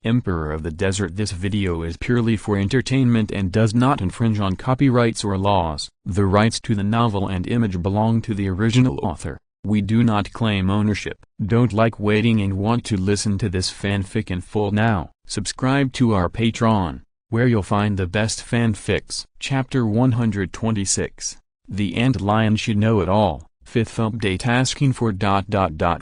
Emperor of the Desert. This video is purely for entertainment and does not infringe on copyrights or laws. The rights to the novel and image belong to the original author. We do not claim ownership. Don't like waiting and want to listen to this fanfic in full now? Subscribe to our Patreon, where you'll find the best fanfics. Chapter 126. The Antlion Should Know It All. 5th update asking for ...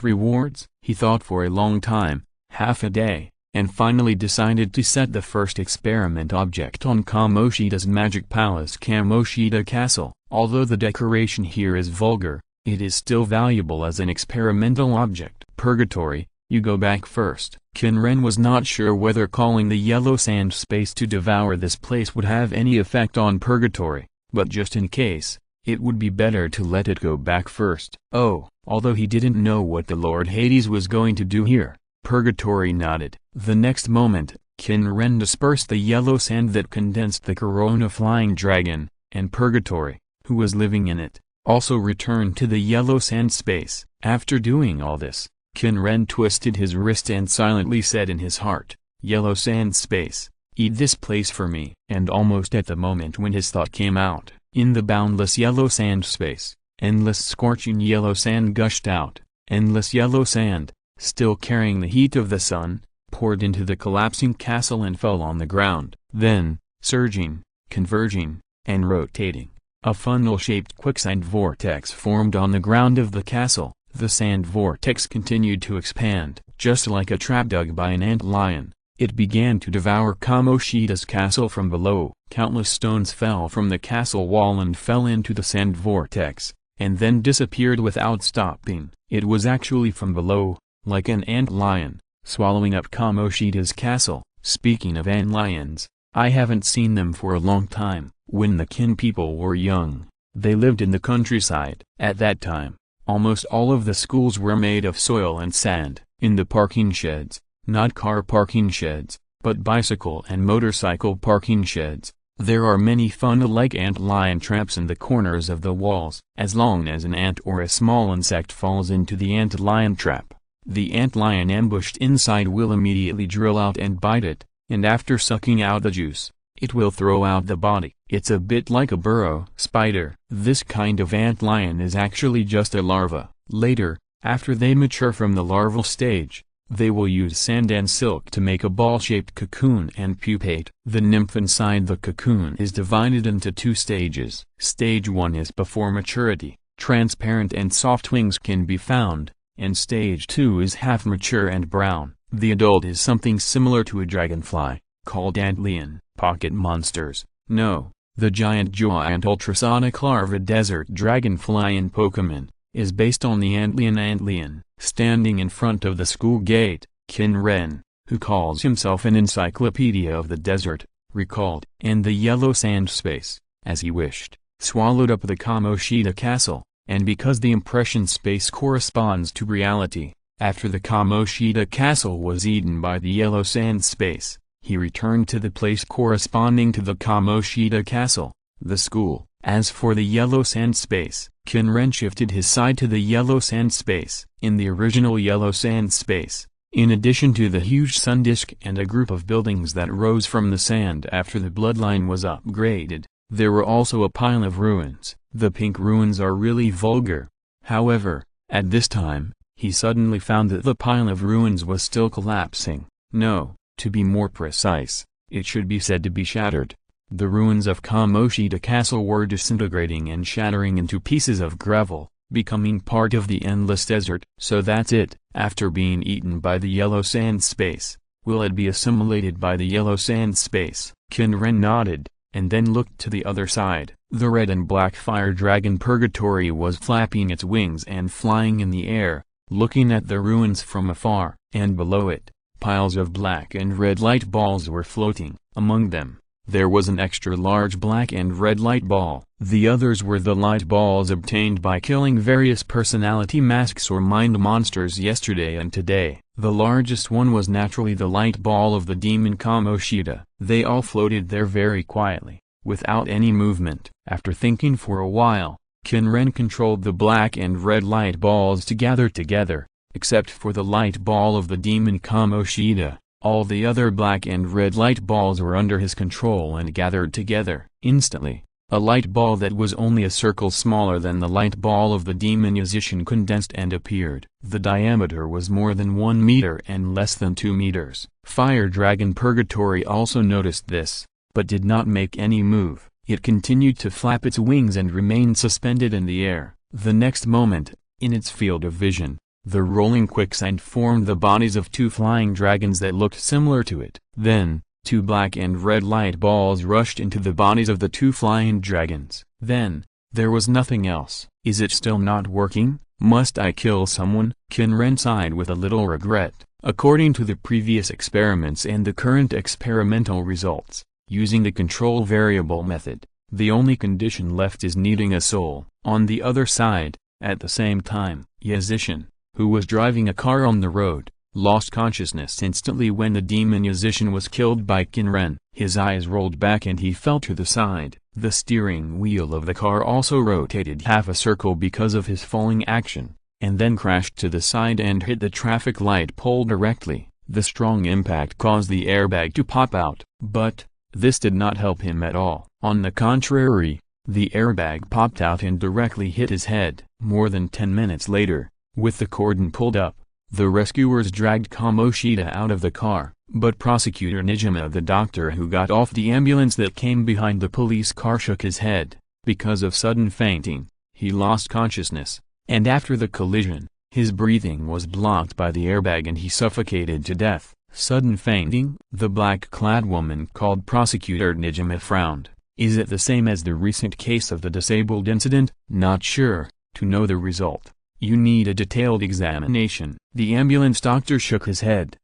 rewards. He thought for a long time, half a day, and finally decided to set the first experiment object on Kamoshida's magic palace, Kamoshida Castle. Although the decoration here is vulgar, it is still valuable as an experimental object. Purgatory, you go back first. Qin Ren was not sure whether calling the yellow sand space to devour this place would have any effect on Purgatory, but just in case, it would be better to let it go back first. Oh, although he didn't know what the Lord Hades was going to do here, Purgatory nodded. The next moment, Qin Ren dispersed the yellow sand that condensed the Corona flying dragon, and Purgatory, who was living in it, also returned to the yellow sand space. After doing all this, Qin Ren twisted his wrist and silently said in his heart, "Yellow sand space, eat this place for me." And almost at the moment when his thought came out, in the boundless yellow sand space, endless scorching yellow sand gushed out. Endless yellow sand, still carrying the heat of the sun, poured into the collapsing castle and fell on the ground. Then, surging, converging, and rotating, a funnel-shaped quicksand vortex formed on the ground of the castle. The sand vortex continued to expand. Just like a trap dug by an antlion, it began to devour Kamoshida's castle from below. Countless stones fell from the castle wall and fell into the sand vortex, and then disappeared without stopping. It was actually from below, like an antlion, swallowing up Kamoshida's castle. Speaking of antlions, I haven't seen them for a long time. When the Qin people were young, they lived in the countryside. At that time, almost all of the schools were made of soil and sand. In the parking sheds, not car parking sheds, but bicycle and motorcycle parking sheds, there are many funnel-like antlion traps in the corners of the walls. As long as an ant or a small insect falls into the antlion trap, the antlion ambushed inside will immediately drill out and bite it, and after sucking out the juice, it will throw out the body. It's a bit like a burrow spider. This kind of antlion is actually just a larva. Later, after they mature from the larval stage, they will use sand and silk to make a ball-shaped cocoon and pupate. The nymph inside the cocoon is divided into two stages. Stage 1 is before maturity, transparent and soft wings can be found, and stage 2 is half mature and brown. The adult is something similar to a dragonfly, called antlion. Pocket monsters. No, the giant giant ultrasonic larva desert dragonfly in Pokemon is based on the antlion. Standing in front of the school gate, Qin Ren, who calls himself an encyclopedia of the desert, recalled, and the yellow sand space, as he wished, swallowed up the Kamoshida castle, and because the impression space corresponds to reality, after the Kamoshida castle was eaten by the yellow sand space, he returned to the place corresponding to the Kamoshida castle, the school. As for the yellow sand space, Qin Ren shifted his side to the yellow sand space. In the original yellow sand space, in addition to the huge sun disk and a group of buildings that rose from the sand after the bloodline was upgraded, there were also a pile of ruins. The pink ruins are really vulgar. However, at this time, he suddenly found that the pile of ruins was still collapsing. No, to be more precise, it should be said to be shattered. The ruins of Kamoshida Castle were disintegrating and shattering into pieces of gravel, becoming part of the endless desert. So that's it. After being eaten by the yellow sand space, will it be assimilated by the yellow sand space? Qin Ren nodded, and then looked to the other side. The red and black fire dragon Purgatory was flapping its wings and flying in the air, looking at the ruins from afar, and below it, piles of black and red light balls were floating. Among them, there was an extra large black and red light ball. The others were the light balls obtained by killing various personality masks or mind monsters yesterday and today. The largest one was naturally the light ball of the demon Kamoshida. They all floated there very quietly, without any movement. After thinking for a while, Qin Ren controlled the black and red light balls to gather together, except for the light ball of the demon Kamoshida. All the other black and red light balls were under his control and gathered together. Instantly, a light ball that was only a circle smaller than the light ball of the demon musician condensed and appeared. The diameter was more than 1 meter and less than 2 meters. Fire Dragon Purgatory also noticed this, but did not make any move. It continued to flap its wings and remained suspended in the air. The next moment, in its field of vision, the rolling quicksand formed the bodies of 2 flying dragons that looked similar to it. Then, 2 black and red light balls rushed into the bodies of the 2 flying dragons. Then, there was nothing else. Is it still not working? Must I kill someone? Qin Ren sighed with a little regret. According to the previous experiments and the current experimental results, using the control variable method, the only condition left is needing a soul. On the other side, at the same time, Yazishan, who was driving a car on the road, lost consciousness instantly when the demon musician was killed by Qin Ren. His eyes rolled back and he fell to the side. The steering wheel of the car also rotated half a circle because of his falling action, and then crashed to the side and hit the traffic light pole directly. The strong impact caused the airbag to pop out, but this did not help him at all. On the contrary, the airbag popped out and directly hit his head. More than 10 minutes later, with the cordon pulled up, the rescuers dragged Kamoshida out of the car, but Prosecutor Nijima, the doctor who got off the ambulance that came behind the police car, shook his head. Because of sudden fainting, he lost consciousness, and after the collision, his breathing was blocked by the airbag and he suffocated to death. Sudden fainting? The black-clad woman called Prosecutor Nijima frowned. Is it the same as the recent case of the disabled incident? Not sure. To know the result, you need a detailed examination. The ambulance doctor shook his head.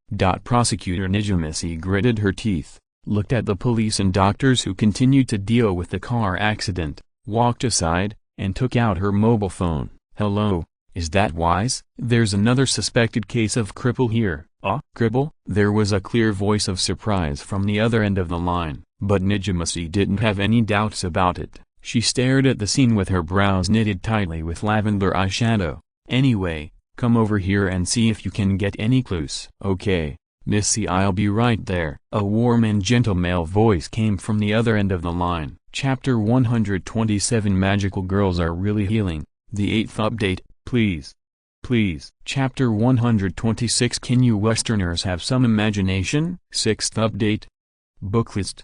Prosecutor Nijima gritted her teeth, looked at the police and doctors who continued to deal with the car accident, walked aside, and took out her mobile phone. Hello, is that Wise? There's another suspected case of cripple here. Cripple? There was a clear voice of surprise from the other end of the line, but Nijima didn't have any doubts about it. She stared at the scene with her brows knitted tightly with lavender eyeshadow. Anyway, come over here and see if you can get any clues. Okay, Missy, I'll be right there. A warm and gentle male voice came from the other end of the line. Chapter 127 Magical Girls Are Really Healing. The 8th update, please. Please. Chapter 126 Can you Westerners have some imagination? 6th update. Booklist.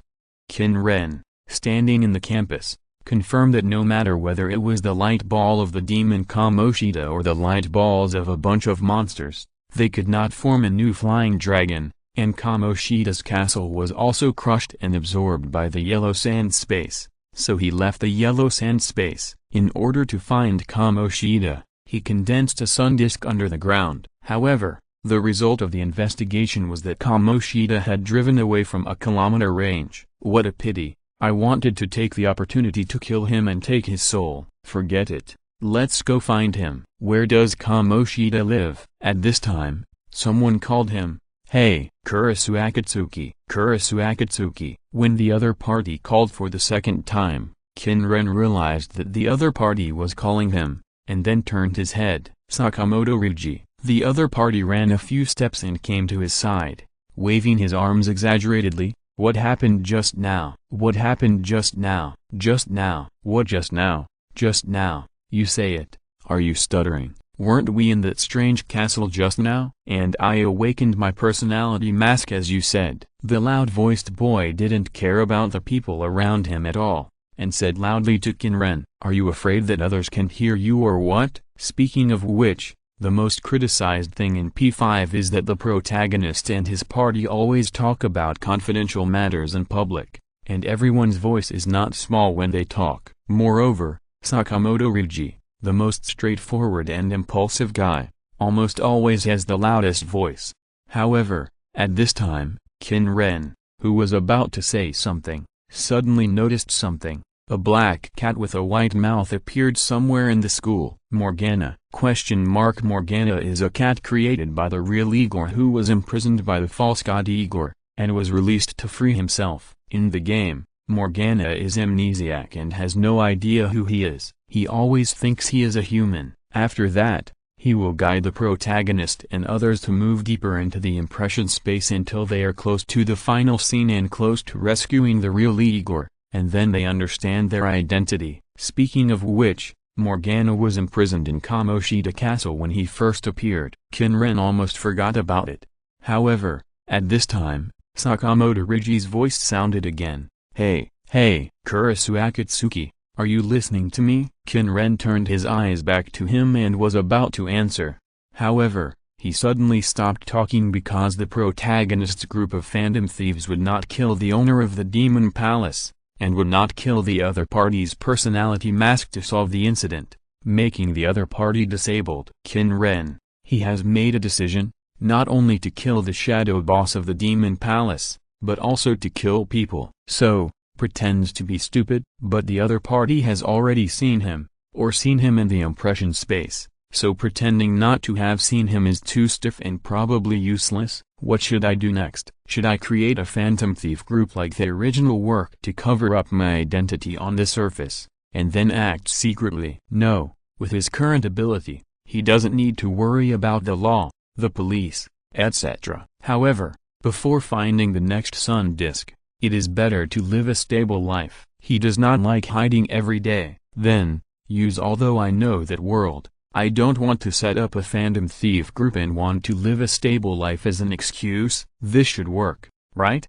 Qin Ren, standing in the campus, confirmed that no matter whether it was the light ball of the demon Kamoshida or the light balls of a bunch of monsters, they could not form a new flying dragon, and Kamoshida's castle was also crushed and absorbed by the yellow sand space. So he left the yellow sand space. In order to find Kamoshida, he condensed a sun disk under the ground. However, the result of the investigation was that Kamoshida had driven away from a kilometer range. What a pity. I wanted to take the opportunity to kill him and take his soul. Forget it. Let's go find him. Where does Kamoshida live? At this time, someone called him. Hey, Kurisu Akatsuki. Kurisu Akatsuki. When the other party called for the second time, Qin Ren realized that the other party was calling him, and then turned his head. Sakamoto Ryuji. The other party ran a few steps and came to his side, waving his arms exaggeratedly. What happened just now? What happened just now? Just now? What just now? Just now? You say it. Are you stuttering? Weren't we in that strange castle just now? And I awakened my personality mask as you said. The loud-voiced boy didn't care about the people around him at all, and said loudly to Qin Ren, are you afraid that others can't hear you or what? Speaking of which, the most criticized thing in P5 is that the protagonist and his party always talk about confidential matters in public, and everyone's voice is not small when they talk. Moreover, Sakamoto Ryuji, the most straightforward and impulsive guy, almost always has the loudest voice. However, at this time, Qin Ren, who was about to say something, suddenly noticed something. A black cat with a white mouth appeared somewhere in the school. Morgana? Morgana is a cat created by the real Igor who was imprisoned by the false god Igor, and was released to free himself. In the game, Morgana is amnesiac and has no idea who he is. He always thinks he is a human. After that, He will guide the protagonist and others to move deeper into the impression space until they are close to the final scene and close to rescuing the real Igor, and then they understand their identity. Speaking of which, Morgana was imprisoned in Kamoshida Castle when he first appeared. Qin Ren almost forgot about it. However, at this time, Sakamoto Rigi's voice sounded again. Hey, Kurisu Akatsuki, are you listening to me? Qin Ren turned his eyes back to him and was about to answer. However, he suddenly stopped talking because the protagonist's group of phantom thieves would not kill the owner of the Demon Palace, and would not kill the other party's personality mask to solve the incident, making the other party disabled. Qin Ren, he has made a decision, not only to kill the shadow boss of the Demon Palace, but also to kill people. So, pretends to be stupid, but the other party has already seen him, or seen him in the impression space, so pretending not to have seen him is too stiff and probably useless. What should I do next? Should I create a phantom thief group like the original work to cover up my identity on the surface, and then act secretly? No, with his current ability, he doesn't need to worry about the law, the police, etc. However, before finding the next sun disk, it is better to live a stable life. He does not like hiding every day. Then, although I know that world, I don't want to set up a phantom thief group and want to live a stable life as an excuse. This should work, right?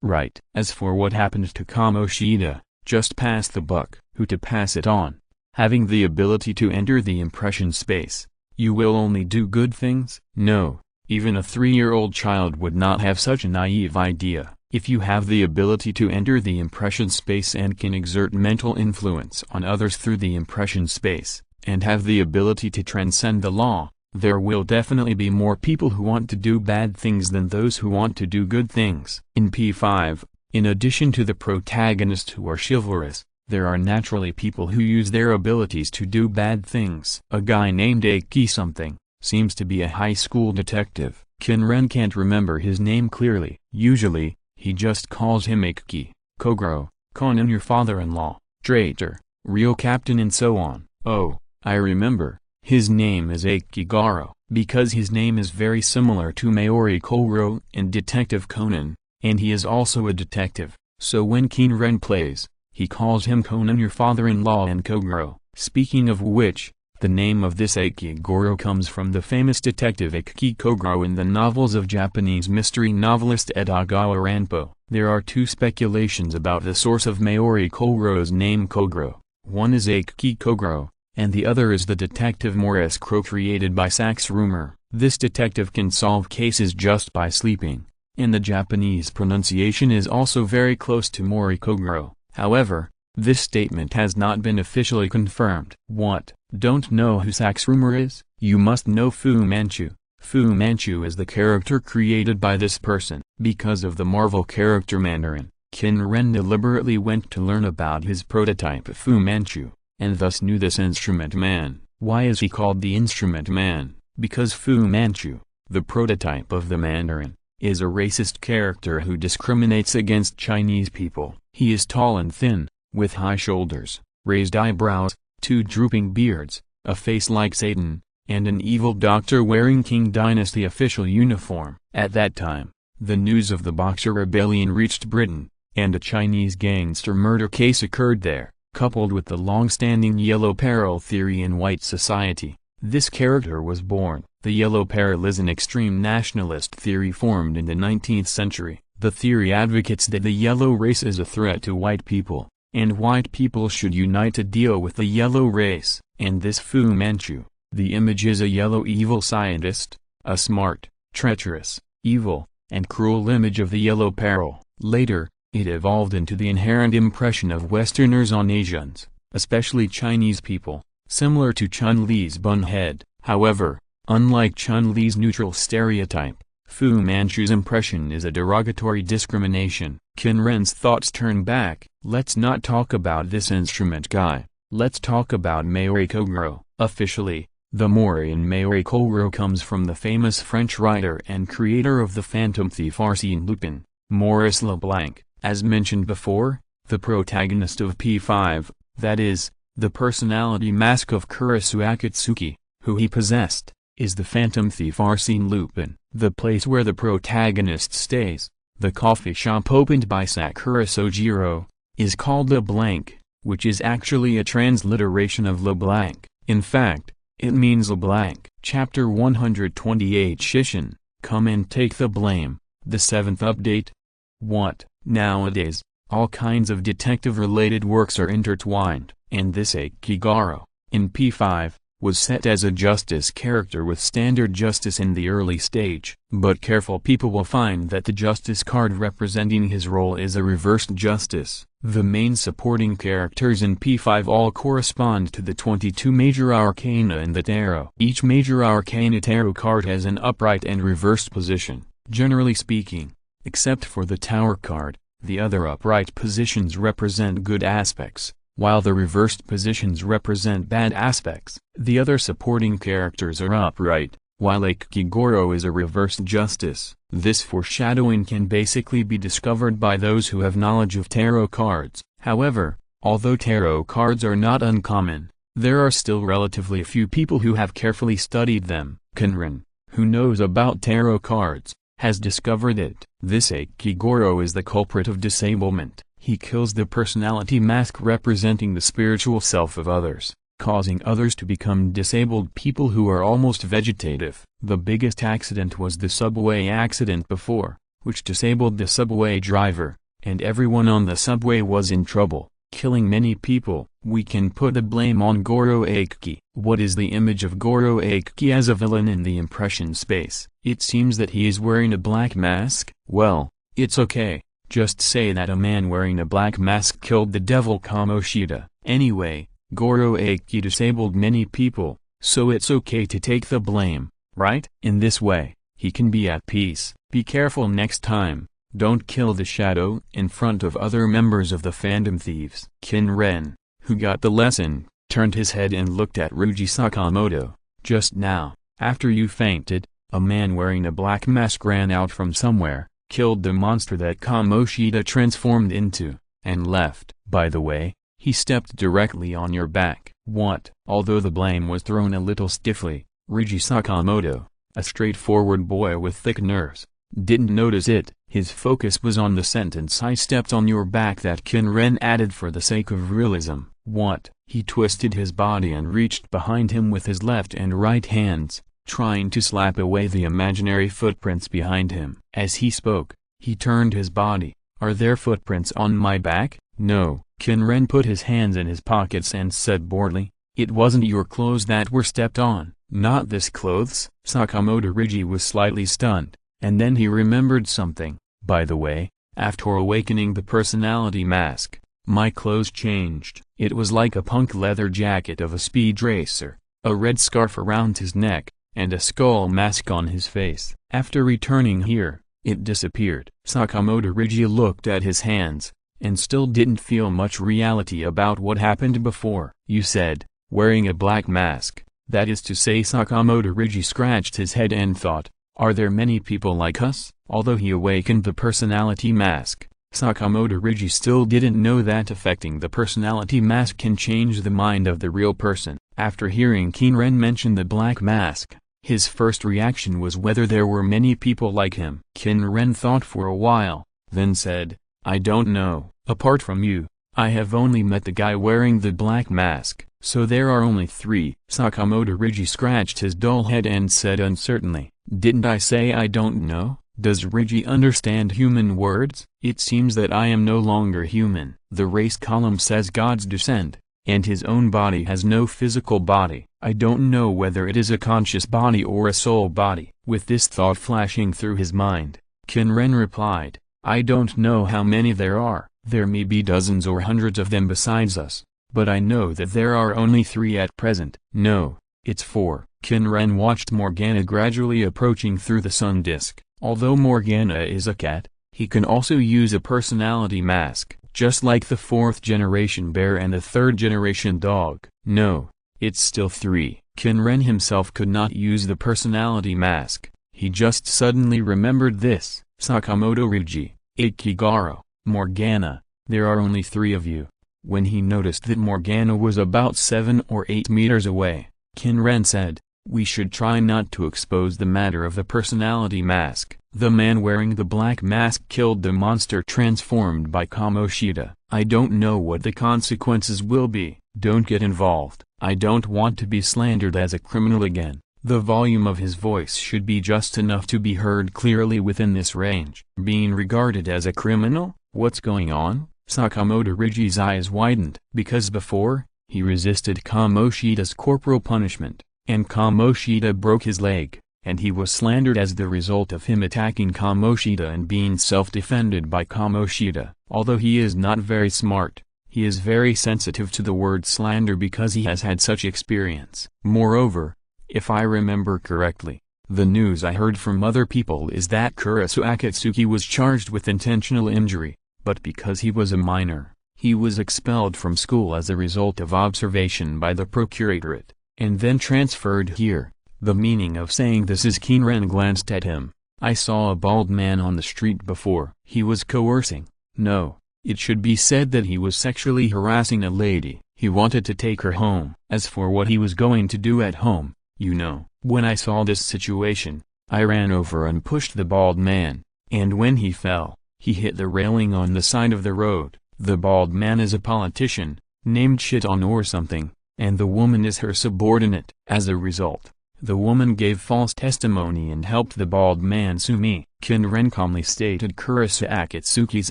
Right. As for what happened to Kamoshida, just pass the buck. Who to pass it on? Having the ability to enter the impression space, you will only do good things? No. Even a 3-year-old child would not have such a naive idea. If you have the ability to enter the impression space and can exert mental influence on others through the impression space, and have the ability to transcend the law, there will definitely be more people who want to do bad things than those who want to do good things. In P5, in addition to the protagonists who are chivalrous, there are naturally people who use their abilities to do bad things. A guy named Aki something seems to be a high school detective. Qin Ren can't remember his name clearly. Usually, he just calls him Aki, Kogoro, Conan your father-in-law, traitor, real captain and so on. Oh, I remember, his name is Akigaro, because his name is very similar to Maori Kogoro in Detective Conan, and he is also a detective, so when Qin Ren plays, he calls him Conan your father-in-law and Kogoro. Speaking of which, the name of this Akigoro comes from the famous detective Aki Kogoro in the novels of Japanese mystery novelist Edagawa Ranpo. There are two speculations about the source of Maori Kogoro's name Kogoro. One is Aki Kogoro, and the other is the detective Morris Crow created by Sax Rumor. This detective can solve cases just by sleeping, and the Japanese pronunciation is also very close to Mori Kogoro. However, this statement has not been officially confirmed. What? Don't know who Sax Rumor is? You must know Fu Manchu. Fu Manchu is the character created by this person. Because of the Marvel character Mandarin, Qin Ren deliberately went to learn about his prototype Fu Manchu, and thus knew this Instrument Man. Why is he called the Instrument Man? Because Fu Manchu, the prototype of the Mandarin, is a racist character who discriminates against Chinese people. He is tall and thin, with high shoulders, raised eyebrows, 2 drooping beards, a face like Satan, and an evil doctor wearing Qing Dynasty official uniform. At that time, the news of the Boxer Rebellion reached Britain, and a Chinese gangster murder case occurred there, coupled with the long-standing Yellow Peril theory in white society. This character was born. The Yellow Peril is an extreme nationalist theory formed in the 19th century. The theory advocates that the yellow race is a threat to white people, and white people should unite to deal with the yellow race. And this Fu Manchu, the image is a yellow evil scientist, a smart, treacherous, evil, and cruel image of the Yellow Peril. Later, it evolved into the inherent impression of Westerners on Asians, especially Chinese people, similar to Chun-Li's bun head. However, unlike Chun-Li's neutral stereotype, Fu Manchu's impression is a derogatory discrimination. Qin Ren's thoughts turn back. Let's not talk about this instrument guy. Let's talk about Maori Kogoro. Officially, the Mori in Maori Kogoro comes from the famous French writer and creator of the Phantom Thief Arsène Lupin, Maurice Leblanc. As mentioned before, the protagonist of P5, that is, The personality mask of Kurisu Akatsuki, who he possessed, is the phantom thief Arsene Lupin. The place where the protagonist stays, the coffee shop opened by Sakura Sojiro, is called Le Blanc, which is actually a transliteration of Le Blanc. In fact, it means Le Blanc. Chapter 128 Shishin, come and take the blame, the 7th update. What? Nowadays, all kinds of detective-related works are intertwined, and this Akigaro, in P5, was set as a justice character with standard justice in the early stage. But careful people will find that the justice card representing his role is a reversed justice. The main supporting characters in P5 all correspond to the 22 major arcana in the tarot. Each major arcana tarot card has an upright and reversed position, generally speaking, except for the Tower card. The other upright positions represent good aspects, while the reversed positions represent bad aspects. The other supporting characters are upright, while Akigoro is a reversed justice. This foreshadowing can basically be discovered by those who have knowledge of tarot cards. However, although tarot cards are not uncommon, there are still relatively few people who have carefully studied them. Qin Ren, who knows about tarot cards, has discovered it. This Akigoro is the culprit of disablement. He kills the personality mask representing the spiritual self of others, causing others to become disabled people who are almost vegetative. The biggest accident was the subway accident before, which disabled the subway driver, and everyone on the subway was in trouble, killing many people. We can put the blame on Goro Akiki. What is the image of Goro Akiki as a villain in the impression space? It seems that he is wearing a black mask. Well, it's okay. Just say that a man wearing a black mask killed the devil Kamoshida. Anyway, Goro Akiki disabled many people, so it's okay to take the blame, right? In this way, he can be at peace. Be careful next time. Don't kill the shadow in front of other members of the Phantom Thieves. Qin Ren, who got the lesson, turned his head and looked at Ryuji Sakamoto. Just now, after you fainted, a man wearing a black mask ran out from somewhere, killed the monster that Kamoshida transformed into, and left. By the way, he stepped directly on your back. What? Although the blame was thrown a little stiffly, Ryuji Sakamoto, a straightforward boy with thick nerves, didn't notice it. His focus was on the sentence "I stepped on your back" that Qin Ren added for the sake of realism. What? He twisted his body and reached behind him with his left and right hands, trying to slap away the imaginary footprints behind him. As he spoke, he turned his body. Are there footprints on my back? No. Qin Ren put his hands in his pockets and said boredly, "It wasn't your clothes that were stepped on." Not this clothes? Sakamoto Ryuji was slightly stunned, and then he remembered something. By the way, after awakening the personality mask, my clothes changed. It was like a punk leather jacket of a speed racer, a red scarf around his neck, and a skull mask on his face. After returning here, it disappeared. Sakamoto Ryuji looked at his hands, and still didn't feel much reality about what happened before. You said, wearing a black mask. That is to say, Sakamoto Ryuji scratched his head and thought, are there many people like us? Although he awakened the personality mask, Sakamoto Ryuji still didn't know that affecting the personality mask can change the mind of the real person. After hearing Qin Ren mention the black mask, his first reaction was whether there were many people like him. Qin Ren thought for a while, then said, I don't know. Apart from you, I have only met the guy wearing the black mask, so there are only 3. Sakamoto Ryuji scratched his dull head and said uncertainly, didn't I say I don't know? Does Ryuji understand human words? It seems that I am no longer human. The race column says God's descent, and his own body has no physical body. I don't know whether it is a conscious body or a soul body. With this thought flashing through his mind, Qin Ren replied, I don't know how many there are. There may be dozens or hundreds of them besides us, but I know that there are only 3 at present. No, it's 4. Qin Ren watched Morgana gradually approaching through the sun disk. Although Morgana is a cat, he can also use a personality mask, just like the 4th generation bear and the 3rd generation dog. No, it's still 3. Qin Ren himself could not use the personality mask. He just suddenly remembered this. Sakamoto Ryuji, Akigaro, Morgana, there are only 3 of you. When he noticed that Morgana was about 7 or 8 meters away, Qin Ren said, "We should try not to expose the matter of the personality mask. The man wearing the black mask killed the monster transformed by Kamoshida. I don't know what the consequences will be. Don't get involved. I don't want to be slandered as a criminal again." The volume of his voice should be just enough to be heard clearly within this range. Being regarded as a criminal? What's going on? Sakamoto Riji's eyes widened. Because before, he resisted Kamoshida's corporal punishment, and Kamoshida broke his leg, and he was slandered as the result of him attacking Kamoshida and being self-defended by Kamoshida. Although he is not very smart, he is very sensitive to the word slander because he has had such experience. Moreover, if I remember correctly, the news I heard from other people is that Kurisu Akatsuki was charged with intentional injury, but because he was a minor, he was expelled from school as a result of observation by the procuratorate, and then transferred here. The meaning of saying this is Qin Ren glanced at him. I saw a bald man on the street before. He was coercing. No, it should be said that he was sexually harassing a lady. He wanted to take her home. As for what he was going to do at home, you know, when I saw this situation, I ran over and pushed the bald man, and when he fell, he hit the railing on the side of the road. The bald man is a politician, named Shiton or something, and the woman is her subordinate. As a result, the woman gave false testimony and helped the bald man sue me. Qin Ren calmly stated Kurisu Akatsuki's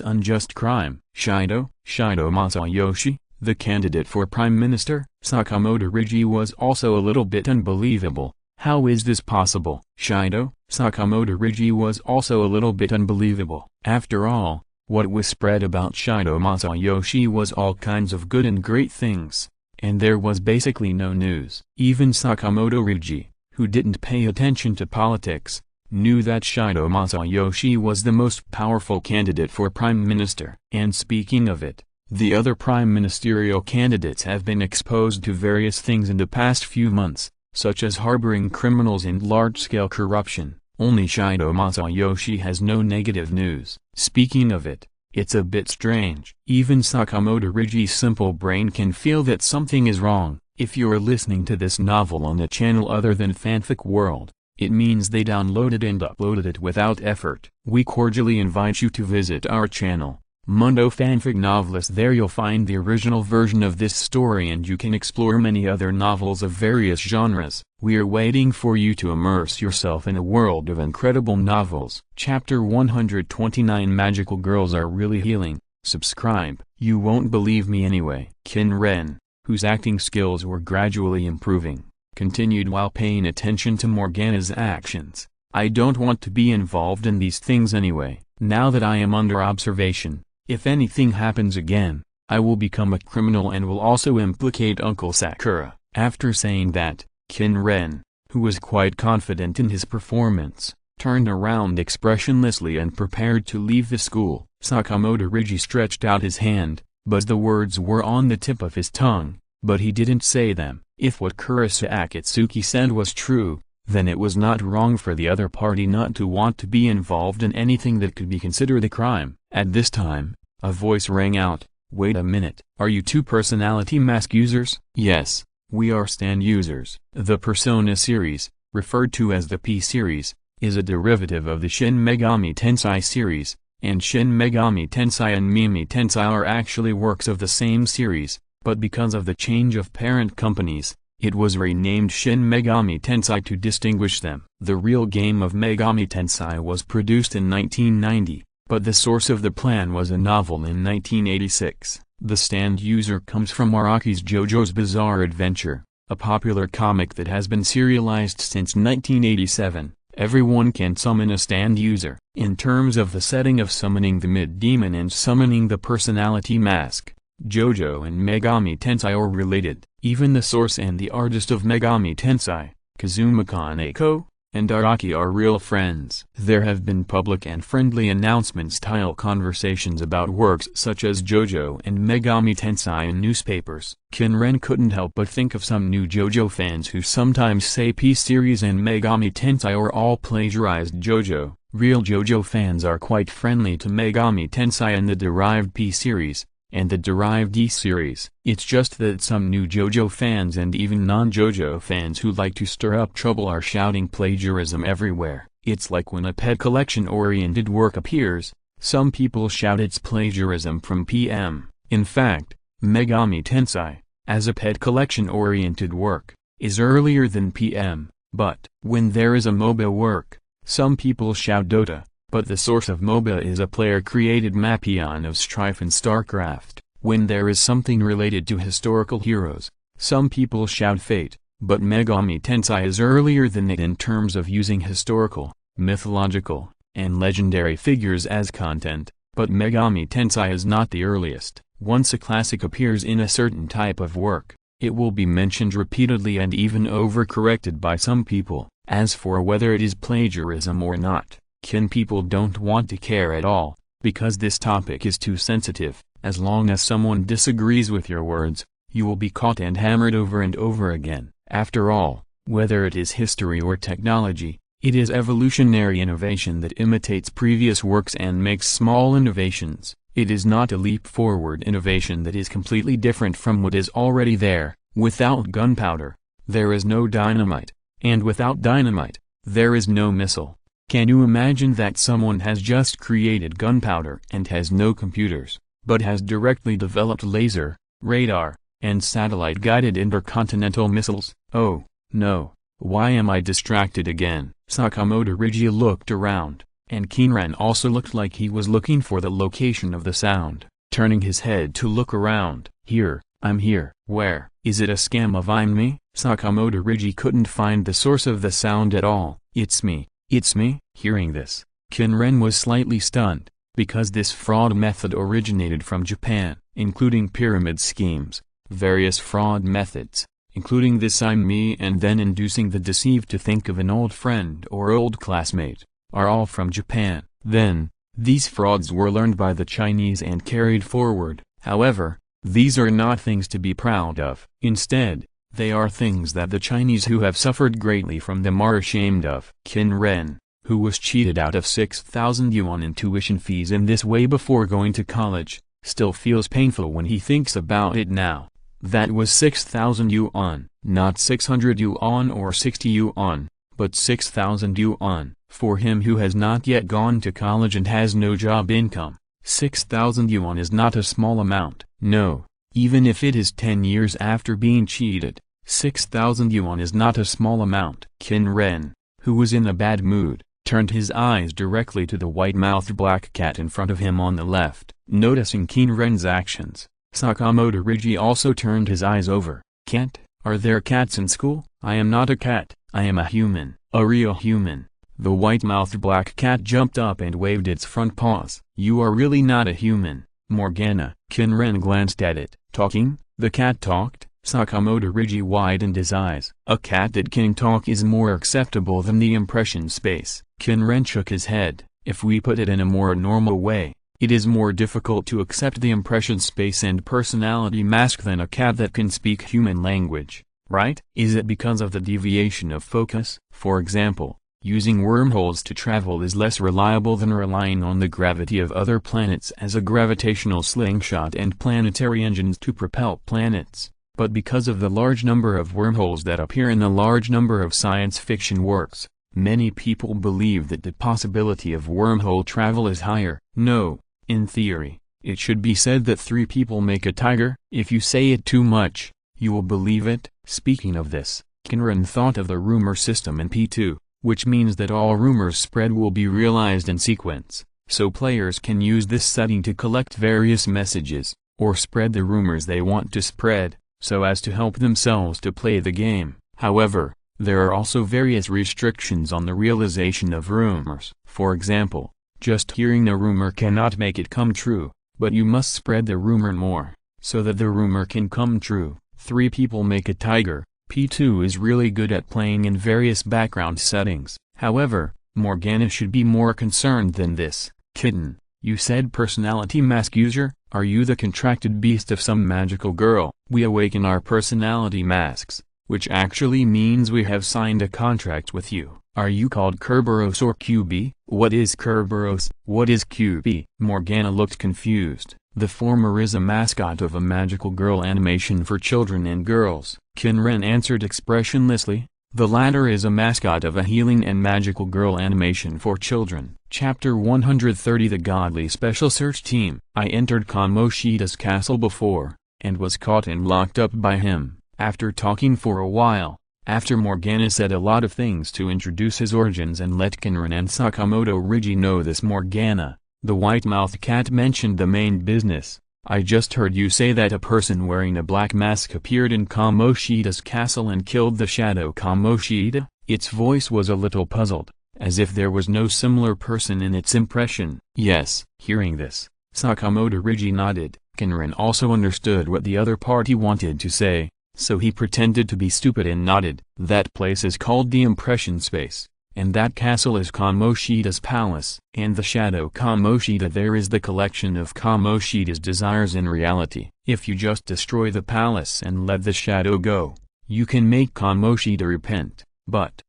unjust crime. Shido Masayoshi, the candidate for prime minister? Sakamoto Riji was also a little bit unbelievable. How is this possible? Sakamoto Riji was also a little bit unbelievable. After all, what was spread about Shido Masayoshi was all kinds of good and great things, and there was basically no news. Even Sakamoto Riji, who didn't pay attention to politics, knew that Shido Masayoshi was the most powerful candidate for prime minister. And speaking of it, the other prime ministerial candidates have been exposed to various things in the past few months, such as harboring criminals and large-scale corruption. Only Shido Masayoshi has no negative news. Speaking of it, it's a bit strange. Even Sakamoto Riji's simple brain can feel that something is wrong. If you're listening to this novel on a channel other than Fanfic World, it means they downloaded and uploaded it without effort. We cordially invite you to visit our channel, Mundo Fanfic Novelist. There you'll find the original version of this story and you can explore many other novels of various genres. We are waiting for you to immerse yourself in a world of incredible novels. Chapter 129 Magical Girls Are Really Healing. Subscribe. You won't believe me anyway. Qin Ren, whose acting skills were gradually improving, continued while paying attention to Morgana's actions. I don't want to be involved in these things anyway. Now that I am under observation, if anything happens again, I will become a criminal and will also implicate Uncle Sakura. After saying that, Qin Ren, who was quite confident in his performance, turned around expressionlessly and prepared to leave the school. Sakamoto Riji stretched out his hand, but the words were on the tip of his tongue, but he didn't say them. If what Kurisu Akatsuki said was true, then it was not wrong for the other party not to want to be involved in anything that could be considered a crime. At this time, a voice rang out, "Wait a minute, are you two personality mask users?" "Yes, we are stand users." The Persona series, referred to as the P series, is a derivative of the Shin Megami Tensei series, and Shin Megami Tensei and Mimi Tensei are actually works of the same series, but because of the change of parent companies, it was renamed Shin Megami Tensei to distinguish them. The real game of Megami Tensei was produced in 1990, but the source of the plan was a novel in 1986. The stand user comes from Araki's JoJo's Bizarre Adventure, a popular comic that has been serialized since 1987. Everyone can summon a stand user. In terms of the setting of summoning the mid-demon and summoning the personality mask, JoJo and Megami Tensei are related. Even the source and the artist of Megami Tensei, Kazuma Kaneko, and Araki are real friends. There have been public and friendly announcement-style conversations about works such as JoJo and Megami Tensei in newspapers. Qin Ren couldn't help but think of some new JoJo fans who sometimes say P-Series and Megami Tensei are all plagiarized JoJo. Real JoJo fans are quite friendly to Megami Tensei and the derived P-Series, and the derived E-series. It's just that some new JoJo fans and even non-JoJo fans who like to stir up trouble are shouting plagiarism everywhere. It's like when a pet collection-oriented work appears, some people shout it's plagiarism from PM. In fact, Megami Tensei, as a pet collection-oriented work, is earlier than PM, but when there is a MOBA work, some people shout Dota, but the source of MOBA is a player-created Mapion of Strife and StarCraft. When there is something related to historical heroes, some people shout Fate, but Megami Tensei is earlier than it in terms of using historical, mythological, and legendary figures as content, but Megami Tensei is not the earliest. Once a classic appears in a certain type of work, it will be mentioned repeatedly and even overcorrected by some people. As for whether it is plagiarism or not, Qin people don't want to care at all, because this topic is too sensitive. As long as someone disagrees with your words, you will be caught and hammered over and over again. After all, whether it is history or technology, it is evolutionary innovation that imitates previous works and makes small innovations. It is not a leap-forward innovation that is completely different from what is already there. Without gunpowder, there is no dynamite, and without dynamite, there is no missile. Can you imagine that someone has just created gunpowder and has no computers, but has directly developed laser, radar, and satellite-guided intercontinental missiles? Oh, no, why am I distracted again? Sakamoto Rigi looked around, and Qin Ren also looked like he was looking for the location of the sound, turning his head to look around. Here, I'm here. Where? Is it a scam of I'm me? Sakamoto Rigi couldn't find the source of the sound at all. It's me. It's me? Hearing this, Qin Ren was slightly stunned, because this fraud method originated from Japan, including pyramid schemes, various fraud methods, including this I'm me and then inducing the deceived to think of an old friend or old classmate, are all from Japan. Then, these frauds were learned by the Chinese and carried forward. However, these are not things to be proud of. Instead, they are things that the Chinese who have suffered greatly from them are ashamed of. Qin Ren, who was cheated out of 6,000 yuan in tuition fees in this way before going to college, still feels painful when he thinks about it now. That was 6,000 yuan, not 600 yuan or 60 yuan, but 6,000 yuan. For him who has not yet gone to college and has no job income, 6,000 yuan is not a small amount. No, even if it is 10 years after being cheated, 6,000 yuan is not a small amount. Qin Ren, who was in a bad mood, turned his eyes directly to the white-mouthed black cat in front of him on the left. Noticing Qin Ren's actions, Sakamoto Rigi also turned his eyes over. Cat? Are there cats in school? I am not a cat, I am a human, a real human. The white-mouthed black cat jumped up and waved its front paws. You are really not a human, Morgana. Qin Ren glanced at it. Talking? The cat talked? Sakamoto Rigi widened his eyes. A cat that can talk is more acceptable than the impression space. Qin Ren shook his head. If we put it in a more normal way, it is more difficult to accept the impression space and personality mask than a cat that can speak human language, right? Is it because of the deviation of focus? For example, using wormholes to travel is less reliable than relying on the gravity of other planets as a gravitational slingshot and planetary engines to propel planets. But because of the large number of wormholes that appear in a large number of science fiction works, many people believe that the possibility of wormhole travel is higher. No, in theory, it should be said that 3 people make a tiger. If you say it too much, you will believe it. Speaking of this, Qin Ren thought of the rumor system in P2. Which means that all rumors spread will be realized in sequence, so players can use this setting to collect various messages, or spread the rumors they want to spread, so as to help themselves to play the game. However, there are also various restrictions on the realization of rumors. For example, just hearing the rumor cannot make it come true, but you must spread the rumor more, so that the rumor can come true. 3 people make a tiger. P2 is really good at playing in various background settings. However, Morgana should be more concerned than this. Kitten, you said personality mask user? Are you the contracted beast of some magical girl? We awaken our personality masks, which actually means we have signed a contract with you. Are you called Kerberos or QB? What is Kerberos? What is QB? Morgana looked confused. The former is a mascot of a magical girl animation for children and girls. Qin Ren answered expressionlessly. The latter is a mascot of a healing and magical girl animation for children. Chapter 130 The Godly Special Search Team. I entered Kamoshida's castle before, and was caught and locked up by him. After talking for a while, after Morgana said a lot of things to introduce his origins and let Qin Ren and Sakamoto Rigi know this, Morgana, the white-mouthed cat, mentioned the main business. I just heard you say that a person wearing a black mask appeared in Kamoshida's castle and killed the shadow Kamoshida? Its voice was a little puzzled, as if there was no similar person in its impression. Yes. Hearing this, Sakamoto Rigi nodded. Qin Ren also understood what the other party wanted to say, so he pretended to be stupid and nodded. That place is called the Impression Space, and that castle is Kamoshida's palace. And the shadow Kamoshida there is the collection of Kamoshida's desires in reality. If you just destroy the palace and let the shadow go, you can make Kamoshida repent. But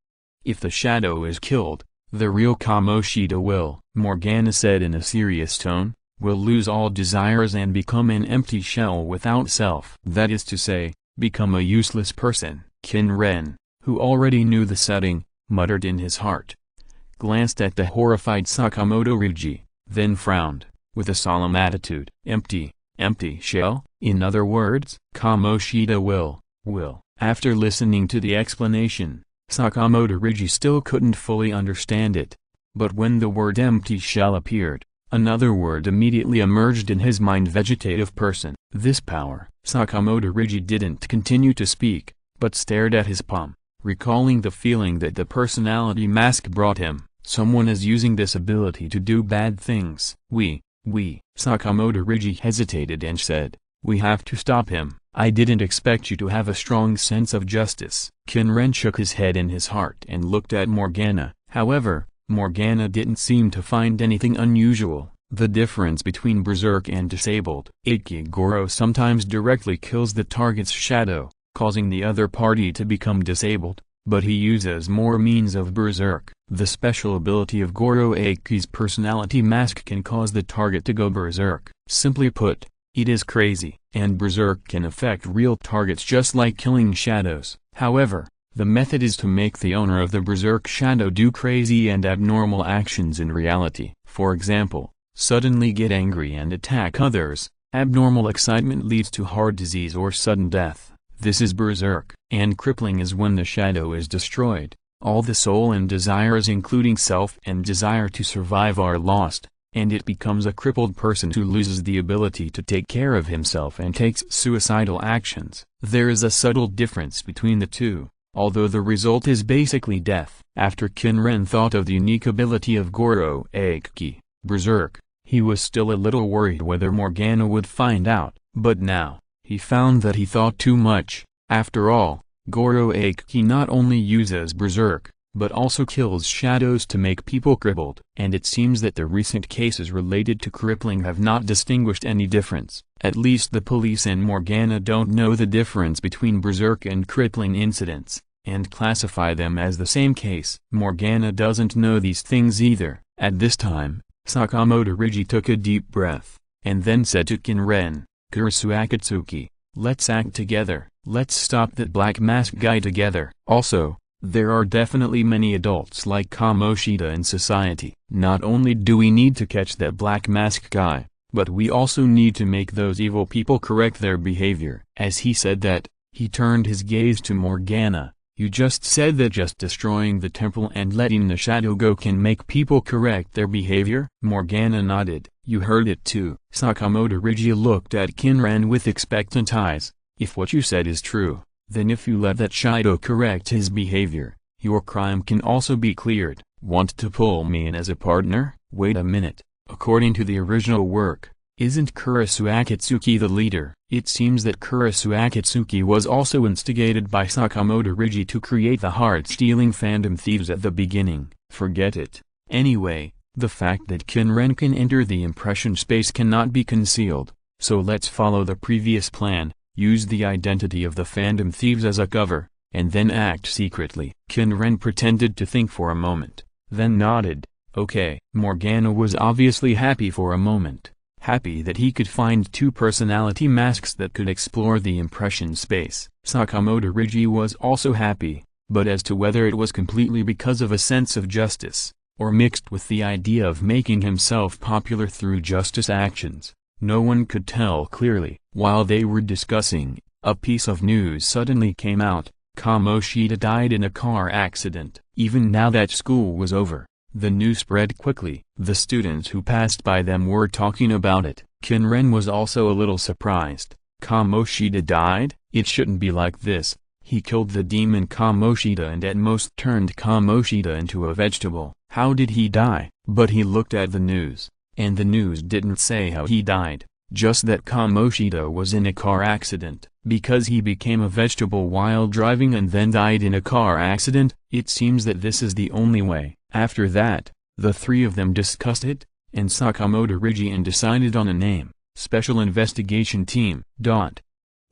if the shadow is killed, the real Kamoshida will, Morgana said in a serious tone, will lose all desires and become an empty shell without self. That is to say, become a useless person. Qin Ren, who already knew the setting, muttered in his heart, glanced at the horrified Sakamoto Rigi, then frowned, with a solemn attitude. Empty shell? In other words, Kamoshida will. After listening to the explanation, Sakamoto Rigi still couldn't fully understand it. But when the word empty shell appeared, another word immediately emerged in his mind: vegetative person. This power. Sakamoto Rigi didn't continue to speak, but stared at his palm, recalling the feeling that the personality mask brought him. Someone is using this ability to do bad things. We. Sakamoto Rigi hesitated and said, we have to stop him. I didn't expect you to have a strong sense of justice. Qin Ren shook his head in his heart and looked at Morgana. However, Morgana didn't seem to find anything unusual. The difference between berserk and disabled. Goro sometimes directly kills the target's shadow, causing the other party to become disabled, but he uses more means of berserk. The special ability of Goro Aki's personality mask can cause the target to go berserk. Simply put, it is crazy, and berserk can affect real targets just like killing shadows. However, the method is to make the owner of the berserk shadow do crazy and abnormal actions in reality. For example, suddenly get angry and attack others. Abnormal excitement leads to heart disease or sudden death. This is berserk. And crippling is when the shadow is destroyed. All the soul and desires, including self and desire to survive, are lost, and it becomes a crippled person who loses the ability to take care of himself and takes suicidal actions. There is a subtle difference between the two, although the result is basically death. After Qin Ren thought of the unique ability of Goro Aki, berserk, he was still a little worried whether Morgana would find out, but now, he found that he thought too much. After all, Goro Aki not only uses berserk, but also kills shadows to make people crippled. And it seems that the recent cases related to crippling have not distinguished any difference. At least the police and Morgana don't know the difference between berserk and crippling incidents, and classify them as the same case. Morgana doesn't know these things either. At this time, Sakamoto Rigi took a deep breath, and then said to Qin Ren, Kurisu Akatsuki, let's act together. Let's stop that black mask guy together. Also, there are definitely many adults like Kamoshida in society. Not only do we need to catch that black mask guy, but we also need to make those evil people correct their behavior. As he said that, he turned his gaze to Morgana. You just said that just destroying the temple and letting the shadow go can make people correct their behavior? Morgana nodded. You heard it too. Sakamoto Rigi looked at Qin Ren with expectant eyes. If what you said is true, then if you let that shadow correct his behavior, your crime can also be cleared. Want to pull me in as a partner? Wait a minute. According to the original work, isn't Kurisu Akatsuki the leader? It seems that Kurisu Akatsuki was also instigated by Sakamoto Rigi to create the heart-stealing Phantom Thieves at the beginning. Forget it. Anyway, the fact that Qin Ren can enter the impression space cannot be concealed, so let's follow the previous plan, use the identity of the Phantom Thieves as a cover, and then act secretly. Qin Ren pretended to think for a moment, then nodded. Okay. Morgana was obviously happy for a moment. happy that he could find two personality masks that could explore the impression space. Sakamoto Rigi was also happy, but as to whether it was completely because of a sense of justice, or mixed with the idea of making himself popular through justice actions, no one could tell clearly. While they were discussing, a piece of news suddenly came out: Kamoshida died in a car accident. Even now that school was over, the news spread quickly. The students who passed by them were talking about it. Qin Ren was also a little surprised. Kamoshida died? It shouldn't be like this. He killed the demon Kamoshida and at most turned Kamoshida into a vegetable. How did he die? But he looked at the news, and the news didn't say how he died, just that Kamoshida was in a car accident. Because he became a vegetable while driving and then died in a car accident, it seems that this is the only way. After that, the three of them discussed it, and Sakamoto Rigi and decided on a name: Special Investigation Team.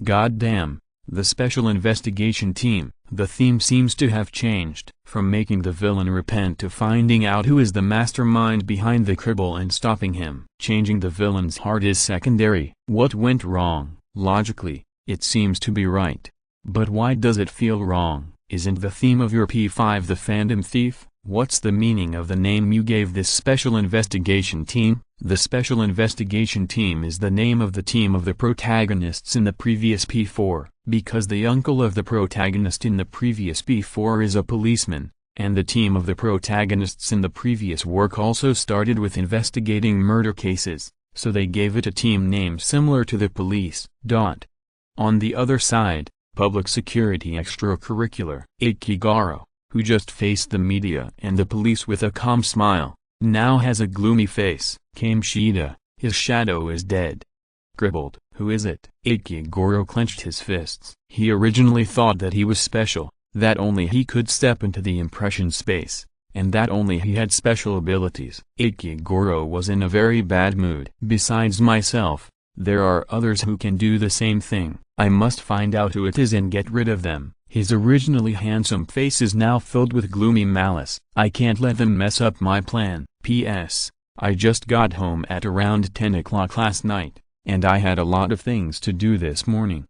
Goddamn, the Special Investigation Team. The theme seems to have changed from making the villain repent to finding out who is the mastermind behind the cribble and stopping him. Changing the villain's heart is secondary. What went wrong? Logically, it seems to be right. But why does it feel wrong? Isn't the theme of your P5 the Fandom Thief? What's the meaning of the name you gave this Special Investigation Team? The Special Investigation Team is the name of the team of the protagonists in the previous P4, because the uncle of the protagonist in the previous P4 is a policeman, and the team of the protagonists in the previous work also started with investigating murder cases, so they gave it a team name similar to the police. On the other side, public security extracurricular Ikigaro, who just faced the media and the police with a calm smile, now has a gloomy face. Kamoshida, his shadow is dead. Crippled, who is it? Ikigoro clenched his fists. He originally thought that he was special, that only he could step into the impression space, and that only he had special abilities. Ikigoro was in a very bad mood. Besides myself, there are others who can do the same thing. I must find out who it is and get rid of them. His originally handsome face is now filled with gloomy malice. I can't let them mess up my plan. P.S. I just got home at around 10 o'clock last night, and I had a lot of things to do this morning.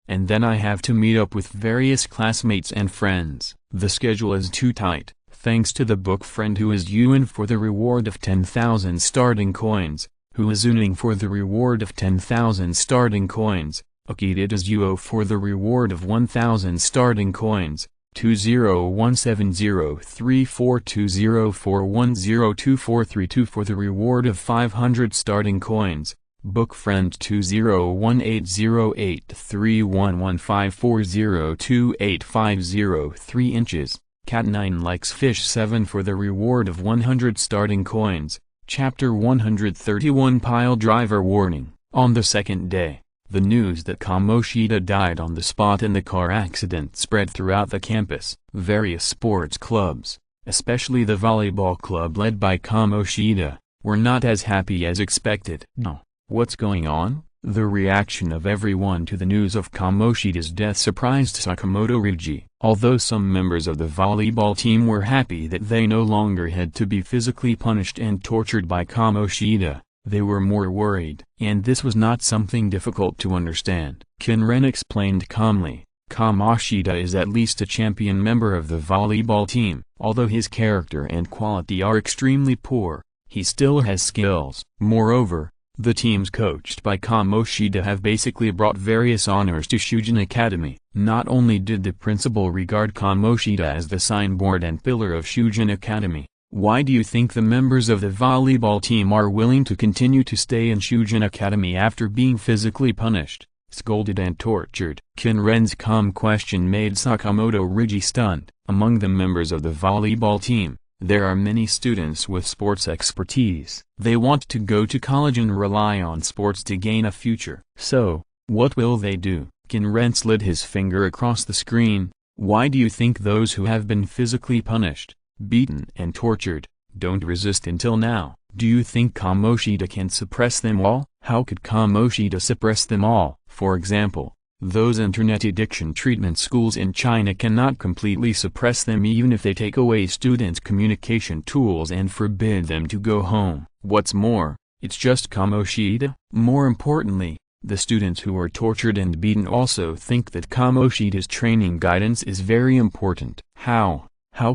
And then I have to meet up with various classmates and friends. The schedule is too tight. Thanks to the book friend who is Yuan for the reward of 10,000 starting coins, who is Uning for the reward of 10,000 starting coins, Akita is Uo for the reward of 1,000 starting coins, 2017034204102432 for the reward of 500 starting coins, book friend 201808031154028503 3 inches, cat9 likes fish 7 for the reward of 100 starting coins. Chapter 131 Pile Driver Warning. On the second day, the news that Kamoshida died on the spot in the car accident spread throughout the campus. Various sports clubs, especially the volleyball club led by Kamoshida, were not as happy as expected. No, what's going on? The reaction of everyone to the news of Kamoshida's death surprised Sakamoto Rigi. Although some members of the volleyball team were happy that they no longer had to be physically punished and tortured by Kamoshida, they were more worried. And this was not something difficult to understand. Qin Ren explained calmly, Kamoshida is at least a champion member of the volleyball team. Although his character and quality are extremely poor, he still has skills. Moreover, the teams coached by Kamoshida have basically brought various honors to Shujin Academy. Not only did the principal regard Kamoshida as the signboard and pillar of Shujin Academy, why do you think the members of the volleyball team are willing to continue to stay in Shujin Academy after being physically punished, scolded and tortured? Qin Ren's calm question made Sakamoto Rigi stunned. Among the members of the volleyball team, there are many students with sports expertise. They want to go to college and rely on sports to gain a future. So, what will they do? Qin Ren slid his finger across the screen. Why do you think those who have been physically punished, beaten and tortured, don't resist until now? Do you think Kamoshida can suppress them all? How could Kamoshida suppress them all? For example, those internet addiction treatment schools in China cannot completely suppress them even if they take away students' communication tools and forbid them to go home. What's more, it's just Kamoshida. More importantly, the students who are tortured and beaten also think that Kamoshida's training guidance is very important. How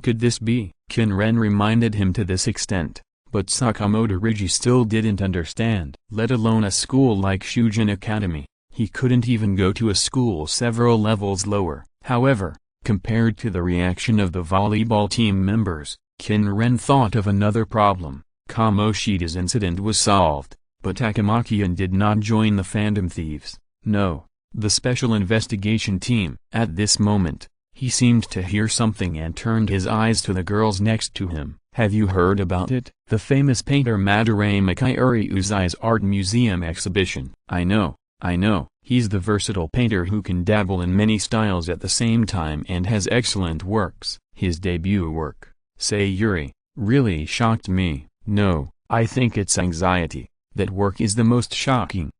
could this be? Qin Ren reminded him to this extent, but Sakamoto Rigi still didn't understand. Let alone a school like Shujin Academy, he couldn't even go to a school several levels lower. However, compared to the reaction of the volleyball team members, Qin Ren thought of another problem. Kamoshida's incident was solved, but Takamakian did not join the Phantom Thieves. No, the special investigation team. At this moment, he seemed to hear something and turned his eyes to the girls next to him. Have you heard about it? The famous painter Madarame Kairi Uzai's art museum exhibition. I know. He's the versatile painter who can dabble in many styles at the same time and has excellent works. His debut work, Sayuri, really shocked me. No, I think it's anxiety. That work is the most shocking.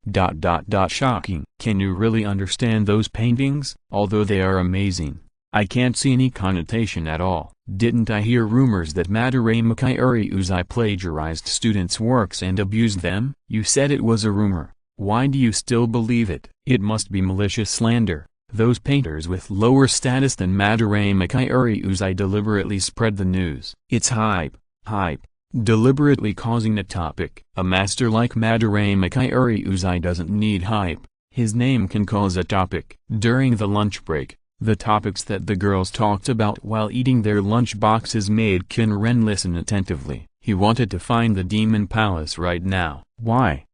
Shocking. Can you really understand those paintings? Although they are amazing, I can't see any connotation at all. Didn't I hear rumors that Madarame Kairi Uzai plagiarized students' works and abused them? You said it was a rumor. Why do you still believe it? It must be malicious slander. Those painters with lower status than Madarame Kairi Uzai deliberately spread the news. It's hype. Deliberately causing a topic. A master like Madarame Kairi Uzai doesn't need hype. His name can cause a topic. During the lunch break, the topics that the girls talked about while eating their lunch boxes made Qin Ren listen attentively. He wanted to find the Demon Palace right now. Why?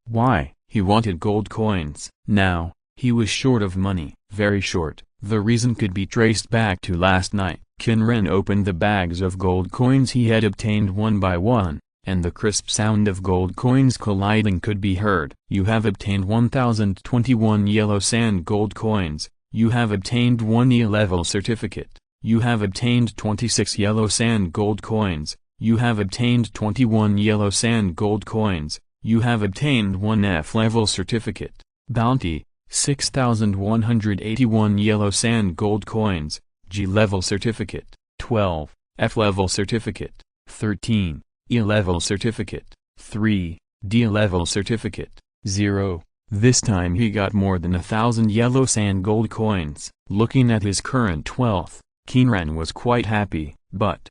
He wanted gold coins. Now, he was short of money. Very short. The reason could be traced back to last night. Qin Ren opened the bags of gold coins he had obtained one by one, and the crisp sound of gold coins colliding could be heard. You have obtained 1021 yellow sand gold coins. You have obtained 1 E-level certificate. You have obtained 26 yellow sand gold coins. You have obtained 21 yellow sand gold coins. You have obtained 1 F-level certificate. Bounty, 6,181 yellow sand gold coins. G-level certificate, 12, F-level certificate, 13, E-level certificate, 3, D-level certificate, 0. This time he got more than 1,000 yellow sand gold coins. Looking at his current wealth, Qin Ren was quite happy, but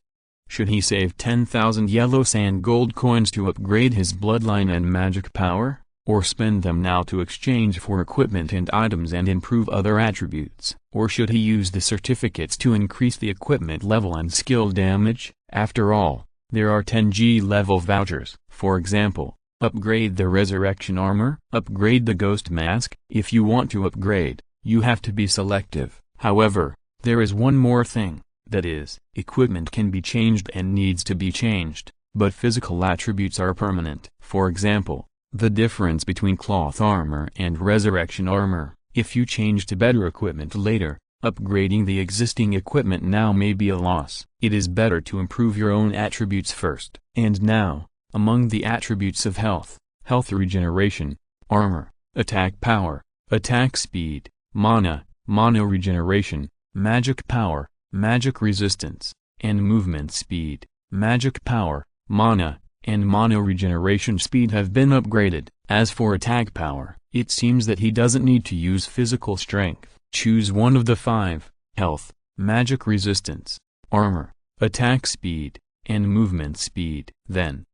should he save 10,000 yellow sand gold coins to upgrade his bloodline and magic power, or spend them now to exchange for equipment and items and improve other attributes? Or should he use the certificates to increase the equipment level and skill damage? After all, there are 10 G-level vouchers. For example, upgrade the resurrection armor, upgrade the ghost mask. If you want to upgrade, you have to be selective. However, there is one more thing, that is, equipment can be changed and needs to be changed, but physical attributes are permanent. For example, the difference between cloth armor and resurrection armor. If you change to better equipment later, upgrading the existing equipment now may be a loss. It is better to improve your own attributes first. And now, among the attributes of health regeneration, armor, attack power, attack speed, mana regeneration, magic power, magic resistance, and movement speed. Magic power, mana, and mana regeneration speed have been upgraded. As for attack power, it seems that he doesn't need to use physical strength. Choose one of the 5, health, magic resistance, armor, attack speed, and movement speed. Then,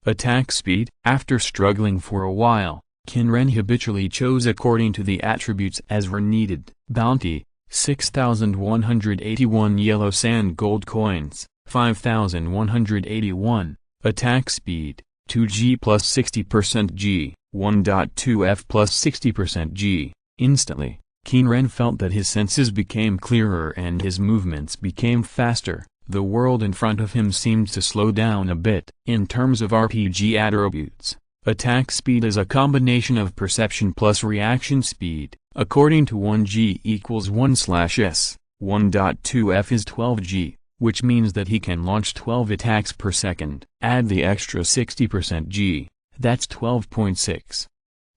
attack speed. After struggling for a while, Qin Ren habitually chose according to the attributes as were needed. Bounty, 6,181 yellow sand gold coins, 5,181. Attack speed, 2G plus 60% G, 1.2F plus 60% G. Instantly, Qin Ren felt that his senses became clearer and his movements became faster. The world in front of him seemed to slow down a bit. In terms of RPG attributes, attack speed is a combination of perception plus reaction speed. According to 1G equals 1/S, 1.2F is 12G. Which means that he can launch 12 attacks per second. Add the extra 60% G, that's 12.6.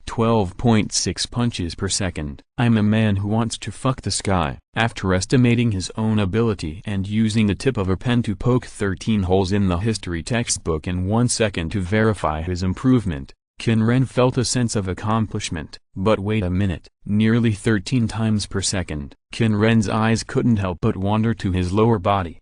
12.6 punches per second. I'm a man who wants to fuck the sky. After estimating his own ability and using the tip of a pen to poke 13 holes in the history textbook in 1 second to verify his improvement, Qin Ren felt a sense of accomplishment. But wait a minute, nearly 13 times per second. Qin Ren's eyes couldn't help but wander to his lower body.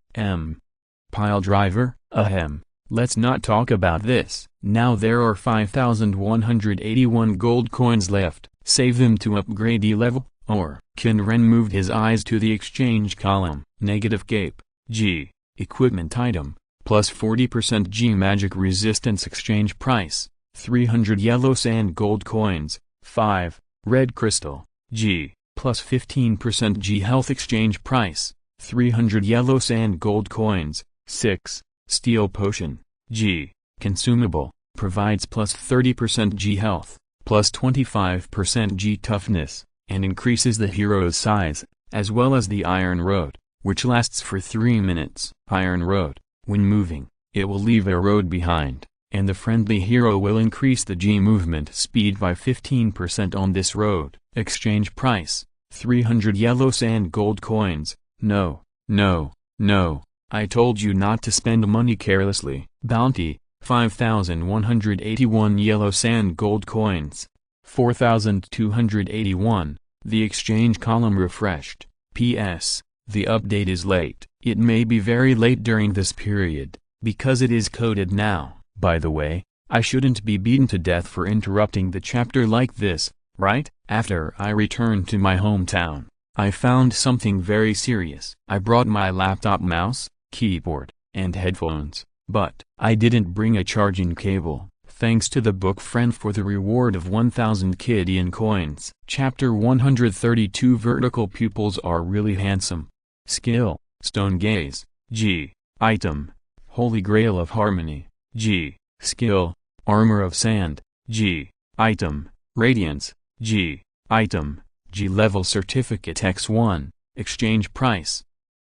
Pile driver, ahem. Let's not talk about this. Now there are 5,181 gold coins left. Save them to upgrade E-level, or… Qin Ren moved his eyes to the exchange column. Negative cape, G. Equipment item, plus 40% G magic resistance exchange price, 300 yellow sand gold coins, 5. Red crystal, G. Plus 15% G health exchange price, 300 yellow sand gold coins, 6. Steel potion, G. Consumable, provides plus 30% G health, plus 25% G toughness, and increases the hero's size, as well as the iron road, which lasts for 3 minutes. Iron road, when moving, it will leave a road behind, and the friendly hero will increase the G movement speed by 15% on this road. Exchange price, 300 yellow sand gold coins. No, no, no, I told you not to spend money carelessly. Bounty, 5,181 yellow sand gold coins. 4,281, the exchange column refreshed. P.S. The update is late. It may be very late during this period, because it is coded now. By the way, I shouldn't be beaten to death for interrupting the chapter like this, right? After I returned to my hometown, I found something very serious. I brought my laptop mouse, keyboard, and headphones, but I didn't bring a charging cable. Thanks to the book friend for the reward of 1,000 Kidian coins. Chapter 132 Vertical pupils are really handsome. Skill, Stone Gaze, G. Item, Holy Grail of Harmony, G. Skill, Armor of Sand, G. Item, Radiance, G. Item, G Level Certificate X1, Exchange Price,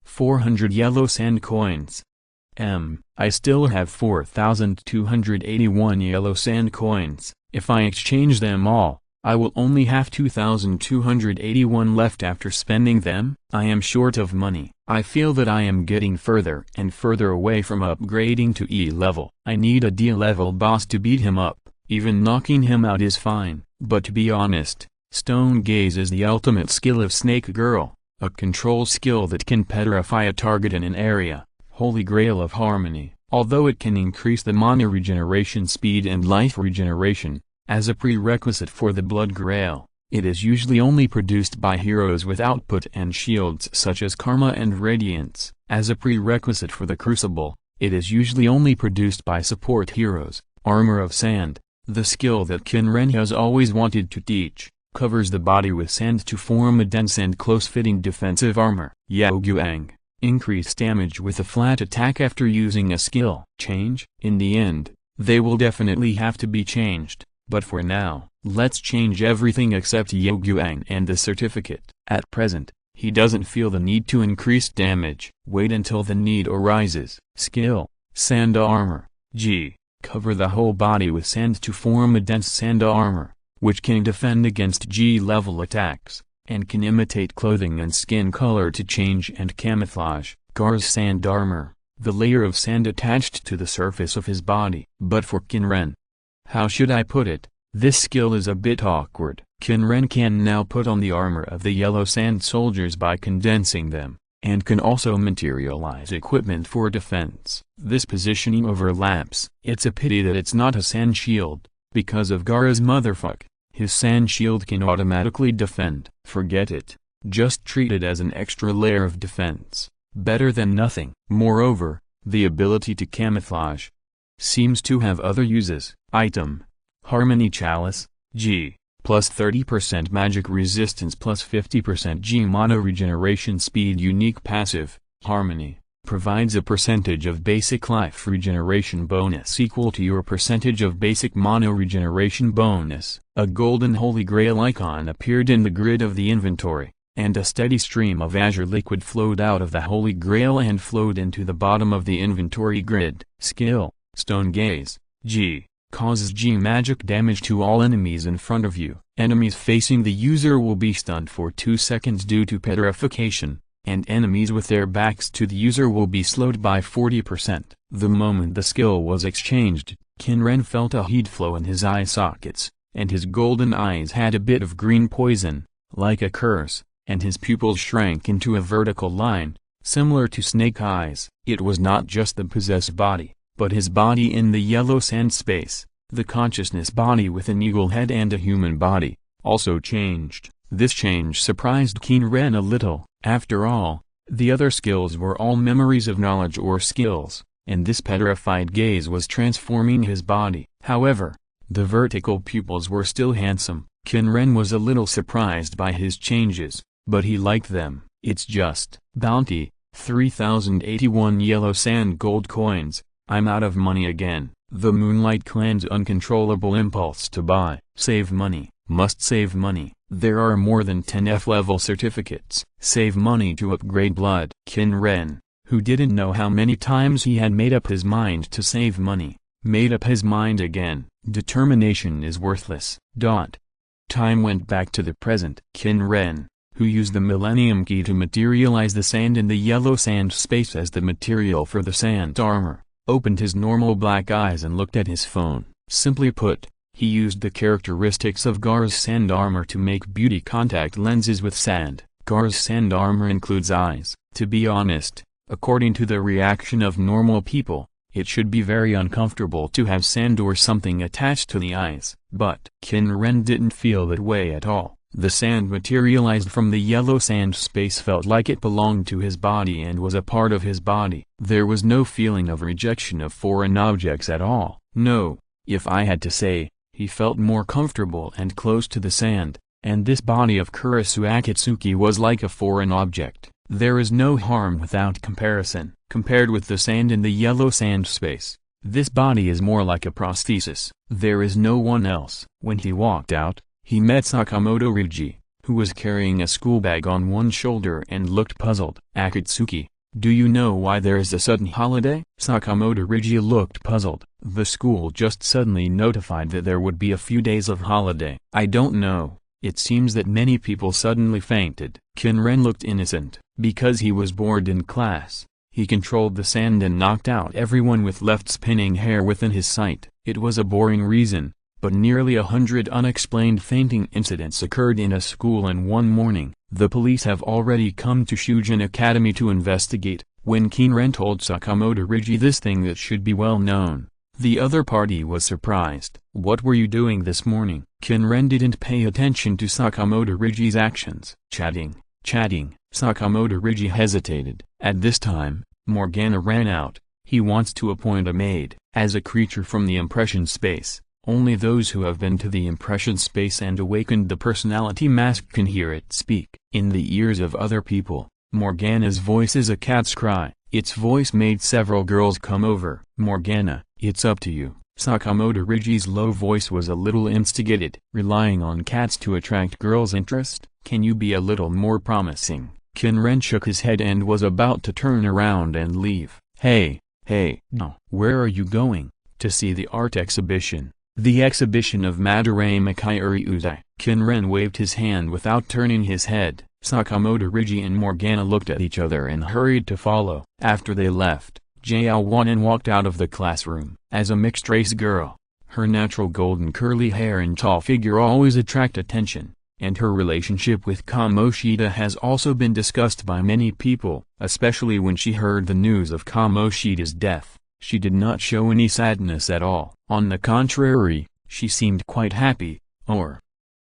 400 yellow sand coins. I still have 4,281 yellow sand coins. If I exchange them all, I will only have 2,281 left after spending them. I am short of money. I feel that I am getting further and further away from upgrading to E level. I need a D level boss to beat him up. Even knocking him out is fine. But to be honest, Stone Gaze is the ultimate skill of Snake Girl, a control skill that can petrify a target in an area. Holy Grail of Harmony, although it can increase the mana regeneration speed and life regeneration, as a prerequisite for the Blood Grail, it is usually only produced by heroes with output and shields such as Karma and Radiance. As a prerequisite for the Crucible, it is usually only produced by support heroes. Armor of Sand, the skill that Qin Ren has always wanted to teach, covers the body with sand to form a dense and close-fitting defensive armor. Yaoguang, increased damage with a flat attack after using a skill. Change? In the end, they will definitely have to be changed, but for now, let's change everything except Yaoguang and the certificate. At present, he doesn't feel the need to increase damage. Wait until the need arises. Skill, Sand Armor, G. Cover the whole body with sand to form a dense sand armor, which can defend against G-level attacks, and can imitate clothing and skin color to change and camouflage. Gar's Sand Armor, the layer of sand attached to the surface of his body. But for Qin Ren, how should I put it? This skill is a bit awkward. Qin Ren can now put on the armor of the yellow sand soldiers by condensing them, and can also materialize equipment for defense. This positioning overlaps. It's a pity that it's not a sand shield, because of Gaara's motherfuck. His sand shield can automatically defend. Forget it. Just treat it as an extra layer of defense. Better than nothing. Moreover, the ability to camouflage seems to have other uses. Item, Harmony Chalice, G. Plus 30% magic resistance plus 50% G mana regeneration speed. Unique passive, Harmony, provides a percentage of basic life regeneration bonus equal to your percentage of basic mana regeneration bonus. A golden Holy Grail icon appeared in the grid of the inventory, and a steady stream of azure liquid flowed out of the Holy Grail and flowed into the bottom of the inventory grid. Skill, Stone Gaze, G. Causes G magic damage to all enemies in front of you. Enemies facing the user will be stunned for 2 seconds due to petrification, and enemies with their backs to the user will be slowed by 40%. The moment the skill was exchanged, Qin Ren felt a heat flow in his eye sockets, and his golden eyes had a bit of green poison, like a curse, and his pupils shrank into a vertical line, similar to snake eyes. It was not just the possessed body, but his body in the yellow sand space, the consciousness body with an eagle head and a human body, also changed. This change surprised Qin Ren a little. After all, the other skills were all memories of knowledge or skills, and this petrified gaze was transforming his body. However, the vertical pupils were still handsome. Qin Ren was a little surprised by his changes, but he liked them. It's just bounty, 3081 yellow sand gold coins. I'm out of money again. The Moonlight Clan's uncontrollable impulse to buy. Save money, must save money. There are more than 10 F-level certificates. Save money to upgrade blood. Qin Ren, who didn't know how many times he had made up his mind to save money, made up his mind again. Determination is worthless. Time went back to the present. Qin Ren, who used the Millennium Key to materialize the sand in the yellow sand space as the material for the sand armor, opened his normal black eyes and looked at his phone. Simply put, he used the characteristics of Gar's sand armor to make beauty contact lenses with sand. Gar's sand armor includes eyes. To be honest, according to the reaction of normal people, it should be very uncomfortable to have sand or something attached to the eyes. But Qin Ren didn't feel that way at all. The sand materialized from the yellow sand space felt like it belonged to his body and was a part of his body. There was no feeling of rejection of foreign objects at all. No, if I had to say, he felt more comfortable and close to the sand, and this body of Kurisu Akatsuki was like a foreign object. There is no harm without comparison. Compared with the sand in the yellow sand space, this body is more like a prosthesis. There is no one else. When he walked out, he met Sakamoto Riji, who was carrying a school bag on one shoulder and looked puzzled. Akatsuki, do you know why there is a sudden holiday? Sakamoto Riji looked puzzled. The school just suddenly notified that there would be a few days of holiday. I don't know. It seems that many people suddenly fainted. Qin Ren looked innocent. Because he was bored in class, he controlled the sand and knocked out everyone with left spinning hair within his sight. It was a boring reason, but nearly 100 unexplained fainting incidents occurred in a school in one morning. The police have already come to Shujin Academy to investigate. When Qin Ren told Sakamoto Riji this thing that should be well known, the other party was surprised. What were you doing this morning? Qin Ren didn't pay attention to Sakamoto Riji's actions. Chatting. Sakamoto Riji hesitated. At this time, Morgana ran out. He wants to appoint a maid. As a creature from the impression space, only those who have been to the impression space and awakened the personality mask can hear it speak. In the ears of other people, Morgana's voice is a cat's cry. Its voice made several girls come over. Morgana, it's up to you. Sakamoto Riji's low voice was a little instigated. Relying on cats to attract girls' interest? Can you be a little more promising? Qin Ren shook his head and was about to turn around and leave. Hey, no. Where are you going? To see the art exhibition. The exhibition of Madarame Kairi Uzai. Qin Ren waved his hand without turning his head. Sakamoto Riji and Morgana looked at each other and hurried to follow. After they left, Jiao Wanan walked out of the classroom. As a mixed-race girl, her natural golden curly hair and tall figure always attract attention, and her relationship with Kamoshida has also been discussed by many people. Especially when she heard the news of Kamoshida's death, she did not show any sadness at all. On the contrary, she seemed quite happy, or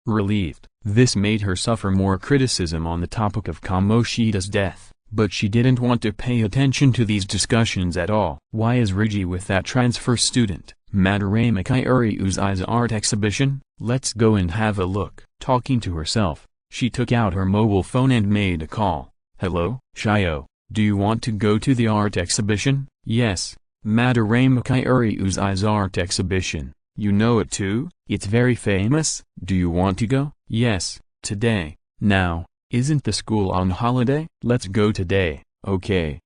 relieved. This made her suffer more criticism on the topic of Kamoshida's death. But she didn't want to pay attention to these discussions at all. Why is Riji with that transfer student? Madarame Kairi Uzai's art exhibition? Let's go and have a look. Talking to herself, she took out her mobile phone and made a call. Hello, Shio, do you want to go to the art exhibition? Yes, Madarame Kairi Uzai's art exhibition. You know it too? It's very famous. Do you want to go? Yes, today. Now, isn't the school on holiday? Let's go today. Okay,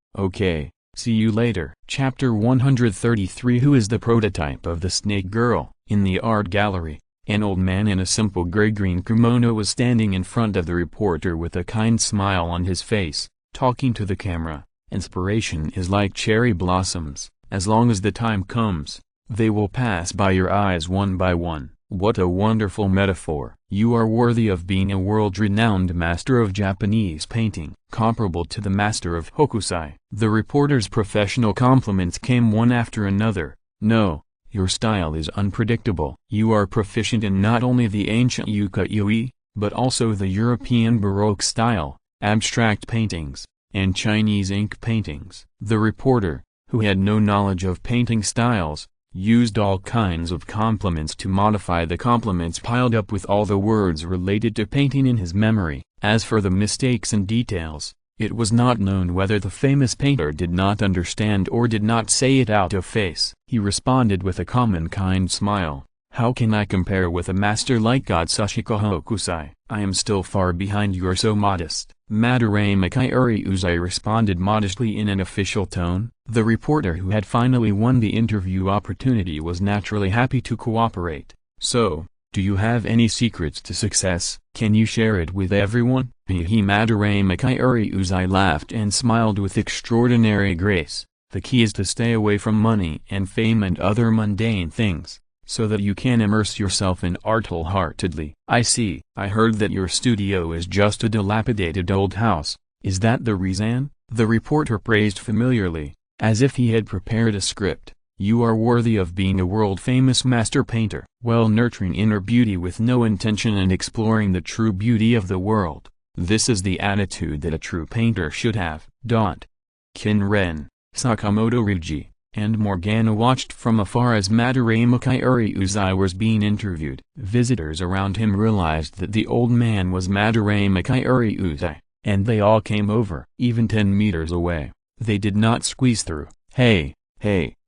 see you later. Chapter 133. Who is the prototype of the snake girl? In the art gallery, an old man in a simple gray-green kimono was standing in front of the reporter with a kind smile on his face, talking to the camera. Inspiration is like cherry blossoms. As long as the time comes, They will pass by your eyes one by one. What a wonderful metaphor. You are worthy of being a world-renowned master of Japanese painting, comparable to the master of Hokusai. The reporter's professional compliments came one after another. No, your style is unpredictable. You are proficient in not only the ancient ukiyo-e, but also the European Baroque style, abstract paintings, and Chinese ink paintings. The reporter, who had no knowledge of painting styles, used all kinds of compliments to modify the compliments piled up with all the words related to painting in his memory. As for the mistakes and details, it was not known whether the famous painter did not understand or did not say it out of face. He responded with a common kind smile. How can I compare with a master like God Sushika Hokusai? I am still far behind. You are so modest. Madarame Kyuriuzai responded modestly in an official tone. The reporter who had finally won the interview opportunity was naturally happy to cooperate. So, do you have any secrets to success? Can you share it with everyone? Madarame Kyuriuzai laughed and smiled with extraordinary grace. The key is to stay away from money and fame and other mundane things, so that you can immerse yourself in art wholeheartedly. I see. I heard that your studio is just a dilapidated old house. Is that the reason? The reporter praised familiarly, as if he had prepared a script. You are worthy of being a world-famous master painter. While nurturing inner beauty with no intention and exploring the true beauty of the world. This is the attitude that a true painter should have. Qin Ren, Sakamoto Ryuji, and Morgana watched from afar as Madarame Kyuriuzai was being interviewed. Visitors around him realized that the old man was Madarame Kyuriuzai, and they all came over. Even 10 meters away, they did not squeeze through. Hey,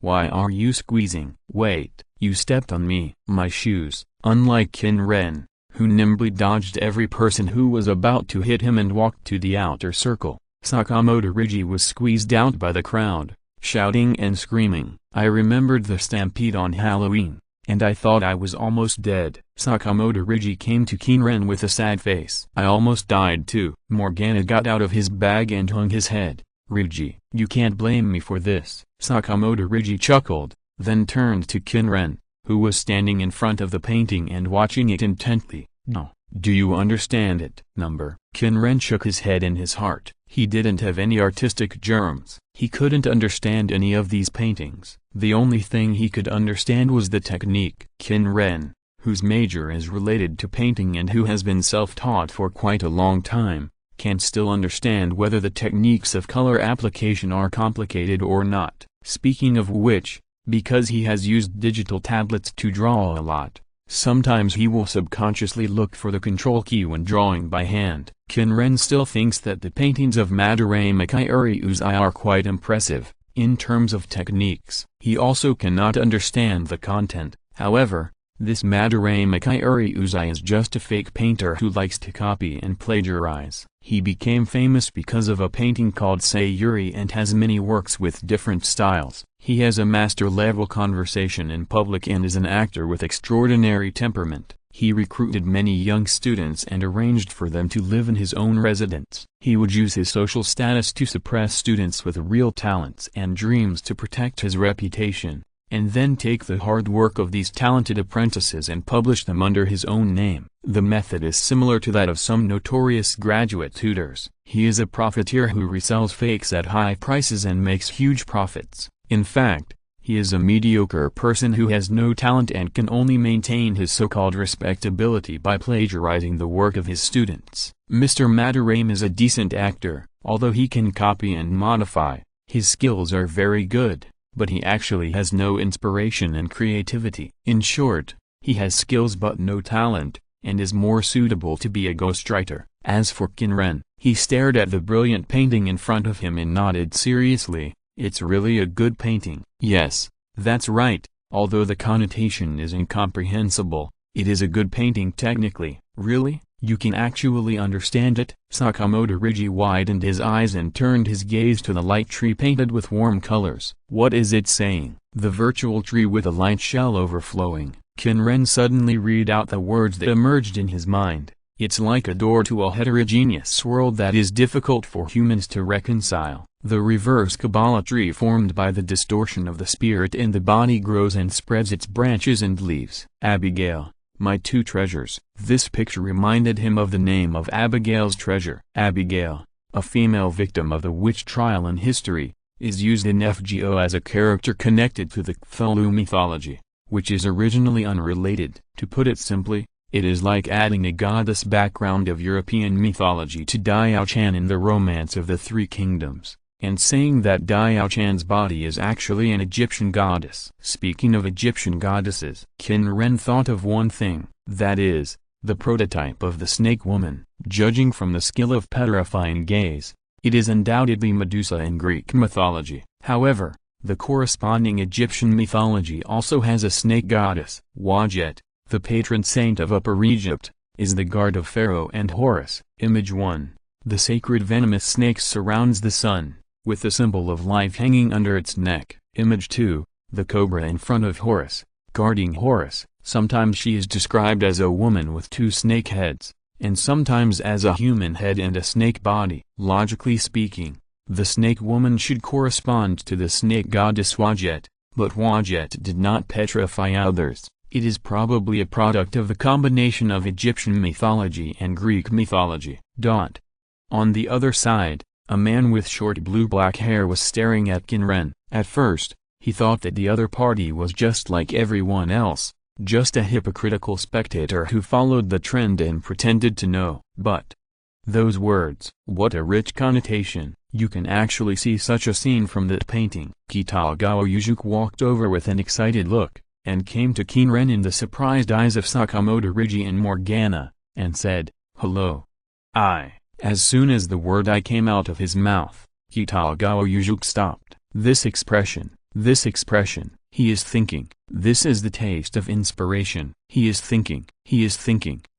why are you squeezing? Wait, you stepped on me. My shoes. Unlike Qin Ren, who nimbly dodged every person who was about to hit him and walked to the outer circle, Sakamoto Ryuji was squeezed out by the crowd, shouting and screaming. I remembered the stampede on Halloween, and I thought I was almost dead. Sakamoto Ryuji came to Qin Ren with a sad face. I almost died too. Morgana got out of his bag and hung his head. Ryuji, you can't blame me for this. Sakamoto Ryuji chuckled, then turned to Qin Ren, who was standing in front of the painting and watching it intently. No, do you understand it? Qin Ren shook his head in his heart. He didn't have any artistic germs. He couldn't understand any of these paintings. The only thing he could understand was the technique. Qin Ren, whose major is related to painting and who has been self-taught for quite a long time, can still understand whether the techniques of color application are complicated or not. Speaking of which, because he has used digital tablets to draw a lot, sometimes he will subconsciously look for the control key when drawing by hand. Qin Ren still thinks that the paintings of Madarame Kyuriuzai are quite impressive, in terms of techniques. He also cannot understand the content. However, this Madarame Kyuriuzai is just a fake painter who likes to copy and plagiarize. He became famous because of a painting called Sayuri and has many works with different styles. He has a master-level conversation in public and is an actor with extraordinary temperament. He recruited many young students and arranged for them to live in his own residence. He would use his social status to suppress students with real talents and dreams to protect his reputation, and then take the hard work of these talented apprentices and publish them under his own name. The method is similar to that of some notorious graduate tutors. He is a profiteer who resells fakes at high prices and makes huge profits. In fact, he is a mediocre person who has no talent and can only maintain his so-called respectability by plagiarizing the work of his students. Mr. Madarame is a decent actor, although he can copy and modify. His skills are very good, but he actually has no inspiration and creativity. In short, he has skills but no talent, and is more suitable to be a ghostwriter. As for Qin Ren, he stared at the brilliant painting in front of him and nodded seriously. It's really a good painting. Yes, that's right, although the connotation is incomprehensible, it is a good painting technically. Really? You can actually understand it? Sakamoto Ryuji widened his eyes and turned his gaze to the light tree painted with warm colors. What is it saying? The virtual tree with a light shell overflowing. Qin Ren suddenly read out the words that emerged in his mind. It's like a door to a heterogeneous world that is difficult for humans to reconcile. The reverse Kabbalatry formed by the distortion of the spirit in the body grows and spreads its branches and leaves. Abigail, my two treasures. This picture reminded him of the name of Abigail's treasure. Abigail, a female victim of the witch trial in history, is used in FGO as a character connected to the Cthulhu mythology, which is originally unrelated. To put it simply, it is like adding a goddess background of European mythology to Diao Chan in the Romance of the Three Kingdoms, and saying that Diao Chan's body is actually an Egyptian goddess. Speaking of Egyptian goddesses, Qin Ren thought of one thing, that is, the prototype of the snake woman. Judging from the skill of petrifying gaze, it is undoubtedly Medusa in Greek mythology. However, the corresponding Egyptian mythology also has a snake goddess. Wadjet, the patron saint of Upper Egypt, is the guard of Pharaoh and Horus. Image 1. The sacred venomous snake surrounds the sun, with the symbol of life hanging under its neck. Image 2. The cobra in front of Horus, guarding Horus. Sometimes she is described as a woman with two snake heads, and sometimes as a human head and a snake body. Logically speaking, the snake woman should correspond to the snake goddess Wadjet, but Wadjet did not petrify others. It is probably a product of the combination of Egyptian mythology and Greek mythology. On the other side, a man with short blue-black hair was staring at Qin Ren. At first, he thought that the other party was just like everyone else, just a hypocritical spectator who followed the trend and pretended to know. But those words, what a rich connotation! You can actually see such a scene from that painting. Kitagawa Yujuk walked over with an excited look, and came to Qin Ren in the surprised eyes of Sakamoto Rigi and Morgana, and said, "Hello." As soon as the word "I" came out of his mouth, Kitagawa Yujuk stopped. This expression, he is thinking. This is the taste of inspiration. He is thinking.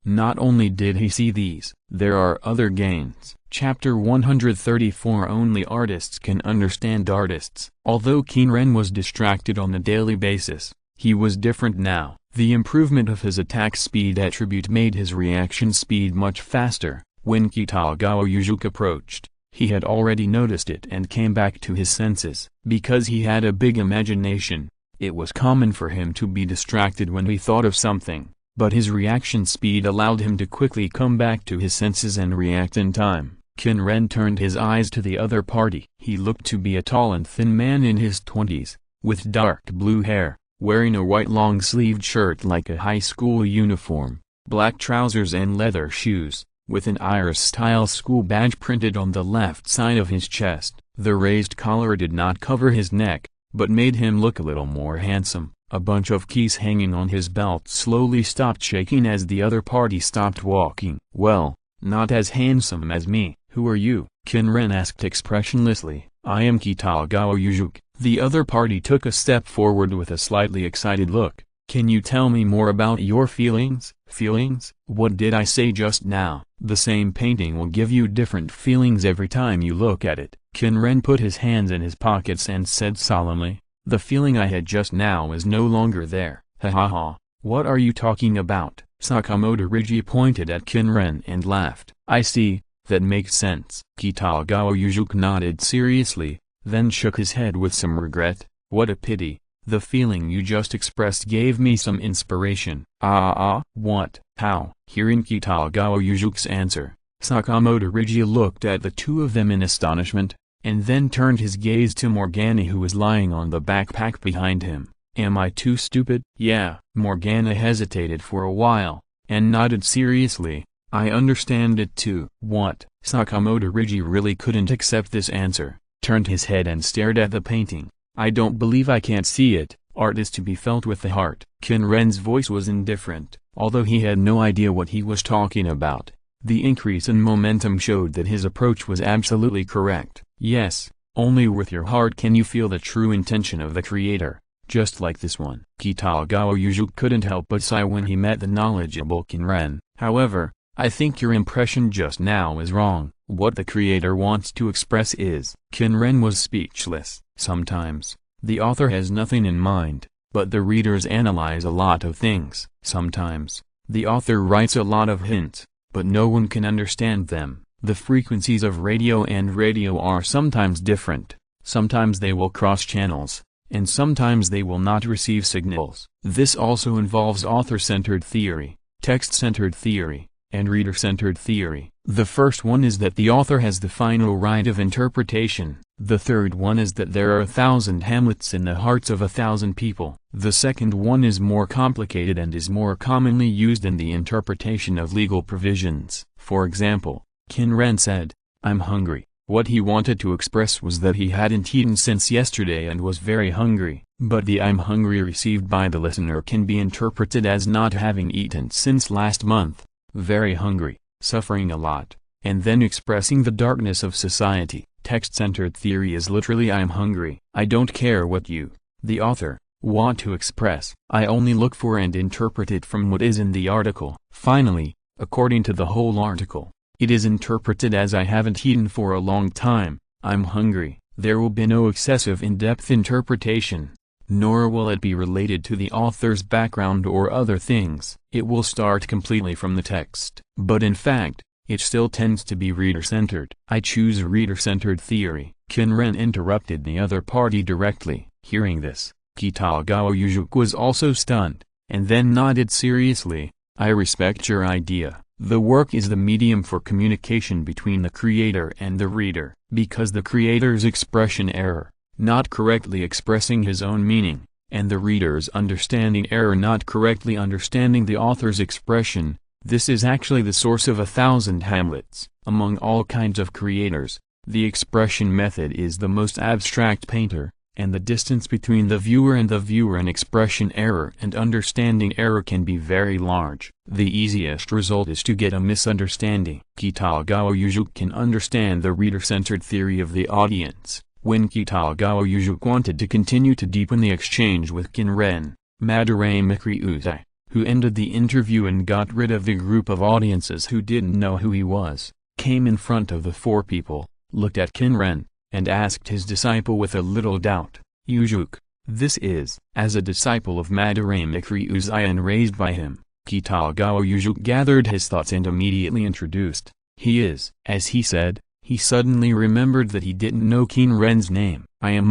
Not only did he see these, there are other gains. Chapter 134. Only artists can understand artists. Although Qin Ren was distracted on a daily basis, he was different now. The improvement of his attack speed attribute made his reaction speed much faster. When Kitagawa Yujuk approached, he had already noticed it and came back to his senses. Because he had a big imagination, it was common for him to be distracted when he thought of something, but his reaction speed allowed him to quickly come back to his senses and react in time. Qin Ren turned his eyes to the other party. He looked to be a tall and thin man in his 20s, with dark blue hair, wearing a white long-sleeved shirt like a high school uniform, black trousers and leather shoes, with an Irish-style school badge printed on the left side of his chest. The raised collar did not cover his neck, but made him look a little more handsome. A bunch of keys hanging on his belt slowly stopped shaking as the other party stopped walking. "Well, not as handsome as me." "Who are you?" Qin Ren asked expressionlessly. "I am Kitagawa Yujuk." The other party took a step forward with a slightly excited look. "Can you tell me more about your feelings?" "Feelings? What did I say just now?" "The same painting will give you different feelings every time you look at it." Qin Ren put his hands in his pockets and said solemnly, "The feeling I had just now is no longer there." "Ha ha ha, what are you talking about?" Sakamoto Rigi pointed at Qin Ren and laughed. "I see, that makes sense." Kitagawa Yujuk nodded seriously, then shook his head with some regret. "What a pity. The feeling you just expressed gave me some inspiration." What? How?" Hearing Kitagawa Yujuk's answer, Sakamoto Rigi looked at the two of them in astonishment, and then turned his gaze to Morgana, who was lying on the backpack behind him. "Am I too stupid?" "Yeah." Morgana hesitated for a while, and nodded seriously. "I understand it too." "What?" Sakamoto Rigi really couldn't accept this answer, turned his head and stared at the painting. "I don't believe I can't see it. Art is to be felt with the heart." Qin Ren's voice was indifferent, although he had no idea what he was talking about. The increase in momentum showed that his approach was absolutely correct. "Yes, only with your heart can you feel the true intention of the creator, just like this one." Kitagawa Yujuk couldn't help but sigh when he met the knowledgeable Qin Ren. "However, I think your impression just now is wrong. What the creator wants to express is..." Qin Ren was speechless. Sometimes, the author has nothing in mind, but the readers analyze a lot of things. Sometimes, the author writes a lot of hints, but no one can understand them. The frequencies of radio and radio are sometimes different, sometimes they will cross channels, and sometimes they will not receive signals. This also involves author-centered theory, text-centered theory, and reader-centered theory. The first one is that the author has the final right of interpretation. The third one is that there are 1,000 Hamlets in the hearts of 1,000 people. The second one is more complicated and is more commonly used in the interpretation of legal provisions. For example, Qin Ren said, "I'm hungry." What he wanted to express was that he hadn't eaten since yesterday and was very hungry, but the "I'm hungry" received by the listener can be interpreted as not having eaten since last month, very hungry, suffering a lot, and then expressing the darkness of society. Text-centered theory is literally "I'm hungry. I don't care what you, the author, want to express. I only look for and interpret it from what is in the article." Finally, according to the whole article, it is interpreted as "I haven't eaten for a long time, I'm hungry." There will be no excessive in-depth interpretation, nor will it be related to the author's background or other things. It will start completely from the text. But in fact, it still tends to be reader-centered. "I choose reader-centered theory." Qin Ren interrupted the other party directly. Hearing this, Kitagawa Yujuk was also stunned, and then nodded seriously. "I respect your idea. The work is the medium for communication between the creator and the reader. Because the creator's expression error, not correctly expressing his own meaning, and the reader's understanding error, not correctly understanding the author's expression, this is actually the source of 1,000 Hamlets. Among all kinds of creators, the expression method is the most abstract painter, and the distance between the viewer and expression error and understanding error can be very large. The easiest result is to get a misunderstanding. Kitagawa Yujuk can understand the reader-centered theory of the audience. When Kitagawa Yujuk wanted to continue to deepen the exchange with Qin Ren, Madarame Mikriuzai, who ended the interview and got rid of the group of audiences who didn't know who he was, came in front of the four people, looked at Qin Ren, and asked his disciple with a little doubt, "Yujuk, this is?" As a disciple of Madarame Mikriuzai and raised by him, Kitagawa Yujuk gathered his thoughts and immediately introduced, "He is." As he said, he suddenly remembered that he didn't know Qin Ren's name. "I am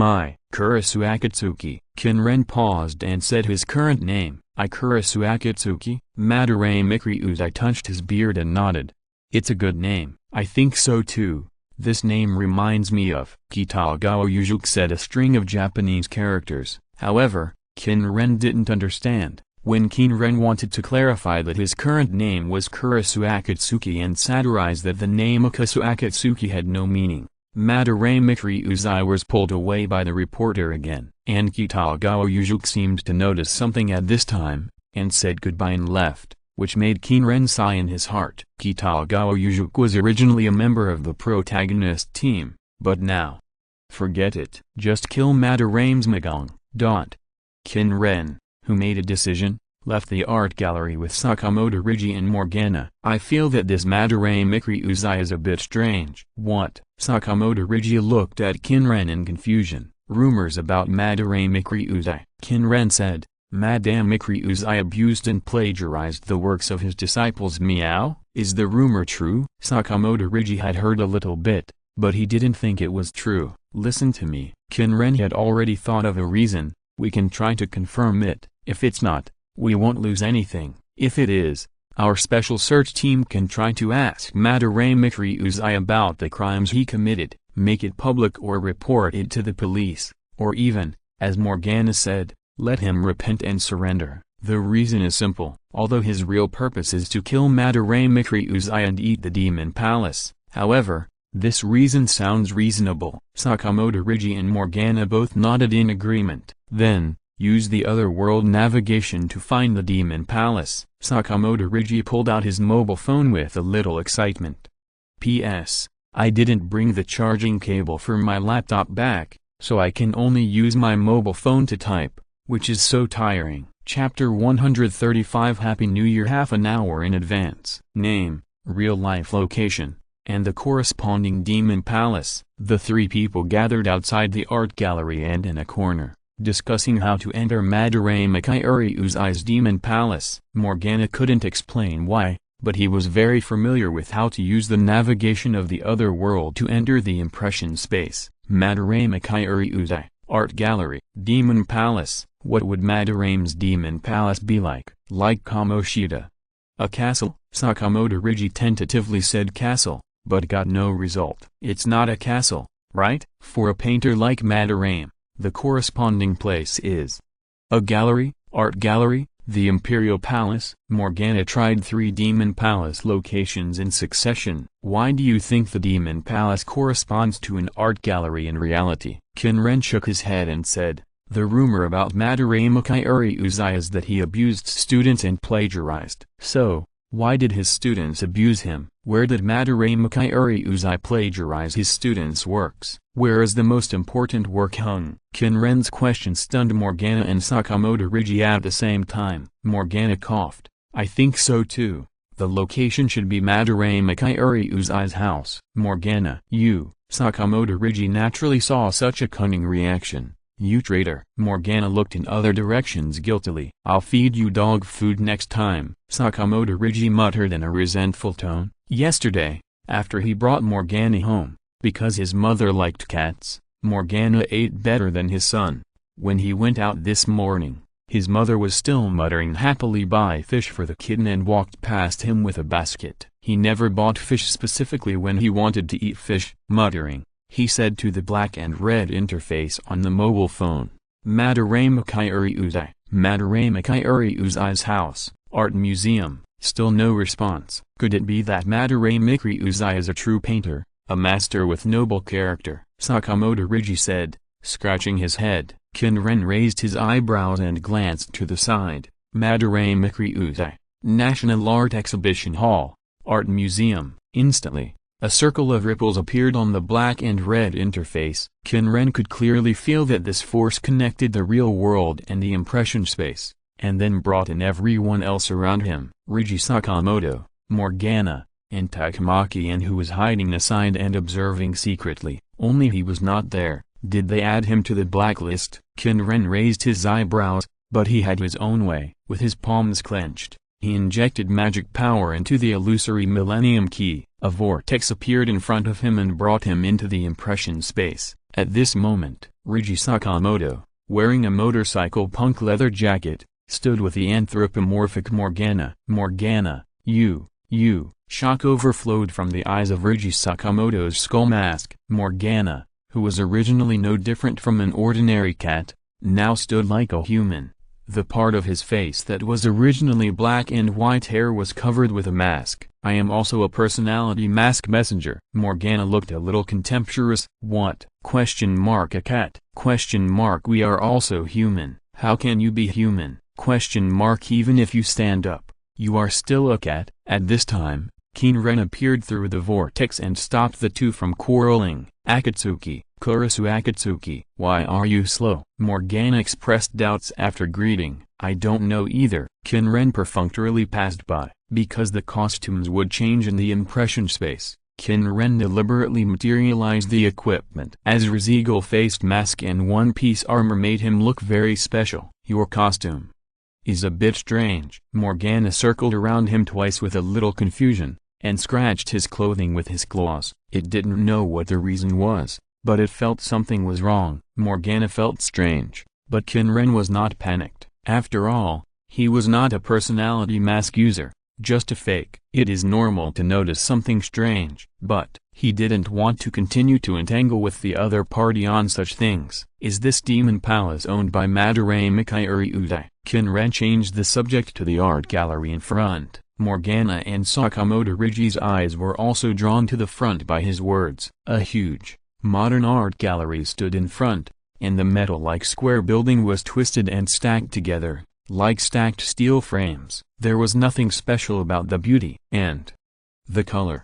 Kurisu Akatsuki." Qin Ren paused and said his current name, Kurisu Akatsuki. Madarame Mikriuzai touched his beard and nodded. "It's a good name." "I think so too. This name reminds me of." Kitagawa Yujuk said a string of Japanese characters. However, Qin Ren didn't understand. When Qin Ren wanted to clarify that his current name was Kurisu Akatsuki and satirize that the name Kurisu Akatsuki had no meaning, Madarame Mikriuzai was pulled away by the reporter again. And Kitagawa Yujuk seemed to notice something at this time, and said goodbye and left, which made Qin Ren sigh in his heart. Kitagawa Yujuk was originally a member of the protagonist team, but now, forget it. Just kill Madarame's Magong. Qin Ren, who made a decision, left the art gallery with Sakamoto Rigi and Morgana. "I feel that this Madarame Mikriuzai is a bit strange." "What?" Sakamoto Rigi looked at Qin Ren in confusion. "Rumors about Madarame Mikriuzai." Qin Ren said, "Madame Mikriuzai abused and plagiarized the works of his disciples." "Meow? Is the rumor true?" Sakamoto Rigi had heard a little bit, but he didn't think it was true. "Listen to me." Qin Ren had already thought of a reason. "We can try to confirm it. If it's not, we won't lose anything. If it is, our special search team can try to ask Madarame Mikriuzai about the crimes he committed, make it public or report it to the police, or even, as Morgana said, let him repent and surrender." The reason is simple. Although his real purpose is to kill Madarame Mikriuzai and eat the demon palace, however, this reason sounds reasonable. Sakamoto Rigi and Morgana both nodded in agreement. "Then, use the otherworld navigation to find the demon palace." Sakamoto Rigi pulled out his mobile phone with a little excitement. "P.S. I didn't bring the charging cable for my laptop back, so I can only use my mobile phone to type, which is so tiring." Chapter 135 Happy New Year. Half an hour in advance. Name, real-life location, and the corresponding demon palace. The three people gathered outside the art gallery and in a corner, discussing how to enter Madarame Mikriuzai's demon palace. Morgana couldn't explain why, but he was very familiar with how to use the navigation of the other world to enter the impression space. Madarame Kairi Uzai, Art Gallery, Demon Palace. What would Madarame's Demon Palace be like? Like Kamoshida. A castle? Sakamoto Rigi tentatively said castle, but got no result. It's not a castle, right? For a painter like Madarame, the corresponding place is a gallery, art gallery, the Imperial Palace. Morgana tried 3 Demon Palace locations in succession. Why do you think the Demon Palace corresponds to an art gallery in reality? Qin Ren shook his head and said, the rumor about Madarame Kairi Uzai is that he abused students and plagiarized. So, why did his students abuse him? Where did Madarame Kairi Uzai plagiarize his students' works? Where is the most important work hung? Qin Ren's question stunned Morgana and Sakamoto Rigi at the same time. Morgana coughed. I think so too. The location should be Madarame Kairi Uzai's house. Morgana. You. Sakamoto Rigi naturally saw such a cunning reaction. You traitor. Morgana looked in other directions guiltily. I'll feed you dog food next time, Sakamoto Rigi muttered in a resentful tone. Yesterday, after he brought Morgana home, because his mother liked cats, Morgana ate better than his son. When he went out this morning, his mother was still muttering happily buy fish for the kitten and walked past him with a basket. He never bought fish specifically when he wanted to eat fish. Muttering, he said to the black and red interface on the mobile phone, Madarame Kairi Uzai. Madarame Kairi Uzai's house, art museum. Still no response. Could it be that Madarame Kairi Uzai is a true painter, a master with noble character? Sakamoto Rigi said, scratching his head. Qin Ren raised his eyebrows and glanced to the side. Madarame Kairi Uzai, National Art Exhibition Hall, Art Museum. Instantly, a circle of ripples appeared on the black and red interface. Qin Ren could clearly feel that this force connected the real world and the impression space, and then brought in everyone else around him. Rigi Sakamoto, Morgana, and Takamaki, and who was hiding aside and observing secretly. Only he was not there. Did they add him to the blacklist? Qin Ren raised his eyebrows, but he had his own way. With his palms clenched, he injected magic power into the illusory Millennium Key. A vortex appeared in front of him and brought him into the impression space. At this moment, Rigi Sakamoto, wearing a motorcycle punk leather jacket, stood with the anthropomorphic Morgana. Morgana, you. Shock overflowed from the eyes of Rigi Sakamoto's skull mask. Morgana, who was originally no different from an ordinary cat, now stood like a human. The part of his face that was originally black and white hair was covered with a mask. I am also a personality mask messenger. Morgana looked a little contemptuous. What? Question mark a cat? Question mark we are also human. How can you be human? Question mark even if you stand up, you are still a cat. At this time, Qin Ren appeared through the vortex and stopped the two from quarreling. Akatsuki, Kurisu Akatsuki, why are you slow? Morgana expressed doubts after greeting. I don't know either. Qin Ren perfunctorily passed by. Because the costumes would change in the impression space, Qin Ren deliberately materialized the equipment. Azra's eagle-faced mask and one-piece armor made him look very special. Your costume is a bit strange. Morgana circled around him twice with a little confusion, and scratched his clothing with his claws. It didn't know what the reason was, but it felt something was wrong. Morgana felt strange, but Qin Ren was not panicked. After all, he was not a personality mask user, just a fake. It is normal to notice something strange, but he didn't want to continue to entangle with the other party on such things. Is this Demon Palace owned by Madarame Kairi Uzai? Qin Ren changed the subject to the art gallery in front. Morgana and Sakamoto Rigi's eyes were also drawn to the front by his words. A huge, modern art gallery stood in front, and the metal-like square building was twisted and stacked together, like stacked steel frames. There was nothing special about the beauty and the color.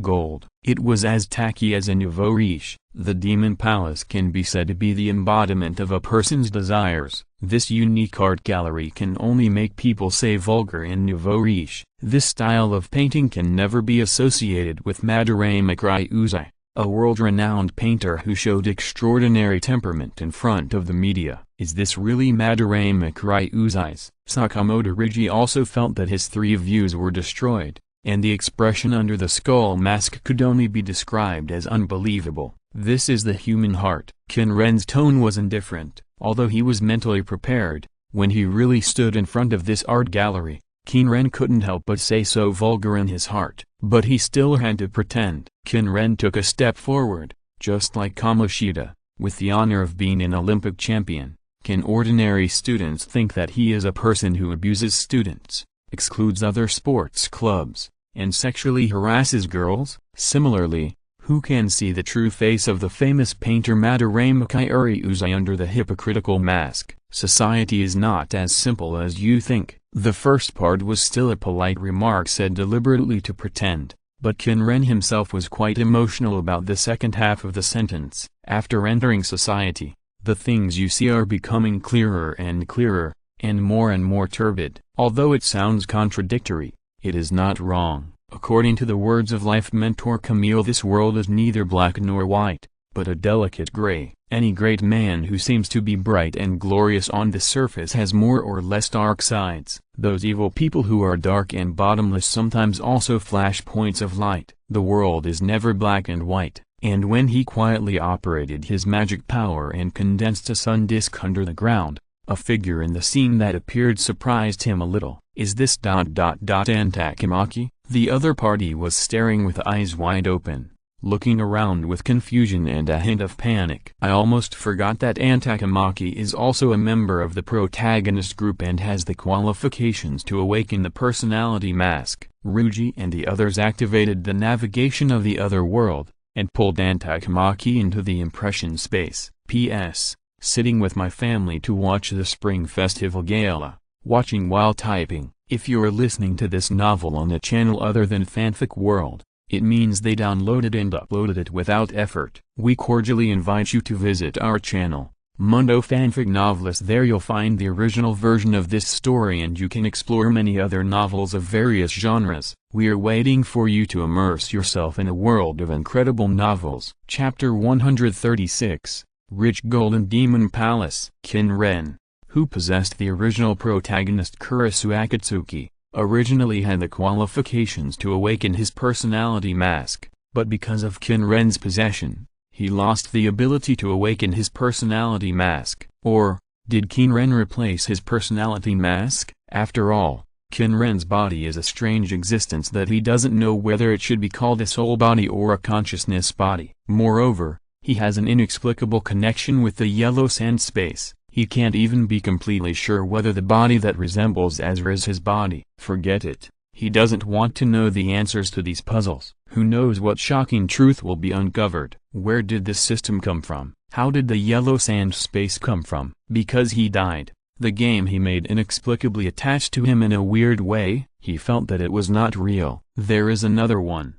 Gold. It was as tacky as a nouveau riche. The Demon Palace can be said to be the embodiment of a person's desires. This unique art gallery can only make people say vulgar in nouveau riche. This style of painting can never be associated with Madarame Kairi Uzai, a world-renowned painter who showed extraordinary temperament in front of the media. Is this really Madarame Kairi Uzai's? Sakamoto Rigi also felt that his three views were destroyed. and the expression under the skull mask could only be described as unbelievable. This is the human heart. Qin Ren's tone was indifferent, although he was mentally prepared. When he really stood in front of this art gallery, Qin Ren couldn't help but say so vulgar in his heart, but he still had to pretend. Qin Ren took a step forward, just like Kamoshida, with the honor of being an Olympic champion. Can ordinary students think that he is a person who abuses students, excludes other sports clubs, and sexually harasses girls? Similarly, who can see the true face of the famous painter Madarame Kyuriuzai under the hypocritical mask? Society is not as simple as you think. The first part was still a polite remark said deliberately to pretend, but Qin Ren himself was quite emotional about the second half of the sentence. After entering society, the things you see are becoming clearer and clearer, and more turbid. Although it sounds contradictory, it is not wrong. According to the words of life mentor Camille, this world is neither black nor white, but a delicate gray. Any great man who seems to be bright and glorious on the surface has more or less dark sides. Those evil people who are dark and bottomless sometimes also flash points of light. The world is never black and white. And when he quietly operated his magic power and condensed a sun disk under the ground, a figure in the scene that appeared surprised him a little. Is this ... Antakamaki? The other party was staring with eyes wide open, looking around with confusion and a hint of panic. I almost forgot that Antakamaki is also a member of the protagonist group and has the qualifications to awaken the personality mask. Ryuji and the others activated the navigation of the other world, and pulled Antakamaki into the impression space. P.S. Sitting with my family to watch the Spring Festival Gala, watching while typing. If you're listening to this novel on a channel other than Fanfic World, it means they downloaded and uploaded it without effort. We cordially invite you to visit our channel, Mundo Fanfic Novelist. There you'll find the original version of this story and you can explore many other novels of various genres. We're waiting for you to immerse yourself in a world of incredible novels. Chapter 136, Rich Golden Demon Palace. Qin Ren, who possessed the original protagonist Kurisu Akatsuki, originally had the qualifications to awaken his personality mask, but because of Qin Ren's possession, he lost the ability to awaken his personality mask. Or, did Qin Ren replace his personality mask? After all, Qin Ren's body is a strange existence that he doesn't know whether it should be called a soul body or a consciousness body. Moreover, he has an inexplicable connection with the yellow sand space. He can't even be completely sure whether the body that resembles Ezra is his body. Forget it. He doesn't want to know the answers to these puzzles. Who knows what shocking truth will be uncovered? Where did this system come from? How did the yellow sand space come from? Because he died, the game he made inexplicably attached to him in a weird way. He felt that it was not real. There is another one.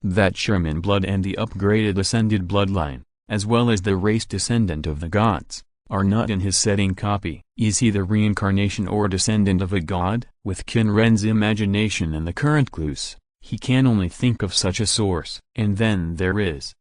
That Sherman blood and the upgraded ascended bloodline, as well as the race descendant of the gods, are not in his setting copy. Is he the reincarnation or descendant of a god? With Qin Ren's imagination and the current clues, he can only think of such a source. And then there is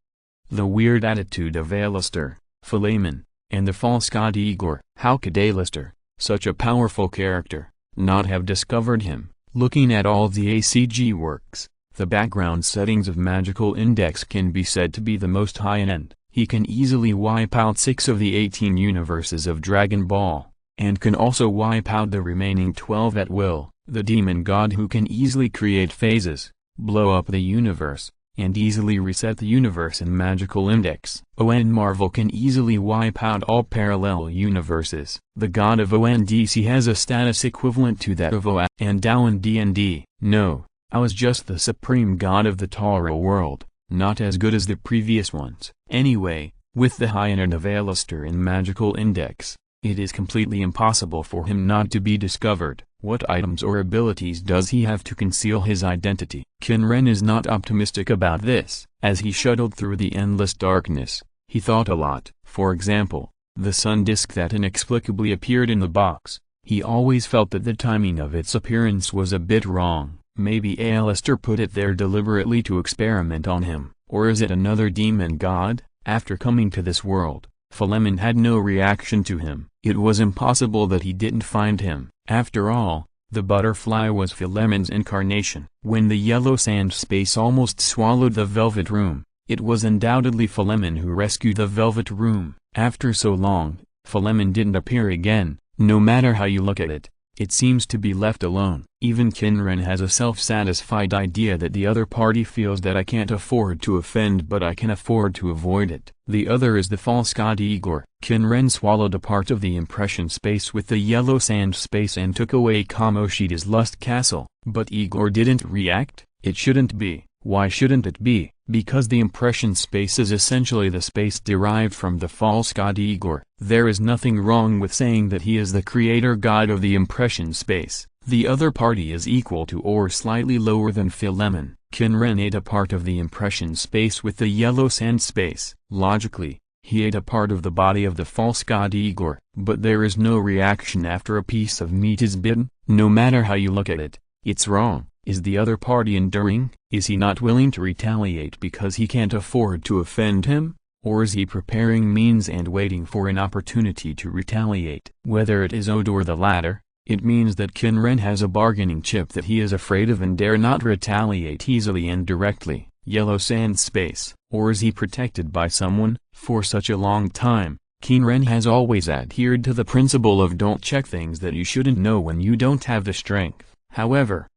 the weird attitude of Alistair, Philemon, and the false god Igor. How could Alistair, such a powerful character, not have discovered him? Looking at all the ACG works, the background settings of Magical Index can be said to be the most high-end. He can easily wipe out 6 of the 18 universes of Dragon Ball, and can also wipe out the remaining 12 at will. The demon god who can easily create phases, blow up the universe, and easily reset the universe in Magical Index. ON Marvel can easily wipe out all parallel universes. The god of ONDC has a status equivalent to that of OA and Dao in D&D. No, I was just the supreme god of the Taro world. Not as good as the previous ones. Anyway, with the high-end of Alistair in Magical Index, it is completely impossible for him not to be discovered. What items or abilities does he have to conceal his identity? Qin Ren is not optimistic about this. As he shuttled through the endless darkness, he thought a lot. For example, the sun disk that inexplicably appeared in the box. He always felt that the timing of its appearance was a bit wrong. Maybe Alistair put it there deliberately to experiment on him. Or is it another demon god? After coming to this world, Philemon had no reaction to him. It was impossible that he didn't find him. After all, The butterfly was Philemon's incarnation. When the yellow sand space almost swallowed the velvet room, it was undoubtedly Philemon who rescued the velvet room. After so long, Philemon didn't appear again. No matter how you look at it, it seems to be left alone. Even Qin Ren has a self-satisfied idea that the other party feels that I can't afford to offend but I can afford to avoid it. The other is the false god Igor. Qin Ren swallowed a part of the impression space with the yellow sand space and took away Kamoshida's lust castle. But Igor didn't react. It shouldn't be. Why shouldn't it be? Because the impression space is essentially the space derived from the false god Igor. There is nothing wrong with saying that he is the creator god of the impression space. The other party is equal to or slightly lower than Philemon. Qin Ren ate a part of the impression space with the yellow sand space. Logically, he ate a part of the body of the false god Igor. But there is no reaction after a piece of meat is bitten. No matter how you look at it, it's wrong. Is the other party enduring? Is he not willing to retaliate because he can't afford to offend him? Or is he preparing means and waiting for an opportunity to retaliate? Whether it is Odo or the latter, it means that Qin Ren has a bargaining chip that he is afraid of and dare not retaliate easily and directly. Yellow sand space. Or is he protected by someone? For such a long time, Qin Ren has always adhered to the principle of don't check things that you shouldn't know when you don't have the strength. However,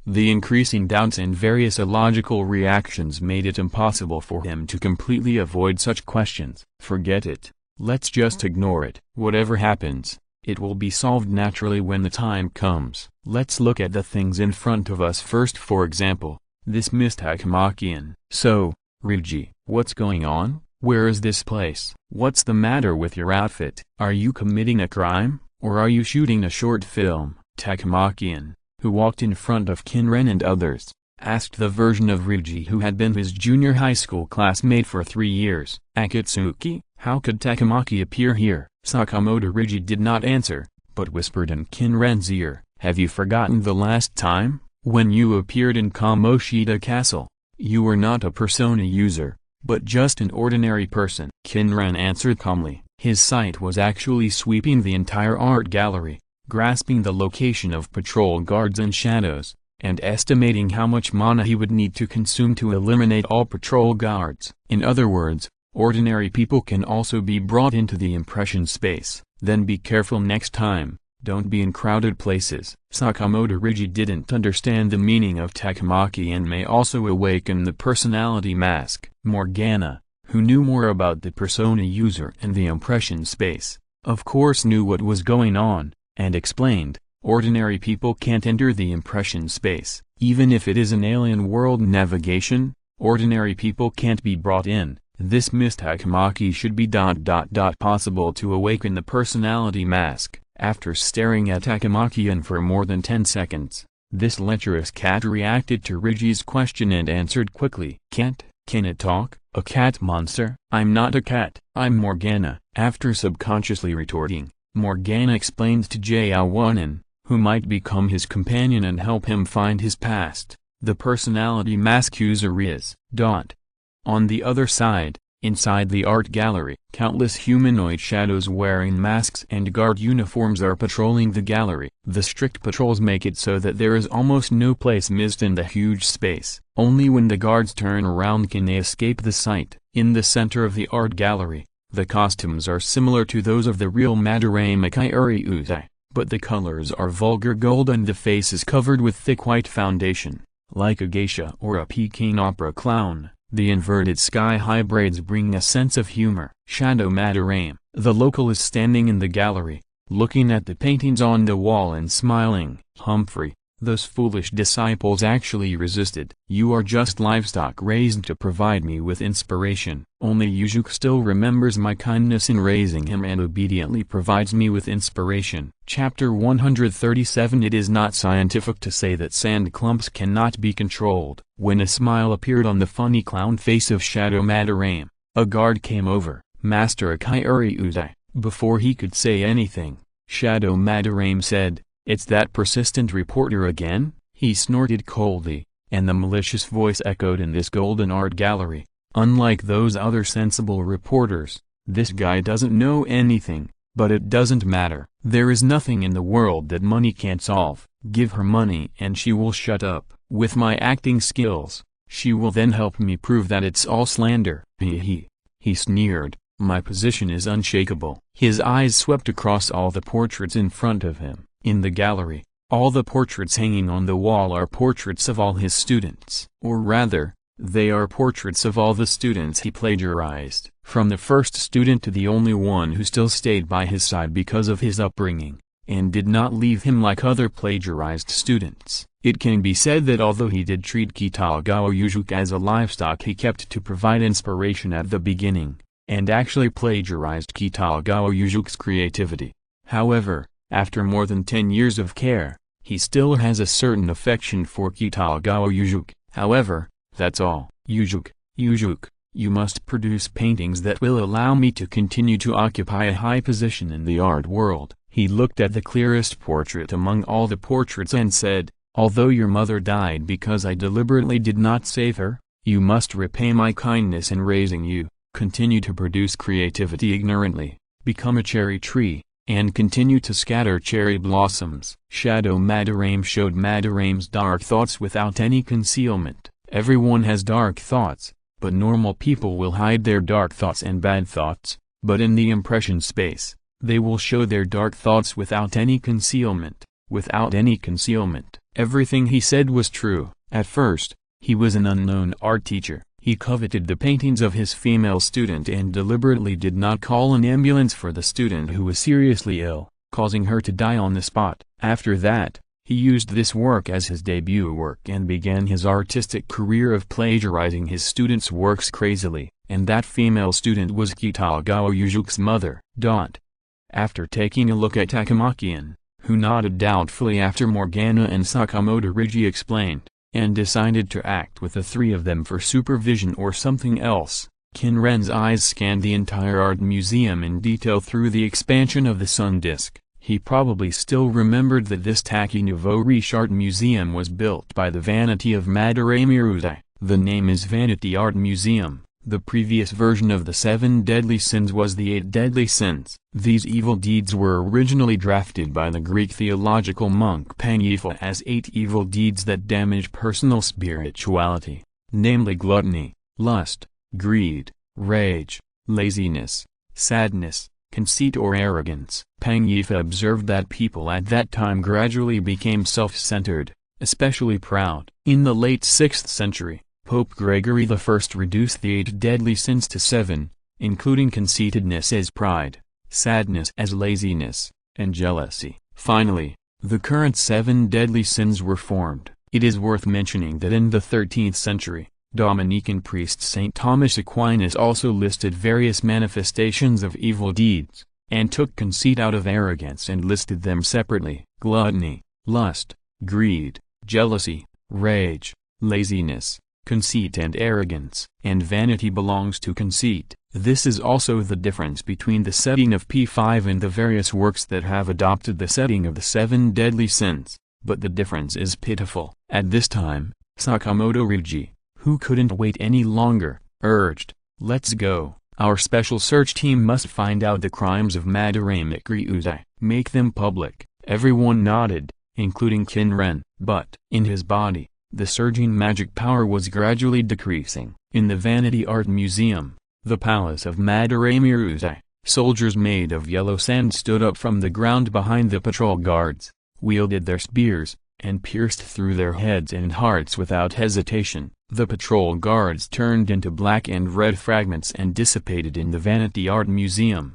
the increasing doubts and various illogical reactions made it impossible for him to completely avoid such questions. Forget it. Let's just ignore it. Whatever happens, it will be solved naturally when the time comes. Let's look at the things in front of us first. For example, this Mistakamakien. So, Ryuji, what's going on? Where is this place? What's the matter with your outfit? Are you committing a crime? Or are you shooting a short film? Takamakian, who walked in front of Qin Ren and others, asked the version of Ryuji who had been his junior high school classmate for 3 years. Akatsuki, how could Takamaki appear here? Sakamoto Ryuji did not answer, but whispered in Qin Ren's ear, have you forgotten the last time, when you appeared in Kamoshida Castle? You were not a persona user, but just an ordinary person. Qin Ren answered calmly. His sight was actually sweeping the entire art gallery, grasping the location of patrol guards and shadows, and estimating how much mana he would need to consume to eliminate all patrol guards. In other words, ordinary people can also be brought into the impression space. Then be careful next time, don't be in crowded places. Sakamoto Ryuji didn't understand the meaning of Takamaki and may also awaken the personality mask. Morgana, who knew more about the persona user and the impression space, of course knew what was going on, and explained, ordinary people can't enter the impression space. Even if it is an alien world navigation, ordinary people can't be brought in. This Mistakamakey should be ... possible to awaken the personality mask. After staring at Takamakian for more than 10 seconds, this lecherous cat reacted to Ryuji's question and answered quickly. Can't? Can it talk? A cat monster? I'm not a cat. I'm Morgana. After subconsciously retorting, Morgana explained to Jaowanin, who might become his companion and help him find his past, the personality mask user is. On the other side, inside the art gallery, countless humanoid shadows wearing masks and guard uniforms are patrolling the gallery. The strict patrols make it so that there is almost no place missed in the huge space. Only when the guards turn around can they escape the sight. In the center of the art gallery, the costumes are similar to those of the real Madarame Kairi Uzai, but the colors are vulgar gold and the face is covered with thick white foundation, like a geisha or a Peking opera clown. The inverted sky-high braids bring a sense of humor. Shadow Madarame. The local is standing in the gallery, looking at the paintings on the wall and smiling. Humphrey, those foolish disciples actually resisted. You are just livestock raised to provide me with inspiration. Only Yuzuki still remembers my kindness in raising him and obediently provides me with inspiration. Chapter 137. It is not scientific to say that sand clumps cannot be controlled. When a smile appeared on the funny clown face of Shadow Madarame, a guard came over. Master Kairi Uzai. Before he could say anything, Shadow Madarame said, "It's that persistent reporter again?" He snorted coldly, and the malicious voice echoed in this golden art gallery. Unlike those other sensible reporters, this guy doesn't know anything, But it doesn't matter. There is nothing in the world that money can't solve. Give her money and she will shut up. With my acting skills, she will then help me prove that it's all slander. He sneered. My position is unshakable. His eyes swept across all the portraits in front of him. In the gallery, all the portraits hanging on the wall are portraits of all his students. Or rather, they are portraits of all the students he plagiarized. From the first student to the only one who still stayed by his side because of his upbringing, and did not leave him like other plagiarized students. It can be said that although he did treat Kitagawa Yuzuki as a livestock he kept to provide inspiration at the beginning, and actually plagiarized Kitagawa Yuzuki's creativity. However, after more than 10 years of care, he still has a certain affection for Kitagawa Yuzuki. However, that's all. Yuzuki, you must produce paintings that will allow me to continue to occupy a high position in the art world. He looked at the clearest portrait among all the portraits and said, although your mother died because I deliberately did not save her, you must repay my kindness in raising you, continue to produce creativity ignorantly, become a cherry tree, and continue to scatter cherry blossoms. Shadow Madarame showed Madarame's dark thoughts without any concealment. Everyone has dark thoughts, but normal people will hide their dark thoughts and bad thoughts, but in the impression space, they will show their dark thoughts without any concealment. Everything he said was true. At first, he was an unknown art teacher. He coveted the paintings of his female student and deliberately did not call an ambulance for the student who was seriously ill, causing her to die on the spot. After that, he used this work as his debut work and began his artistic career of plagiarizing his students' works crazily, and that female student was Kitagawa Yuzuki's mother. After taking a look at Takamakian, who nodded doubtfully after Morgana and Sakamoto Rigi explained, and decided to act with the three of them for supervision or something else, Qin Ren's eyes scanned the entire art museum in detail through the expansion of the sun disk. He probably still remembered that this tacky nouveau riche art museum was built by the vanity of Madarame Urusei. The name is Vanity Art Museum. The previous version of the 7 deadly sins was the 8 deadly sins. These evil deeds were originally drafted by the Greek theological monk Panyipha as 8 evil deeds that damage personal spirituality, namely gluttony, lust, greed, rage, laziness, sadness, conceit or arrogance. Panyipha observed that people at that time gradually became self-centered, especially proud. In the late 6th century, Pope Gregory I reduced the 8 deadly sins to 7, including conceitedness as pride, sadness as laziness, and jealousy. Finally, the current 7 deadly sins were formed. It is worth mentioning that in the 13th century, Dominican priest St. Thomas Aquinas also listed various manifestations of evil deeds, and took conceit out of arrogance and listed them separately: gluttony, lust, greed, jealousy, rage, laziness, conceit and arrogance. And vanity belongs to conceit. This is also the difference between the setting of P5 and the various works that have adopted the setting of the 7 deadly sins, but the difference is pitiful. At this time, Sakamoto Rigi, who couldn't wait any longer, urged, "Let's go. Our special search team must find out the crimes of Madarame Ryusei. Make them public." Everyone nodded, including Qin Ren. But, in his body, the surging magic power was gradually decreasing. In the Vanity Art Museum, the palace of Madarame Ryusei, soldiers made of yellow sand stood up from the ground behind the patrol guards, wielded their spears, and pierced through their heads and hearts without hesitation. The patrol guards turned into black and red fragments and dissipated in the Vanity Art Museum.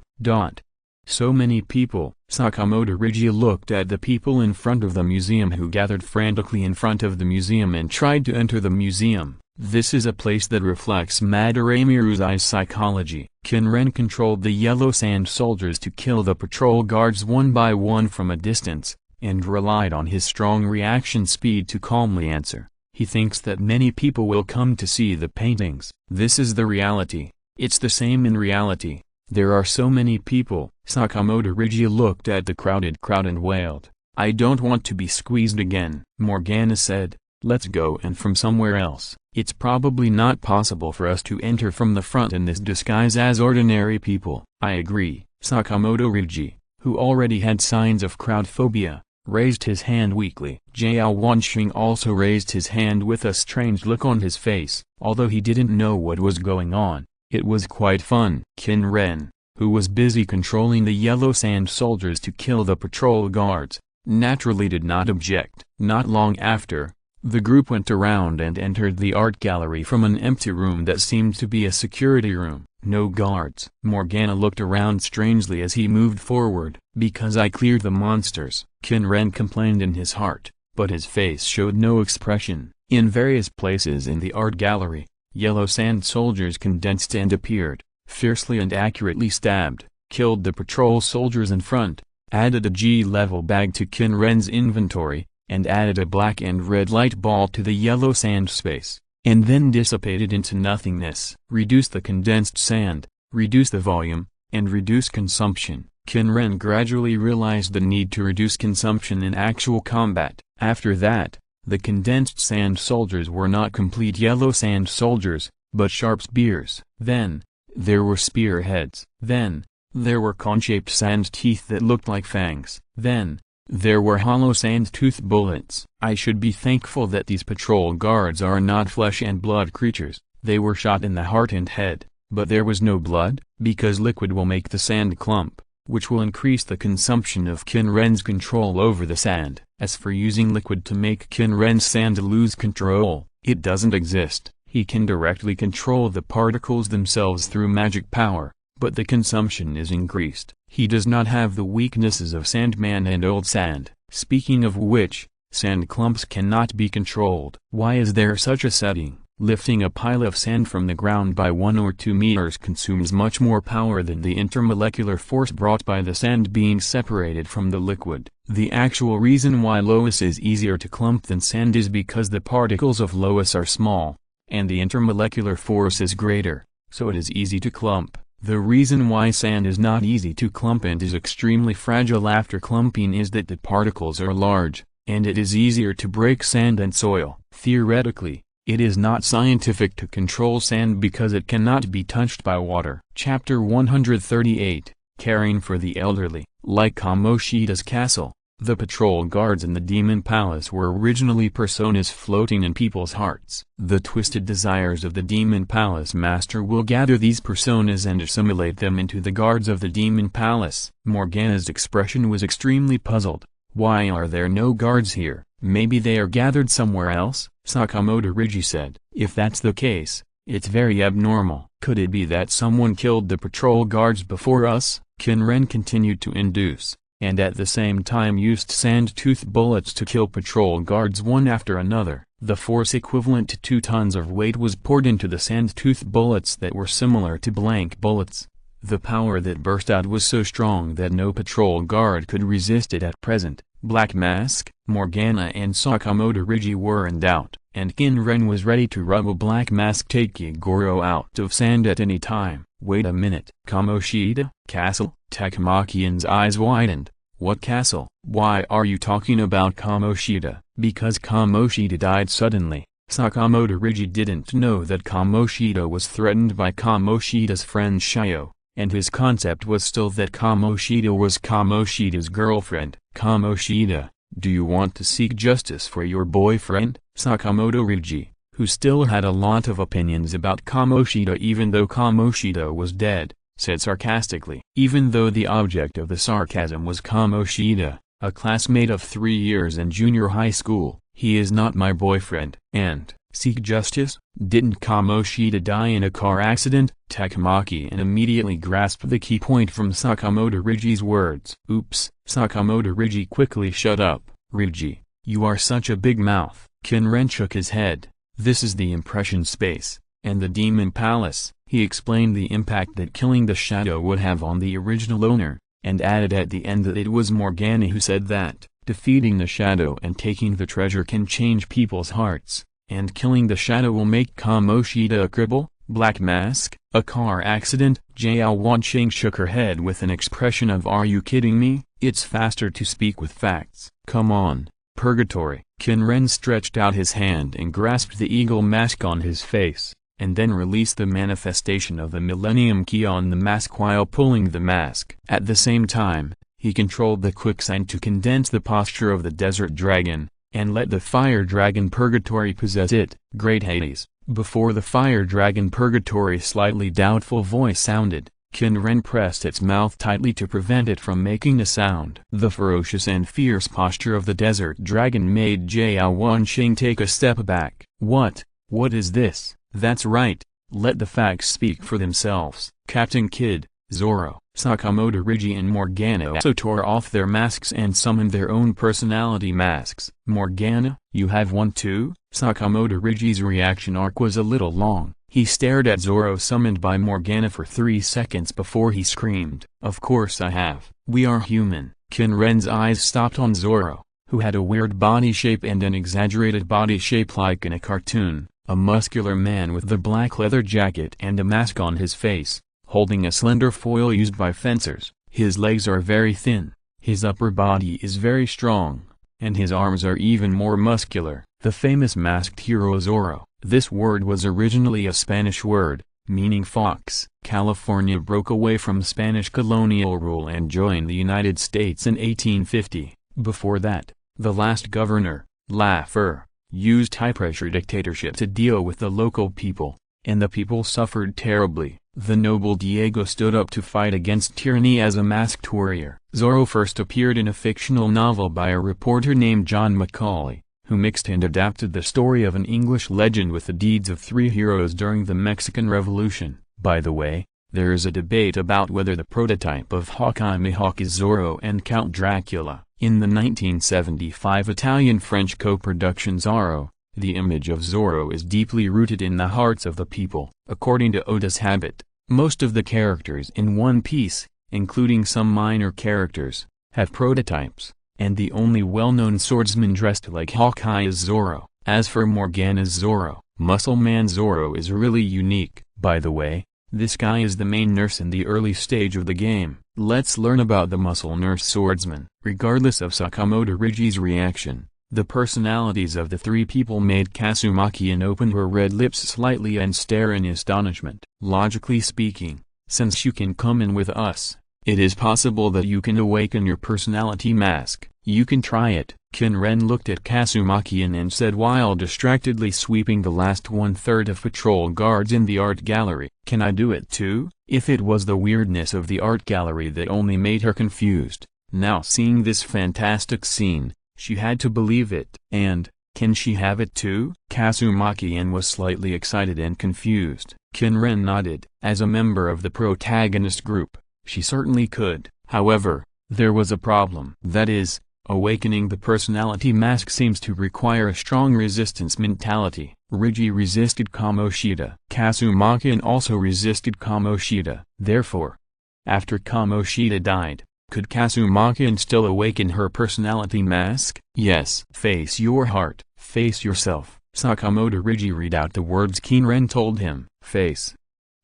So many people. Sakamoto Rigi looked at the people in front of the museum who gathered frantically in front of the museum and tried to enter the museum. This is a place that reflects Madarame Ryusei's psychology. Qin Ren controlled the yellow sand soldiers to kill the patrol guards one by one from a distance, and relied on his strong reaction speed to calmly answer. He thinks that many people will come to see the paintings. This is the reality. It's the same in reality. There are so many people. Sakamoto Rigi looked at the crowded crowd and wailed, "I don't want to be squeezed again." Morgana said, "Let's go and from somewhere else. It's probably not possible for us to enter from the front in this disguise as ordinary people." "I agree," Sakamoto Ryuji, who already had signs of crowd phobia, raised his hand weakly. Jiao Wanxing also raised his hand with a strange look on his face. Although he didn't know what was going on, it was quite fun. Qin Ren, who was busy controlling the yellow sand soldiers to kill the patrol guards, naturally did not object. Not long after, the group went around and entered the art gallery from an empty room that seemed to be a security room. No guards. Morgana looked around strangely as he moved forward. Because I cleared the monsters, Qin Ren complained in his heart, but his face showed no expression. In various places in the art gallery, yellow sand soldiers condensed and appeared, fiercely and accurately stabbed, killed the patrol soldiers in front, added a G-level bag to Qin Ren's inventory, and added a black and red light ball to the yellow sand space, and then dissipated into nothingness. Reduce the condensed sand, reduce the volume, and reduce consumption. Qin Ren gradually realized the need to reduce consumption in actual combat. After that, the condensed sand soldiers were not complete yellow sand soldiers, but sharp spears. Then, there were spearheads. Then, there were cone-shaped sand teeth that looked like fangs. Then, there were hollow sand-tooth bullets. I should be thankful that these patrol guards are not flesh and blood creatures. They were shot in the heart and head, but there was no blood, because liquid will make the sand clump, which will increase the consumption of Qin Ren's control over the sand. As for using liquid to make Qin Ren's sand lose control, it doesn't exist. He can directly control the particles themselves through magic power, but the consumption is increased. He does not have the weaknesses of Sandman and Old Sand. Speaking of which, sand clumps cannot be controlled. Why is there such a setting? Lifting a pile of sand from the ground by 1 or 2 meters consumes much more power than the intermolecular force brought by the sand being separated from the liquid. The actual reason why loess is easier to clump than sand is because the particles of loess are small, and the intermolecular force is greater, so it is easy to clump. The reason why sand is not easy to clump and is extremely fragile after clumping is that the particles are large, and it is easier to break sand than soil. Theoretically, it is not scientific to control sand because it cannot be touched by water. Chapter 138, Caring for the Elderly. Like Kamoshida's castle, the patrol guards in the Demon Palace were originally personas floating in people's hearts. The twisted desires of the Demon Palace master will gather these personas and assimilate them into the guards of the Demon Palace. Morgana's expression was extremely puzzled. Why are there no guards here? Maybe they are gathered somewhere else, Sakamoto Ryuji said. If that's the case, it's very abnormal. Could it be that someone killed the patrol guards before us? Qin Ren continued to induce, and at the same time used sand-tooth bullets to kill patrol guards one after another. The force equivalent to 2 tons of weight was poured into the sand-tooth bullets that were similar to blank bullets. The power that burst out was so strong that no patrol guard could resist it at present. Black Mask, Morgana and Sakamoto Ryuji were in doubt, and Qin Ren was ready to rub a Black Mask take Kigoro out of sand at any time. Wait a minute. Kamoshida? Castle? Takamakian's eyes widened. What castle? Why are you talking about Kamoshida? Because Kamoshida died suddenly. Sakamoto Ryuji didn't know that Kamoshida was threatened by Kamoshida's friend Shio, and his concept was still that Kamoshida was Kamoshida's girlfriend. Kamoshida, do you want to seek justice for your boyfriend? Sakamoto Ryuji, who still had a lot of opinions about Kamoshida even though Kamoshida was dead, said sarcastically. Even though the object of the sarcasm was Kamoshida, a classmate of 3 years in junior high school, he is not my boyfriend. And, seek justice? Didn't Kamoshida die in a car accident? Takamaki immediately grasped the key point from Sakamoto Ryuji's words. Oops. Sakamoto Ryuji quickly shut up. Ryuji, you are such a big mouth. Qin Ren shook his head. This is the impression space, and the Demon Palace. He explained the impact that killing the shadow would have on the original owner, and added at the end that it was Morgana who said that, defeating the shadow and taking the treasure can change people's hearts, and killing the shadow will make Kamoshida a cripple. Black Mask, a car accident? Jiao Wanxing shook her head with an expression of "Are you kidding me?" It's faster to speak with facts. Come on. Purgatory. Qin Ren stretched out his hand and grasped the eagle mask on his face, and then release the manifestation of the Millennium Key on the mask while pulling the mask. At the same time, he controlled the quicksand to condense the posture of the desert dragon, and let the fire dragon Purgatory possess it. Great Hades! Before the fire dragon Purgatory's slightly doubtful voice sounded, Qin Ren pressed its mouth tightly to prevent it from making a sound. The ferocious and fierce posture of the desert dragon made Jiao Wanqing take a step back. What is this? That's right, let the facts speak for themselves. Captain Kidd, Zoro, Sakamoto Rigi and Morgana also tore off their masks and summoned their own personality masks. Morgana, you have one too? Sakamoto Rigi's reaction arc was a little long. He stared at Zoro summoned by Morgana for 3 seconds before he screamed. Of course I have. We are human. Qin Ren's eyes stopped on Zoro, who had a weird body shape and an exaggerated body shape like in a cartoon, a muscular man with the black leather jacket and a mask on his face, holding a slender foil used by fencers. His legs are very thin, his upper body is very strong, and his arms are even more muscular. The famous masked hero Zoro. This word was originally a Spanish word, meaning fox. California broke away from Spanish colonial rule and joined the United States in 1850. Before that, the last governor, Lafleur, used high-pressure dictatorship to deal with the local people, and the people suffered terribly. The noble Diego stood up to fight against tyranny as a masked warrior. Zoro first appeared in a fictional novel by a reporter named John Macaulay, who mixed and adapted the story of an English legend with the deeds of 3 heroes during the Mexican Revolution. By the way, there is a debate about whether the prototype of Hawkeye Mihawk is Zorro and Count Dracula. In the 1975 Italian-French co-production Zorro, the image of Zorro is deeply rooted in the hearts of the people. According to Oda's Habit, most of the characters in One Piece, including some minor characters, have prototypes, and the only well-known swordsman dressed like Hawkeye is Zorro. As for Morgana's Zorro, Muscle Man Zorro is really unique. By the way, this guy is the main nurse in the early stage of the game. Let's learn about the Muscle Nurse Swordsman. Regardless of Sakamoto Rigi's reaction, the personalities of the 3 people made Kazumaki open her red lips slightly and stare in astonishment. Logically speaking, since you can come in with us, it is possible that you can awaken your personality mask. You can try it. Qin Ren looked at Kazumaki and said while distractedly sweeping the last 1/3 of patrol guards in the art gallery. Can I do it too? If it was the weirdness of the art gallery that only made her confused, now seeing this fantastic scene, she had to believe it. And, can she have it too? Kazumaki was slightly excited and confused. Qin Ren nodded. As a member of the protagonist group, she certainly could. However, there was a problem. That is, awakening the personality mask seems to require a strong resistance mentality. Rigi resisted Kamoshida. Kazumaki also resisted Kamoshida. Therefore, after Kamoshida died, could Kazumaki still awaken her personality mask? Yes. Face your heart. Face yourself. Sakamoto Rigi read out the words Qin Ren told him. Face.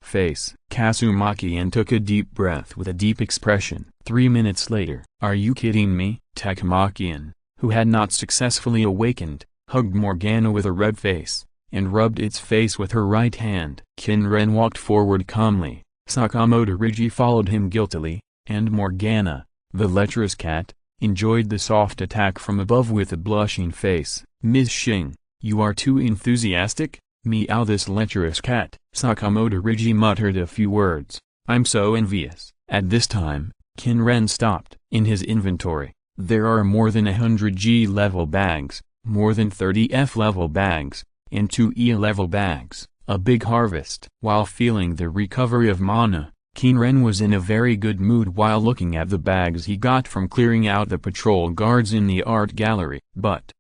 Face. Kazumaki took a deep breath with a deep expression. 3 minutes later. Are you kidding me? Takamaki, who had not successfully awakened, hugged Morgana with a red face, and rubbed its face with her right hand. Qin Ren walked forward calmly. Sakamoto Rigi followed him guiltily, and Morgana, the lecherous cat, enjoyed the soft attack from above with a blushing face. Ms. Xing, you are too enthusiastic? Meow this lecherous cat. Sakamoto Rigi muttered a few words. I'm so envious. At this time, Qin Ren stopped. In his inventory, there are more than 100 G-level bags, more than 30 F-level bags, and 2 E-level bags, a big harvest. While feeling the recovery of mana, Qin Ren was in a very good mood while looking at the bags he got from clearing out the patrol guards in the art gallery. But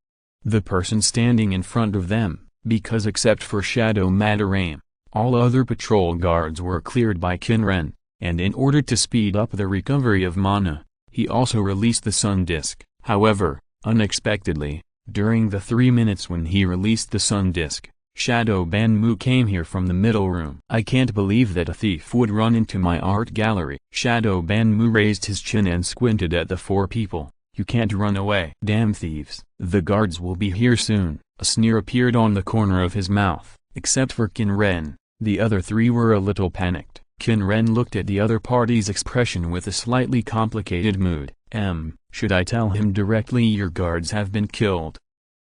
the person standing in front of them, because except for Shadow Madarame, all other patrol guards were cleared by Qin Ren, and in order to speed up the recovery of mana, he also released the sun disk. However, unexpectedly, during the 3 minutes when he released the sun disk, Shadow Banmu came here from the middle room. I can't believe that a thief would run into my art gallery. Shadow Banmu raised his chin and squinted at the 4 people. You can't run away. Damn thieves. The guards will be here soon. A sneer appeared on the corner of his mouth. Except for Qin Ren, The other three were a little panicked. Qin Ren looked at the other party's expression with a slightly complicated mood. Should I tell him directly your guards have been killed?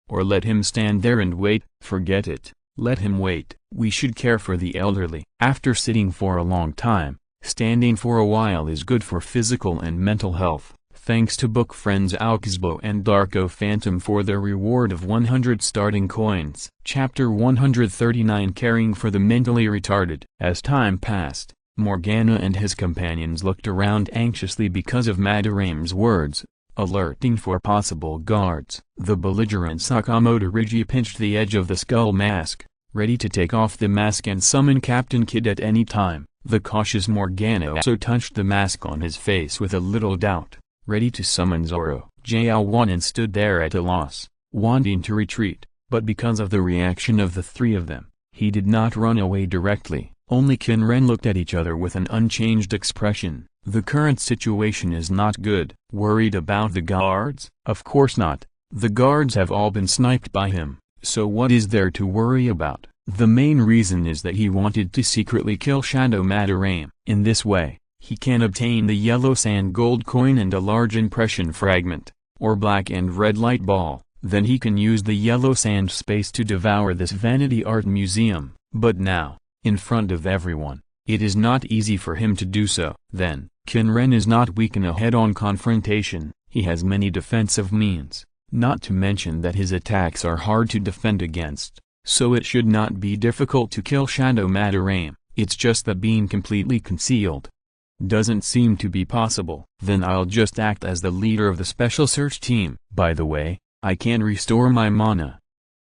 Or let him stand there and wait? Forget it. Let him wait. We should care for the elderly. After sitting for a long time, standing for a while is good for physical and mental health. Thanks to book friends Alkisbo and Darko Phantom for their reward of 100 starting coins. Chapter 139, Caring for the Mentally Retarded. As time passed, Morgana and his companions looked around anxiously because of Madarame's words, alerting for possible guards. The belligerent Sakamoto Rigi pinched the edge of the skull mask, ready to take off the mask and summon Captain Kid at any time. The cautious Morgana also touched the mask on his face with a little doubt, ready to summon Zoro. Jiao stood there at a loss, wanting to retreat, but because of the reaction of the three of them, he did not run away directly. Only Qin Ren looked at each other with an unchanged expression. The current situation is not good. Worried about the guards? Of course not. The guards have all been sniped by him, so what is there to worry about? The main reason is that he wanted to secretly kill Shadow Madarame. In this way, he can obtain the yellow sand gold coin and a large impression fragment, or black and red light ball. Then he can use the yellow sand space to devour this vanity art museum. But now, in front of everyone, it is not easy for him to do so. Then, Qin Ren is not weak in a head-on confrontation. He has many defensive means, not to mention that his attacks are hard to defend against, so it should not be difficult to kill Shadow Madarame. It's just that being completely concealed doesn't seem to be possible. Then I'll just act as the leader of the special search team. By the way, I can restore my mana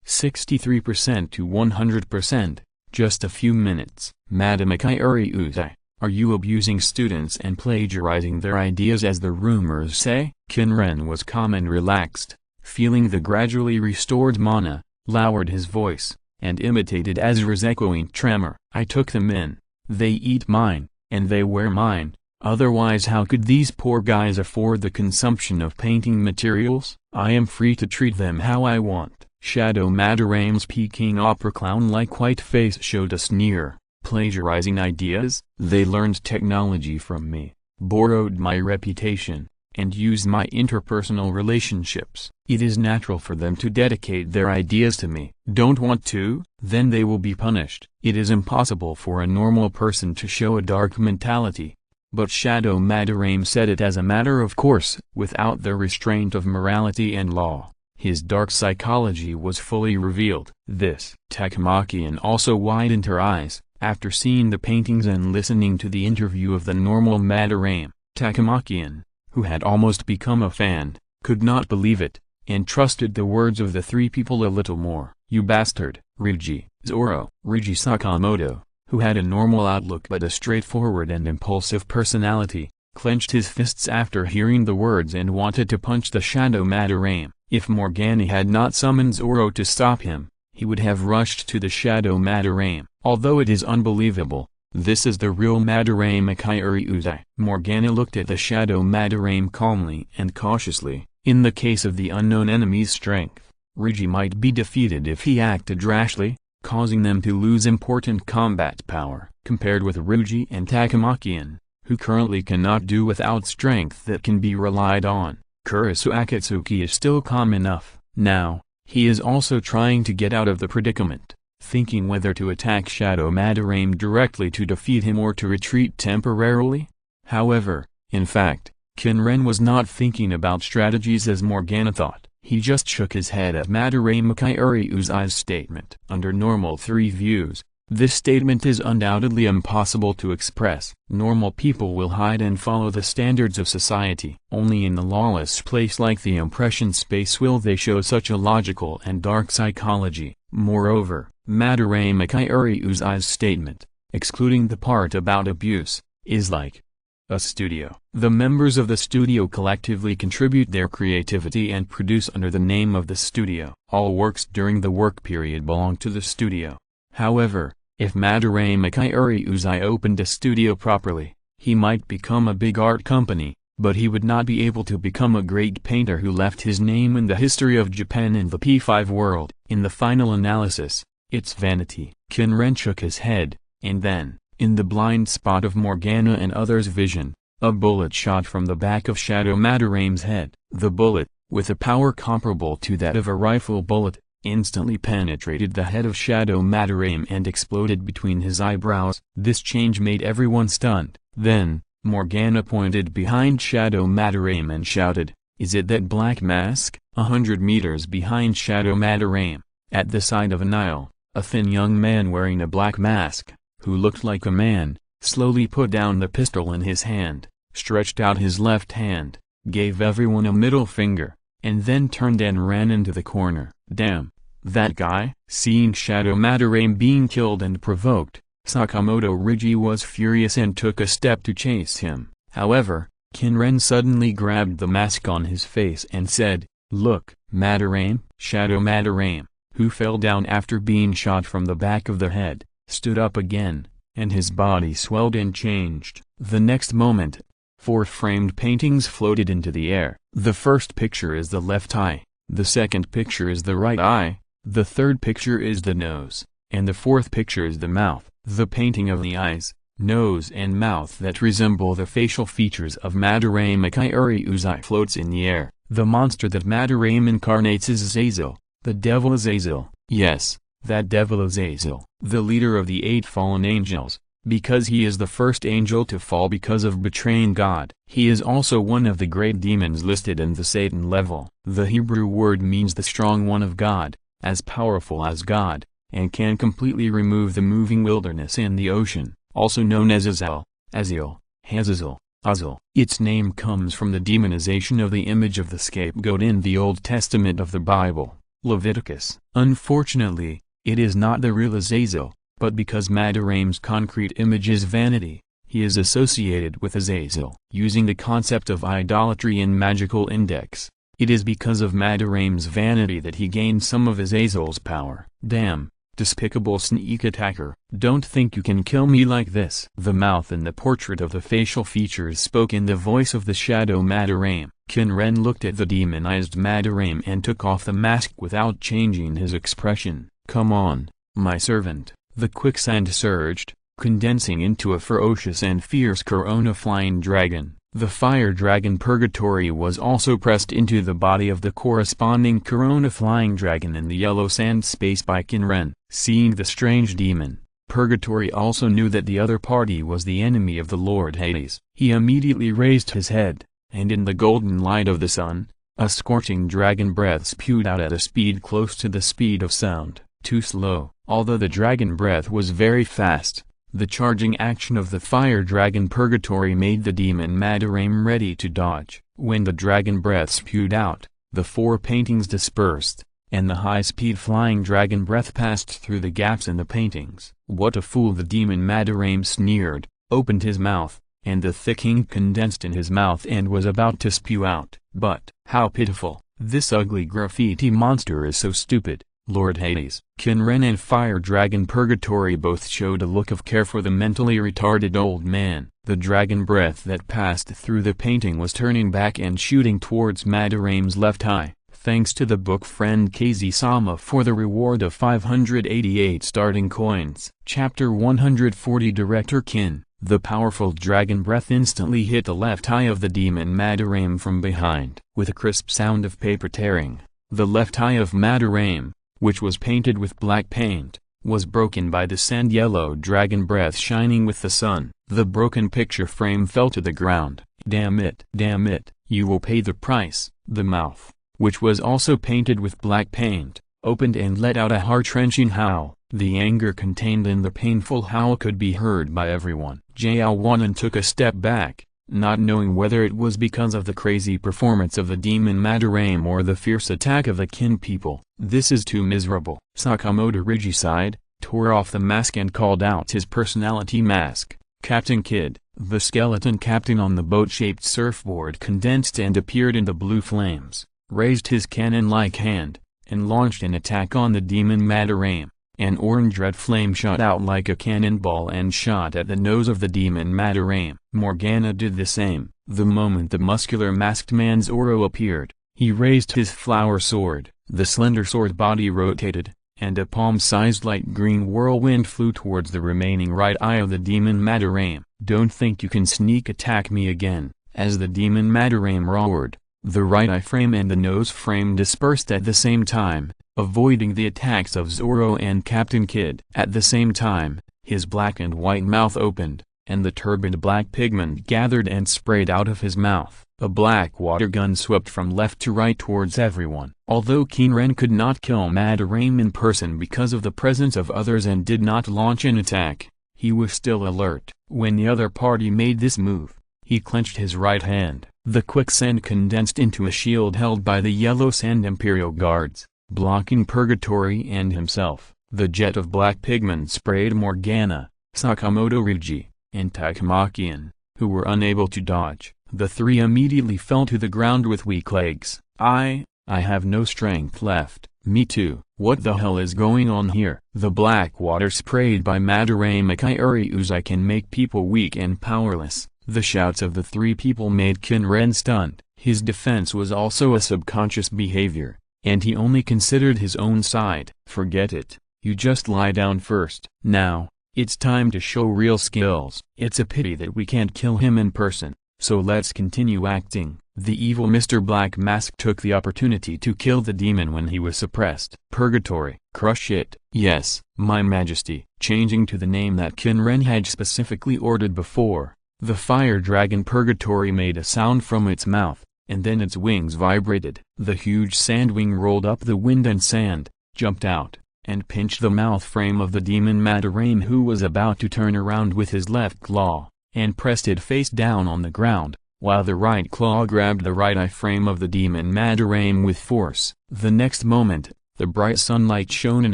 63% to 100%. Just a few minutes. Madam Akairi Uzai, are you abusing students and plagiarizing their ideas as the rumors say? Qin Ren was calm and relaxed, feeling the gradually restored mana, lowered his voice, and imitated Azra's echoing tremor. I took them in. They eat mine, and they wear mine. Otherwise how could these poor guys afford the consumption of painting materials? I am free to treat them how I want. Shadow Madarame's Peking opera clown-like white face showed a sneer. Plagiarizing ideas? They learned technology from me, borrowed my reputation, and used my interpersonal relationships. It is natural for them to dedicate their ideas to me. Don't want to? Then they will be punished. It is impossible for a normal person to show a dark mentality. But Shadow Madarame said it as a matter of course, without the restraint of morality and law. His dark psychology was fully revealed. This Takamakian also widened her eyes, after seeing the paintings and listening to the interview of the normal Madarame. Takamakian, who had almost become a fan, could not believe it, and trusted the words of the three people a little more. You bastard, Rigi. Zoro. Rigi Sakamoto, who had a normal outlook but a straightforward and impulsive personality, clenched his fists after hearing the words and wanted to punch the Shadow Madarame. If Morgana had not summoned Zoro to stop him, he would have rushed to the Shadow Madarame. Although it is unbelievable, this is the real Madarame Akairi Uzai. Morgana looked at the Shadow Madarame calmly and cautiously. In the case of the unknown enemy's strength, Rigi might be defeated if he acted rashly, causing them to lose important combat power. Compared with Rigi and Takamakian, who currently cannot do without strength that can be relied on, Kurisu Akatsuki is still calm enough. Now, he is also trying to get out of the predicament, thinking whether to attack Shadow Madarame directly to defeat him or to retreat temporarily. However, in fact, Qin Ren was not thinking about strategies as Morgana thought. He just shook his head at Madarame Akairi Uzai's statement. Under normal three views, this statement is undoubtedly impossible to express. Normal people will hide and follow the standards of society. Only in a lawless place like the impression space will they show such a logical and dark psychology. Moreover, Madarame Akairi Uzai's statement, excluding the part about abuse, is like a studio. The members of the studio collectively contribute their creativity and produce under the name of the studio. All works during the work period belong to the studio. However, if Madarame Akairi Uzai opened a studio properly, he might become a big art company, but he would not be able to become a great painter who left his name in the history of Japan and the P5 world. In the final analysis, it's vanity. Qin Ren shook his head, And then, in the blind spot of Morgana and others' vision, a bullet shot from the back of Shadow Madarame's head. The bullet, with a power comparable to that of a rifle bullet, instantly penetrated the head of Shadow Madarame and exploded between his eyebrows. This change made everyone stunned. Then, Morgana pointed behind Shadow Madarame and shouted, "Is it that black mask?" 100 meters behind Shadow Madarame, at the side of an aisle, a thin young man wearing a black mask, who looked like a man, slowly put down the pistol in his hand, stretched out his left hand, gave everyone a middle finger, and then turned and ran into the corner. "Damn, that guy?" Seeing Shadow Madarame being killed and provoked, Sakamoto Rigi was furious and took a step to chase him. However, Qin Ren suddenly grabbed the mask on his face and said, "Look, Madarame." Shadow Madarame, who fell down after being shot from the back of the head, stood up again, and his body swelled and changed. The next moment, 4 framed paintings floated into the air. The first picture is the left eye, the second picture is the right eye, the third picture is the nose, and the fourth picture is the mouth. The painting of the eyes, nose and mouth that resemble the facial features of Madarame Kairi Uzai floats in the air. The monster that Madarame incarnates is Azazel, the devil Azazel. Yes, that devil Azazel, the leader of the 8 fallen angels, because he is the first angel to fall because of betraying God. He is also one of the great demons listed in the Satan level. The Hebrew word means the strong one of God, as powerful as God, and can completely remove the moving wilderness and the ocean, also known as Azel, Aziel, Hazazel, Azel. Its name comes from the demonization of the image of the scapegoat in the Old Testament of the Bible, Leviticus. Unfortunately, it is not the real Azazel, but because Madarame's concrete image is vanity, he is associated with Azazel. Using the concept of idolatry in Magical Index, it is because of Madarame's vanity that he gained some of Azazel's power. Damn, despicable sneak attacker, don't think you can kill me like this. The mouth in the portrait of the facial features spoke in the voice of the Shadow Madarame. Qin Ren looked at the demonized Madarame and took off the mask without changing his expression. "Come on, my servant." The quicksand surged, condensing into a ferocious and fierce corona flying dragon. The fire dragon Purgatory was also pressed into the body of the corresponding corona flying dragon in the yellow sand space by Qin Ren. Seeing the strange demon, Purgatory also knew that the other party was the enemy of the Lord Hades. He immediately raised his head, and in the golden light of the sun, a scorching dragon breath spewed out at a speed close to the speed of sound. Too slow. Although the dragon breath was very fast, the charging action of the fire dragon Purgatory made the demon Madarame ready to dodge. When the dragon breath spewed out, the 4 paintings dispersed, and the high-speed flying dragon breath passed through the gaps in the paintings. "What a fool!" the demon Madarame sneered, opened his mouth, and the thick ink condensed in his mouth and was about to spew out. But, how pitiful! This ugly graffiti monster is so stupid. Lord Hades, Qin Ren and Fire Dragon Purgatory both showed a look of care for the mentally retarded old man. The dragon breath that passed through the painting was turning back and shooting towards Madarame's left eye. Thanks to the book friend Kazi-sama for the reward of 588 starting coins. Chapter 140 Director Qin. The powerful dragon breath instantly hit the left eye of the demon Madarame from behind. With a crisp sound of paper tearing, the left eye of Madarame, which was painted with black paint, was broken by the sand yellow dragon breath shining with the sun. The broken picture frame fell to the ground. Damn it, you will pay the price. The mouth, which was also painted with black paint, opened and let out a heart-wrenching howl. The anger contained in the painful howl could be heard by everyone. Jiao Wanan took a step back, not knowing whether it was because of the crazy performance of the demon Madarame or the fierce attack of the Qin people. This is too miserable. Sakamoto Rigi sighed, tore off the mask and called out his personality mask. Captain Kidd, the skeleton captain on the boat-shaped surfboard, condensed and appeared in the blue flames, raised his cannon-like hand, and launched an attack on the demon Madarame. An orange red flame shot out like a cannonball and shot at the nose of the demon Madarame. Morgana did the same. The moment the muscular masked man's aura appeared, he raised his flower sword. The slender sword body rotated, and a palm-sized light green whirlwind flew towards the remaining right eye of the demon Madarame. "Don't think you can sneak attack me again," as the demon Madarame roared. The right eye frame and the nose frame dispersed at the same time, avoiding the attacks of Zoro and Captain Kidd. At the same time, his black and white mouth opened, and the turbaned black pigment gathered and sprayed out of his mouth. A black water gun swept from left to right towards everyone. Although Qin Ren could not kill Madarame in person because of the presence of others and did not launch an attack, he was still alert. When the other party made this move, he clenched his right hand. The quicksand condensed into a shield held by the Yellow Sand Imperial Guards, blocking Purgatory and himself. The jet of black pigment sprayed Morgana, Sakamoto Ryuji, and Takamakian, who were unable to dodge. The three immediately fell to the ground with weak legs. I have no strength left. Me too. What the hell is going on here? The black water sprayed by Madarame Kairyuzai can make people weak and powerless. The shouts of the three people made Qin Ren stunned. His defense was also a subconscious behavior, and he only considered his own side. Forget it. You just lie down first. Now, it's time to show real skills. It's a pity that we can't kill him in person, so let's continue acting. The evil Mr. Black Mask took the opportunity to kill the demon when he was suppressed. Purgatory. Crush it. Yes, my majesty. Changing to the name that Qin Ren had specifically ordered before, the fire dragon Purgatory made a sound from its mouth, and then its wings vibrated. The huge sandwing rolled up the wind and sand, jumped out, and pinched the mouth frame of the demon Madarame, who was about to turn around with his left claw, and pressed it face down on the ground, while the right claw grabbed the right eye frame of the demon Madarame with force. The next moment, the bright sunlight shone in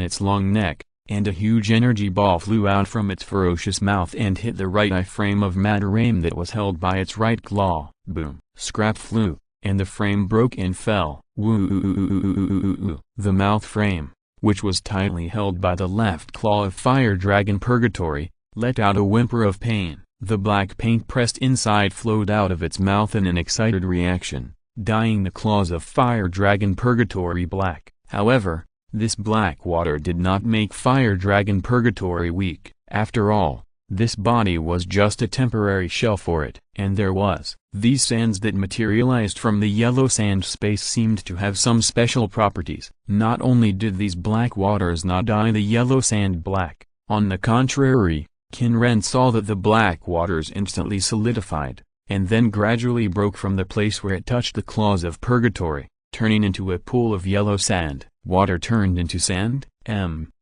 its long neck, and a huge energy ball flew out from its ferocious mouth and hit the right eye frame of Madarame that was held by its right claw. Boom! Scrap flew, and the frame broke and fell. Woo! The mouth frame, which was tightly held by the left claw of Fire Dragon Purgatory, let out a whimper of pain. The black paint pressed inside flowed out of its mouth in an excited reaction, dyeing the claws of Fire Dragon Purgatory black. However, this black water did not make Fire Dragon Purgatory weak. After all, this body was just a temporary shell for it. And there was. These sands that materialized from the yellow sand space seemed to have some special properties. Not only did these black waters not dye the yellow sand black, on the contrary, Qin Ren saw that the black waters instantly solidified, and then gradually broke from the place where it touched the claws of Purgatory, turning into a pool of yellow sand. Water turned into sand?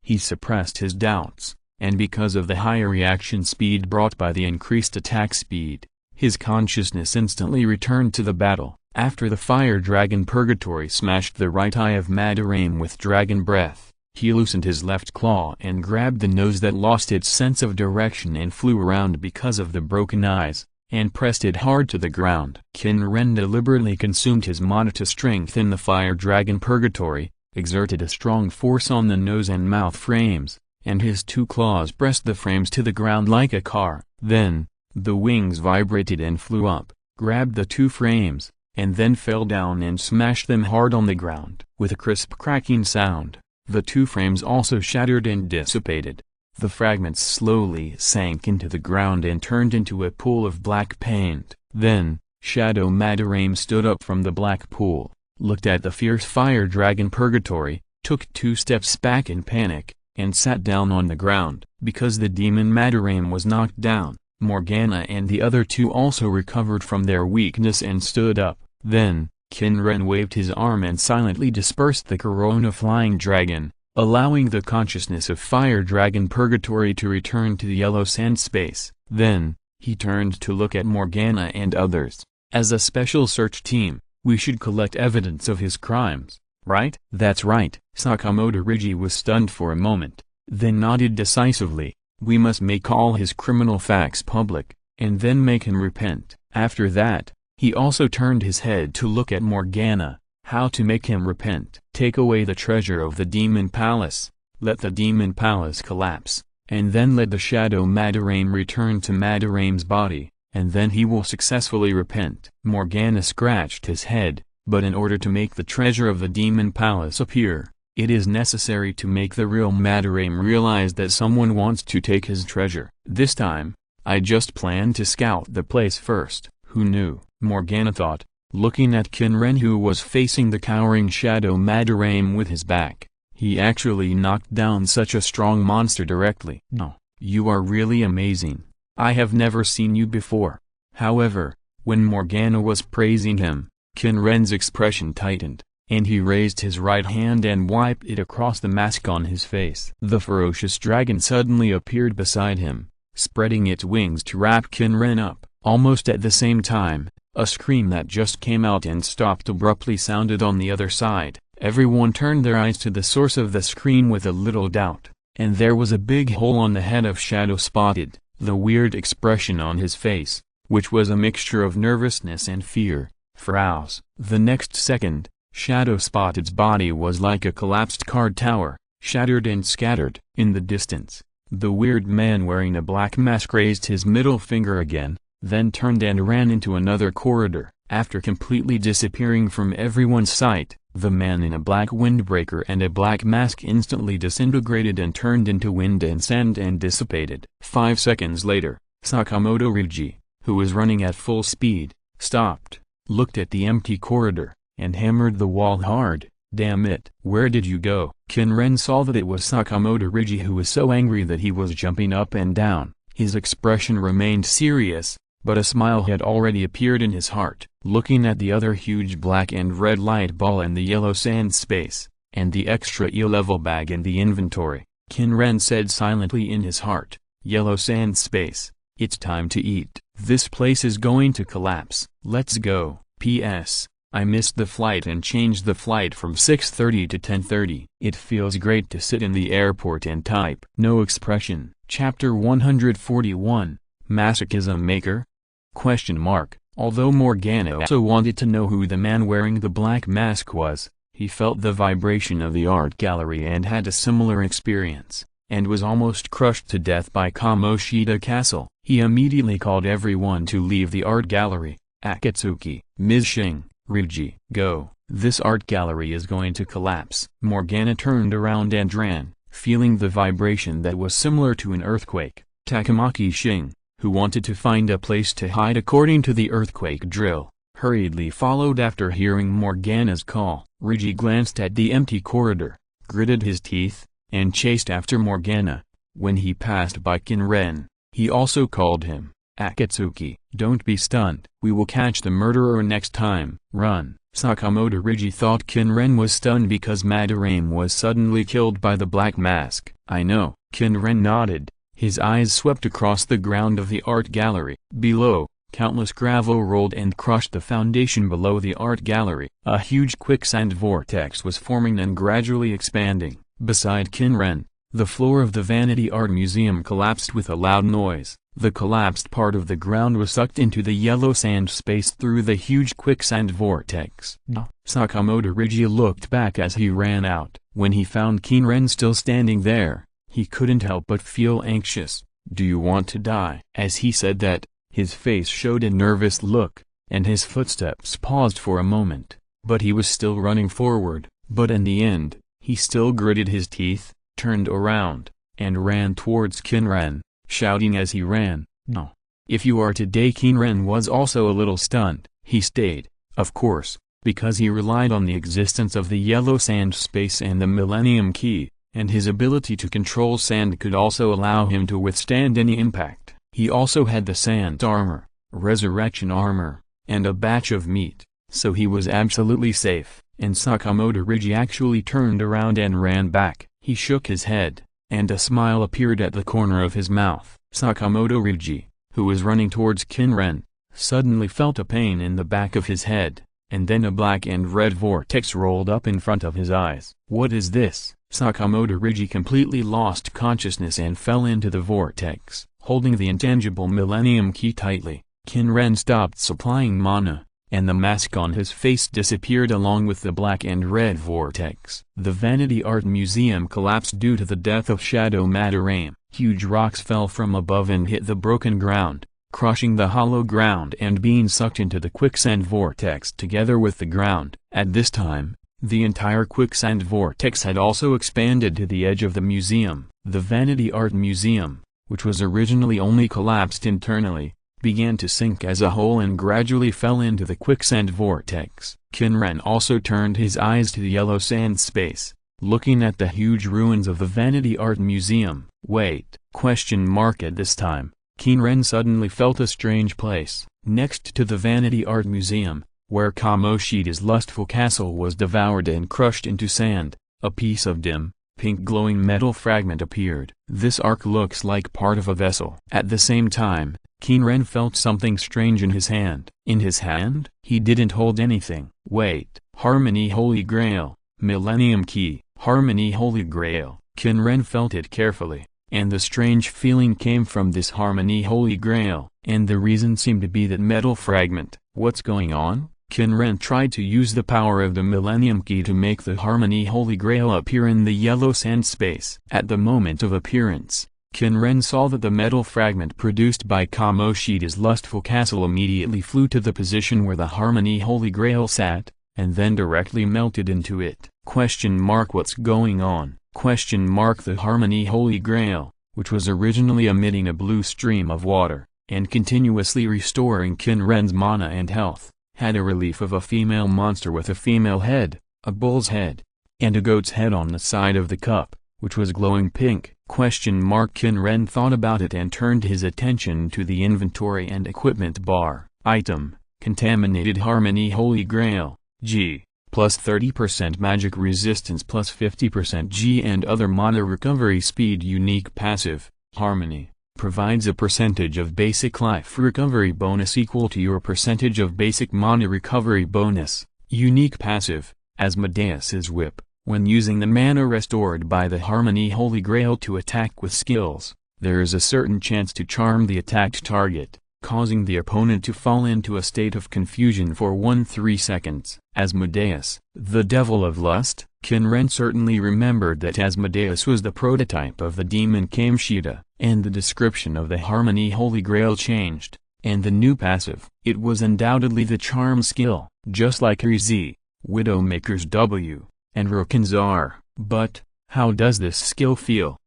He suppressed his doubts, and because of the higher reaction speed brought by the increased attack speed, his consciousness instantly returned to the battle. After the Fire Dragon Purgatory smashed the right eye of Madarame with dragon breath, he loosened his left claw and grabbed the nose that lost its sense of direction and flew around because of the broken eyes, and pressed it hard to the ground. Qin Ren deliberately consumed his mana to strengthen the Fire Dragon Purgatory, exerted a strong force on the nose and mouth frames, and his two claws pressed the frames to the ground like a car. Then, the wings vibrated and flew up, grabbed the two frames, and then fell down and smashed them hard on the ground. With a crisp cracking sound, the two frames also shattered and dissipated. The fragments slowly sank into the ground and turned into a pool of black paint. Then, Shadow Madarame stood up from the black pool, looked at the fierce Fire Dragon Purgatory, took 2 steps back in panic, and sat down on the ground. Because the demon Madarame was knocked down, Morgana and the other two also recovered from their weakness and stood up. Then, Qin Ren waved his arm and silently dispersed the Corona Flying Dragon, allowing the consciousness of Fire Dragon Purgatory to return to the yellow sand space. Then, he turned to look at Morgana and others. As a special search team, we should collect evidence of his crimes, right? That's right. Sakamoto Ryuji was stunned for a moment, then nodded decisively. We must make all his criminal facts public, and then make him repent. After that, he also turned his head to look at Morgana. How to make him repent? Take away the treasure of the Demon Palace, let the Demon Palace collapse, and then let the Shadow Madarame return to Madarame's body, and then he will successfully repent. Morgana scratched his head, but in order to make the treasure of the Demon Palace appear, It is necessary to make the real Madaraim realize that someone wants to take his treasure. This time, I just planned to scout the place first. Who knew? Morgana thought, looking at Qin Ren who was facing the cowering shadow Madaraim with his back. He actually knocked down such a strong monster directly. No, you are really amazing. I have never seen you before. However, when Morgana was praising him, Qin Ren's expression tightened, and he raised his right hand and wiped it across the mask on his face. The ferocious dragon suddenly appeared beside him, spreading its wings to wrap Qin Ren up. Almost at the same time, a scream that just came out and stopped abruptly sounded on the other side. Everyone turned their eyes to the source of the scream with a little doubt, and there was a big hole on the head of Shadow Spotted. The weird expression on his face, which was a mixture of nervousness and fear, froze. The next second, Shadow Spotted's body was like a collapsed card tower, shattered and scattered. In the distance, the weird man wearing a black mask raised his middle finger again, then turned and ran into another corridor. After completely disappearing from everyone's sight, the man in a black windbreaker and a black mask instantly disintegrated and turned into wind and sand and dissipated. 5 seconds later, Sakamoto Ryuji, who was running at full speed, stopped, looked at the empty corridor, and hammered the wall hard. Damn it! Where did you go? Qin Ren saw that it was Sakamoto Ryuji who was so angry that he was jumping up and down. His expression remained serious, but a smile had already appeared in his heart. Looking at the other huge black and red light ball in the yellow sand space, and the extra E-level bag in the inventory, Qin Ren said silently in his heart, "Yellow sand space, it's time to eat. This place is going to collapse. Let's go. P.S. I missed the flight and changed the flight from 6:30 to 10:30. It feels great to sit in the airport and type." No expression. Chapter 141, Masochism Maker? Question mark. Although Morgana also wanted to know who the man wearing the black mask was, he felt the vibration of the art gallery and had a similar experience, and was almost crushed to death by Kamoshida Castle. He immediately called everyone to leave the art gallery. Akatsuki, Ms. Shing, Ryuji, go. This art gallery is going to collapse. Morgana turned around and ran, feeling the vibration that was similar to an earthquake. Takamaki Shing, who wanted to find a place to hide according to the earthquake drill, hurriedly followed after hearing Morgana's call. Ryuji glanced at the empty corridor, gritted his teeth, and chased after Morgana. When he passed by Qin Ren, he also called him. Akatsuki, don't be stunned. We will catch the murderer next time. Run. Sakamoto Ryuji thought Qin Ren was stunned because Madaraim was suddenly killed by the black mask. I know. Qin Ren nodded. His eyes swept across the ground of the art gallery. Below, countless gravel rolled and crushed the foundation below the art gallery. A huge quicksand vortex was forming and gradually expanding. Beside Qin Ren, the floor of the Vanity Art Museum collapsed with a loud noise. The collapsed part of the ground was sucked into the yellow sand space through the huge quicksand vortex. Sakamoto Ryuji looked back as he ran out. When he found Qin Ren still standing there, he couldn't help but feel anxious. Do you want to die? As he said that, his face showed a nervous look, and his footsteps paused for a moment. But he was still running forward. But in the end, he still gritted his teeth, turned around, and ran towards Qin Ren, shouting as he ran, "No." If you are today. Qin Ren was also a little stunned. He stayed, of course, because he relied on the existence of the yellow sand space and the Millennium Key, and his ability to control sand could also allow him to withstand any impact. He also had the sand armor, resurrection armor, and a batch of meat, so he was absolutely safe. And Sakamoto Ryuji actually turned around and ran back. He shook his head, and a smile appeared at the corner of his mouth. Sakamoto Ryuji, who was running towards Qin Ren, suddenly felt a pain in the back of his head, and then a black and red vortex rolled up in front of his eyes. What is this? Sakamoto Ryuji completely lost consciousness and fell into the vortex. Holding the intangible Millennium Key tightly, Qin Ren stopped supplying mana, and the mask on his face disappeared along with the black and red vortex. The Vanity Art Museum collapsed due to the death of Shadow Madaraim. Huge rocks fell from above and hit the broken ground, crushing the hollow ground and being sucked into the quicksand vortex together with the ground. At this time, The entire quicksand vortex had also expanded to the edge of the museum. The Vanity Art Museum, which was originally only collapsed internally, began to sink as a whole and gradually fell into the quicksand vortex. Qin Ren also turned his eyes to the yellow sand space, looking at the huge ruins of the Vanity Art Museum. Wait, ? At this time, Qin Ren suddenly felt a strange place. Next to the Vanity Art Museum, where Kamoshida's lustful castle was devoured and crushed into sand, a piece of dim, pink glowing metal fragment appeared. This arc looks like part of a vessel. At the same time, Qin Ren felt something strange in his hand. In his hand? He didn't hold anything. Wait, Harmony Holy Grail, Millennium Key, Harmony Holy Grail. Qin Ren felt it carefully, and the strange feeling came from this Harmony Holy Grail, and the reason seemed to be that metal fragment. What's going on? Qin Ren tried to use the power of the Millennium Key to make the Harmony Holy Grail appear in the yellow sand space. At the moment of appearance, Qin Ren saw that the metal fragment produced by Kamoshida's lustful castle immediately flew to the position where the Harmony Holy Grail sat, and then directly melted into it. What's going on? The Harmony Holy Grail, which was originally emitting a blue stream of water, and continuously restoring Qin Ren's mana and health, had a relief of a female monster with a female head, a bull's head, and a goat's head on the side of the cup, which was glowing pink. Qin Ren thought about it and turned his attention to the inventory and equipment bar. Item, Contaminated Harmony Holy Grail, G, plus 30% magic resistance plus 50% G and other mana recovery speed. Unique passive, Harmony, provides a percentage of basic life recovery bonus equal to your percentage of basic mana recovery bonus. Unique passive, Asmodeus's Whip. When using the mana restored by the Harmony Holy Grail to attack with skills, there is a certain chance to charm the attacked target, causing the opponent to fall into a state of confusion for 1-3 seconds. Asmodeus, the Devil of Lust. Qin Ren certainly remembered that Asmodeus was the prototype of the demon Kameshida, and the description of the Harmony Holy Grail changed, and the new passive. It was undoubtedly the charm skill, just like Z, Widowmaker's W, and Roken's R. But, how does this skill feel?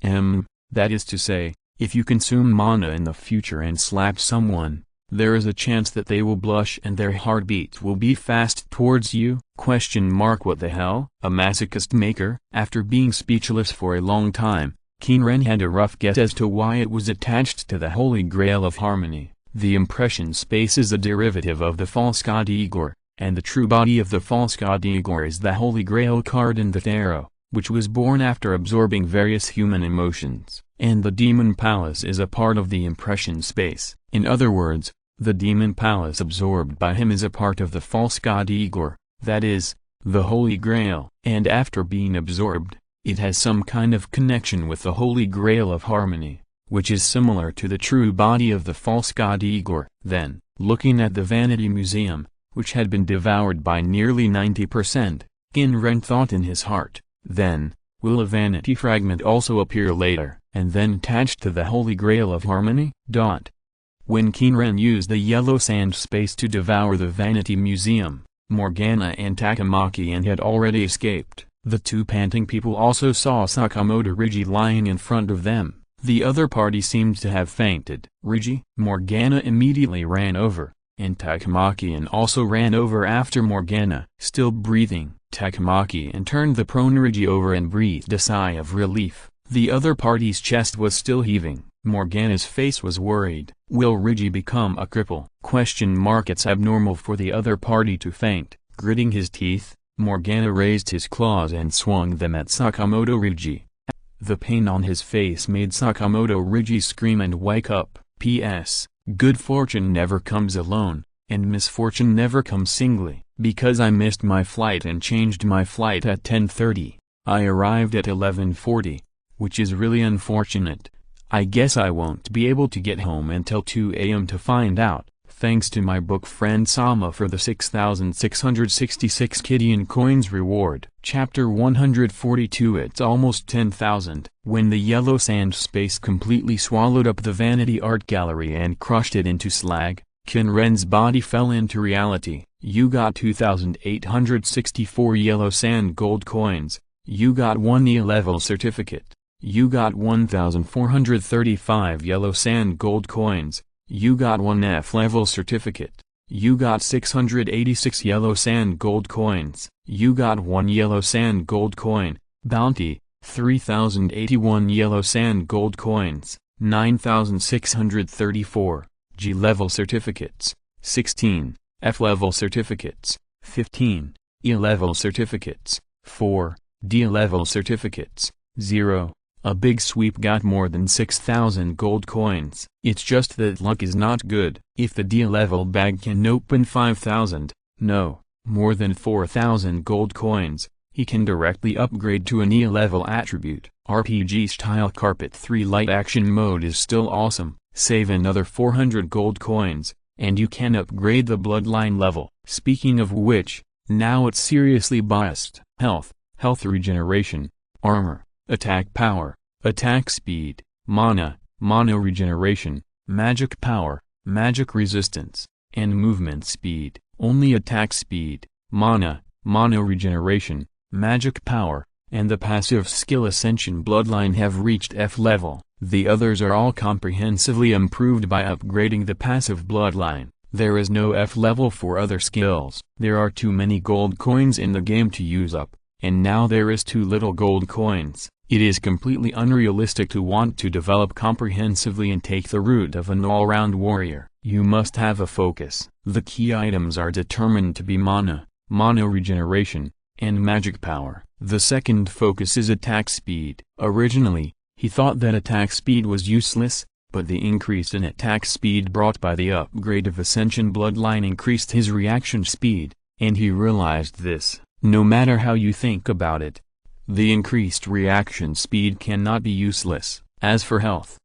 That is to say, if you consume mana in the future and slap someone, there is a chance that they will blush and their heartbeat will beat fast towards you? What the hell? A masochist maker? After being speechless for a long time, Qin Ren had a rough guess as to why it was attached to the Holy Grail of Harmony. The impression space is a derivative of the false god Igor, and the true body of the false god Igor is the Holy Grail card in the tarot, which was born after absorbing various human emotions, and the Demon Palace is a part of the impression space. In other words, the Demon Palace absorbed by him is a part of the false god Igor, that is, the Holy Grail, and after being absorbed, it has some kind of connection with the Holy Grail of Harmony, which is similar to the true body of the false god Igor. Then, looking at the Vanity Museum, which had been devoured by nearly 90%, Qin Ren thought in his heart, then, will a vanity fragment also appear later, and then attached to the Holy Grail of Harmony? When Qin Ren used the yellow sand space to devour the Vanity Museum, Morgana and Takamaki had already escaped. The two panting people also saw Sakamoto Rigi lying in front of them. The other party seemed to have fainted. Morgana immediately ran over, and Takamaki also ran over after Morgana. Still breathing, Takamaki turned the prone Rigi over and breathed a sigh of relief. The other party's chest was still heaving. Morgana's face was worried. Will Rigi become a cripple? It's abnormal for the other party to faint. Gritting his teeth, Morgana raised his claws and swung them at Sakamoto Rigi. The pain on his face made Sakamoto Rigi scream and wake up. P.S. Good fortune never comes alone, and misfortune never comes singly. Because I missed my flight and changed my flight at 10:30, I arrived at 11:40, which is really unfortunate. I guess I won't be able to get home until 2 a.m. to find out. Thanks to my book friend Sama for the 6,666 Kidian coins reward. Chapter 142. It's almost 10,000. When the yellow sand space completely swallowed up the Vanity Art Gallery and crushed it into slag, Qin Ren's body fell into reality. You got 2,864 yellow sand gold coins. You got 1 E level certificate. You got 1,435 yellow sand gold coins. You got 1 F level certificate. You got 686 yellow sand gold coins. You got 1 yellow sand gold coin. Bounty, 3,081 yellow sand gold coins. 9,634, G level certificates, 16, F level certificates, 15, E level certificates, 4, D level certificates, 0. A big sweep got more than 6,000 gold coins. It's just that luck is not good. If the D level bag can open 5,000, no, more than 4,000 gold coins, he can directly upgrade to an E level attribute. RPG style Carpet 3 light action mode is still awesome. Save another 400 gold coins, and you can upgrade the bloodline level. Speaking of which, now it's seriously biased. Health regeneration, armor, attack power, attack speed, mana regeneration, magic power, magic resistance, and movement speed. Only attack speed, mana regeneration, magic power, and the passive skill Ascension Bloodline have reached F level. The others are all comprehensively improved by upgrading the passive bloodline. There is no F level for other skills. There are too many gold coins in the game to use up, and now there is too little gold coins. It is completely unrealistic to want to develop comprehensively and take the route of an all-round warrior. You must have a focus. The key items are determined to be mana regeneration, and magic power. The second focus is attack speed. Originally, he thought that attack speed was useless, but the increase in attack speed brought by the upgrade of Ascension Bloodline increased his reaction speed, and he realized this. No matter how you think about it, the increased reaction speed cannot be useless. As for health